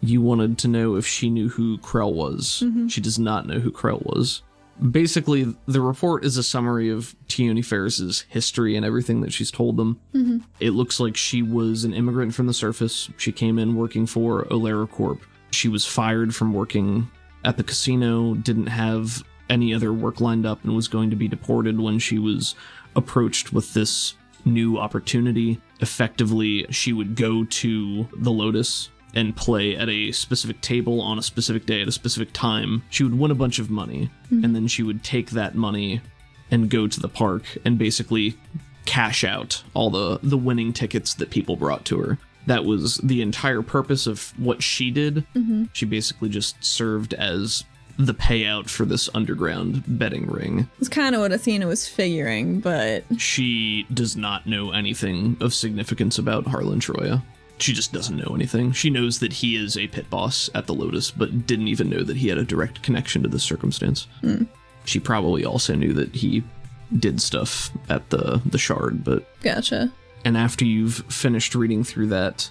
You wanted to know if she knew who Krell was. Mm-hmm. She does not know who Krell was. Basically, the report is a summary of Tione Ferris's history and everything that she's told them. Mm-hmm. It looks like she was an immigrant from the surface. She came in working for Olera Corp. She was fired from working at the casino, didn't have any other work lined up, and was going to be deported when she was approached with this new opportunity. Effectively, she would go to the Lotus and play at a specific table on a specific day at a specific time. She would win a bunch of money, and then she would take that money and go to the park and basically cash out all the winning tickets that people brought to her. That was the entire purpose of what she did. Mm-hmm. She basically just served as the payout for this underground betting ring. It's kind of what Athena was figuring, but... She does not know anything of significance about Harlan Troya. She just doesn't know anything. She knows that he is a pit boss at the Lotus, but didn't even know that he had a direct connection to this circumstance. She probably also knew that he did stuff at the Shard, but... Gotcha. And after you've finished reading through that,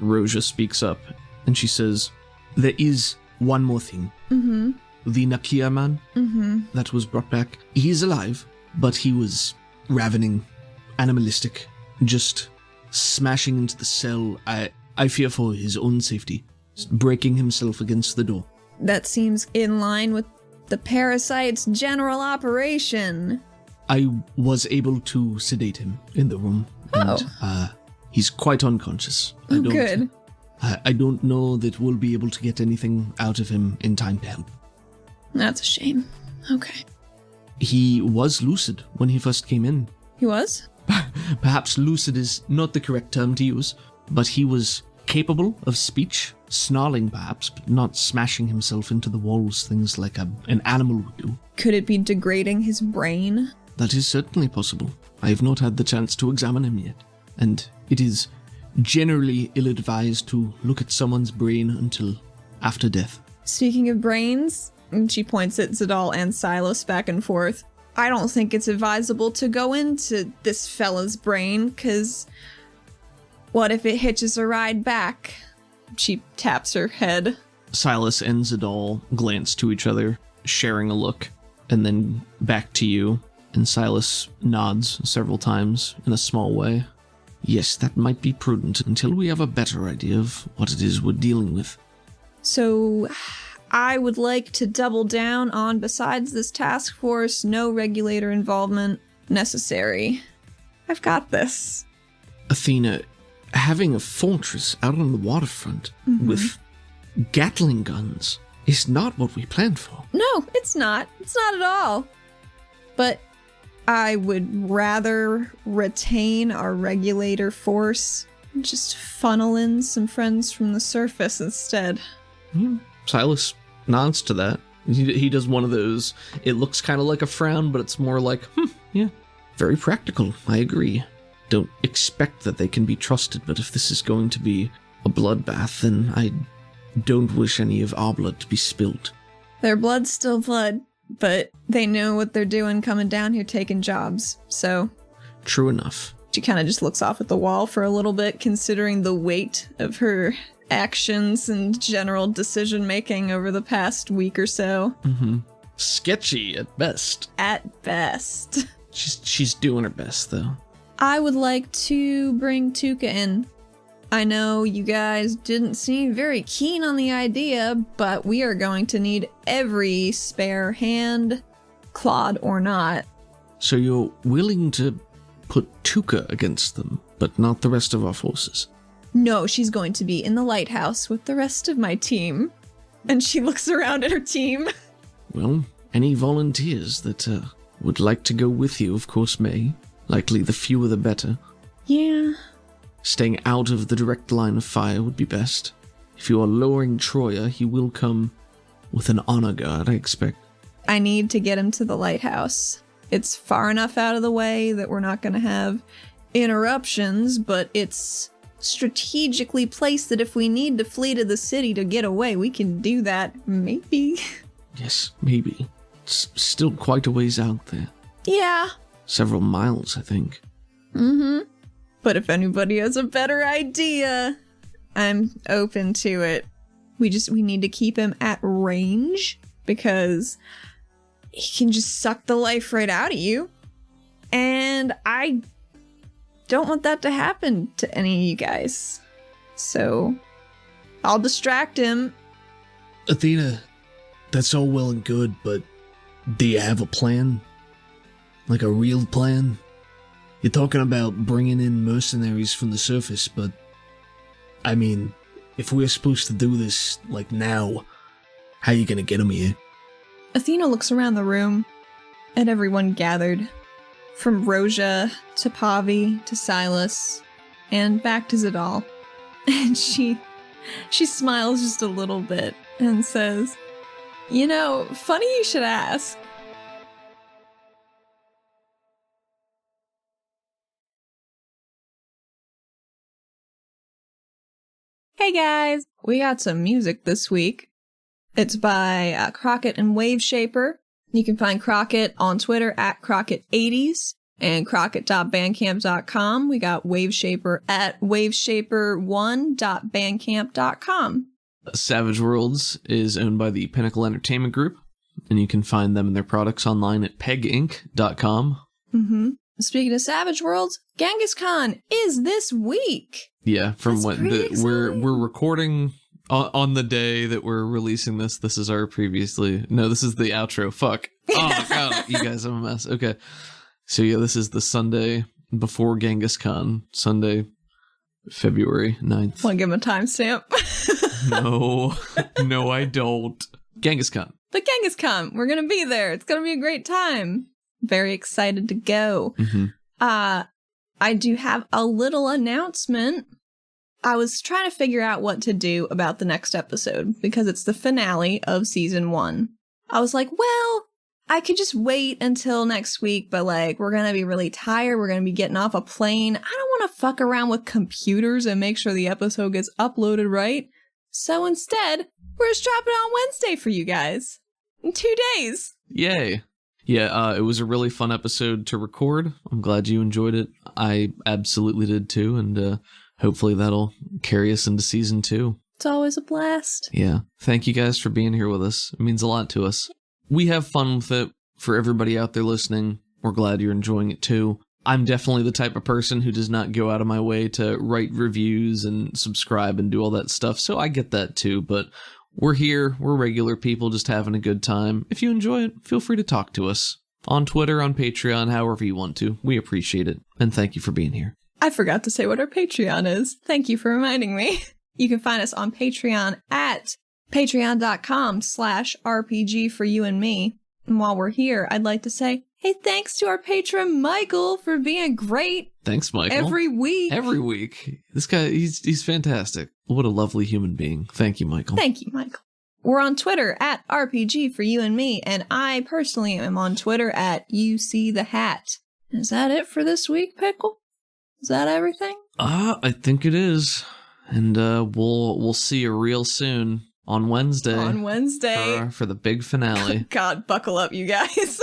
Roja speaks up, and she says, "There is one more thing. Mm-hmm. The Nakia man that was brought back, he is alive, but he was ravening, animalistic, just smashing into the cell. I fear for his own safety, just breaking himself against the door." That seems in line with the parasite's general operation. I was able to sedate him in the room, and he's quite unconscious. Good. I don't know that we'll be able to get anything out of him in time to help. That's a shame. Okay. He was lucid when he first came in. He was? Perhaps lucid is not the correct term to use, but he was capable of speech, snarling perhaps, but not smashing himself into the walls, things like an animal would do. Could it be degrading his brain? That is certainly possible. I have not had the chance to examine him yet, and it is generally ill-advised to look at someone's brain until after death. Speaking of brains, and she points at Zadal and Silas back and forth, I don't think it's advisable to go into this fella's brain, because what if it hitches a ride back? She taps her head. Silas and Zadal glance to each other, sharing a look, and then back to you, and Silas nods several times in a small way. Yes, that might be prudent until we have a better idea of what it is we're dealing with. So, I would like to double down on, besides this task force, no regulator involvement necessary. I've got this. Athena, having a fortress out on the waterfront with Gatling guns is not what we planned for. No, it's not. It's not at all. But I would rather retain our regulator force and just funnel in some friends from the surface instead. Silas nods to that. He does one of those, it looks kind of like a frown, but it's more like, yeah, very practical, I agree. Don't expect that they can be trusted, but if this is going to be a bloodbath, then don't wish any of our blood to be spilt. Their blood's still blood, but they know what they're doing coming down here taking jobs, so... True enough. She kind of just looks off at the wall for a little bit, considering the weight of her actions and general decision-making over the past week or so. Mm-hmm. Sketchy at best. At best. She's doing her best, though. I would like to bring Tuka in. I know you guys didn't seem very keen on the idea, but we are going to need every spare hand, Claude or not. So you're willing to put Tuka against them, but not the rest of our forces? No, she's going to be in the lighthouse with the rest of my team. And she looks around at her team. Well, any volunteers that would like to go with you, of course, may. Likely the fewer the better. Yeah. Staying out of the direct line of fire would be best. If you are lowering Troya, he will come with an honor guard, I expect. I need to get him to the lighthouse. It's far enough out of the way that we're not going to have interruptions, but it's strategically placed that if we need to flee to the city to get away, we can do that, maybe. Yes, maybe. It's still quite a ways out there. Yeah. Several miles, I think. Mm-hmm. But if anybody has a better idea, I'm open to it. We need to keep him at range, because he can just suck the life right out of you. And I don't want that to happen to any of you guys. So I'll distract him. Athena, that's all well and good, but do you have a plan? Like a real plan? You're talking about bringing in mercenaries from the surface, but I mean, if we're supposed to do this, like now, how are you gonna get them here? Athena looks around the room at everyone gathered, from Roja to Pavi to Silas, and back to Zadal. And she smiles just a little bit and says, "You know, funny you should ask. Hey guys, we got some music this week. It's by Crockett and Wave Shaper. You can find Crockett on Twitter at Crockett80s and crockett.bandcamp.com. We got Wave Shaper at waveshaper1.bandcamp.com. Savage Worlds is owned by the Pinnacle Entertainment Group, and you can find them and their products online at peginc.com. Mm-hmm. Speaking of Savage Worlds, Genghis Khan is this week. Yeah, from That's what pretty we're exciting. recording on the day that we're releasing this. This is our previously. No, this is the outro. Fuck. Oh my god, you guys have a mess. Okay, so yeah, this is the Sunday before Genghis Khan. Sunday, February 9th. Want to give him a timestamp? No, I don't. Genghis Khan. But Genghis Khan, we're gonna be there. It's gonna be a great time. Very excited to go. Mm-hmm. I do have a little announcement. I was trying to figure out what to do about the next episode because it's the finale of season 1. I was like, well, I could just wait until next week, but like, we're gonna be really tired. We're gonna be getting off a plane. I don't want to fuck around with computers and make sure the episode gets uploaded right. So instead, we're just dropping it on Wednesday for you guys. In 2 days. Yay. Yeah, it was a really fun episode to record. I'm glad you enjoyed it. I absolutely did too, and hopefully that'll carry us into season 2. It's always a blast. Yeah. Thank you guys for being here with us. It means a lot to us. We have fun with it. For everybody out there listening, we're glad you're enjoying it too. I'm definitely the type of person who does not go out of my way to write reviews and subscribe and do all that stuff, so I get that too, but we're here, we're regular people just having a good time. If you enjoy it, feel free to talk to us. On Twitter, on Patreon, however you want to. We appreciate it, and thank you for being here. I forgot to say what our Patreon is. Thank you for reminding me. You can find us on Patreon at patreon.com/RPG for you and me. And while we're here, I'd like to say, hey, thanks to our patron Michael for being great. Thanks, Michael. Every week. Every week. This guy, he's fantastic. What a lovely human being. Thank you, Michael. Thank you, Michael. We're on Twitter at RPG for you and me, and I personally am on Twitter at YouSeeTheHat. Is that it for this week, Pickle? Is that everything? I think it is. And we'll see you real soon on Wednesday. On Wednesday. For the big finale. God, buckle up, you guys.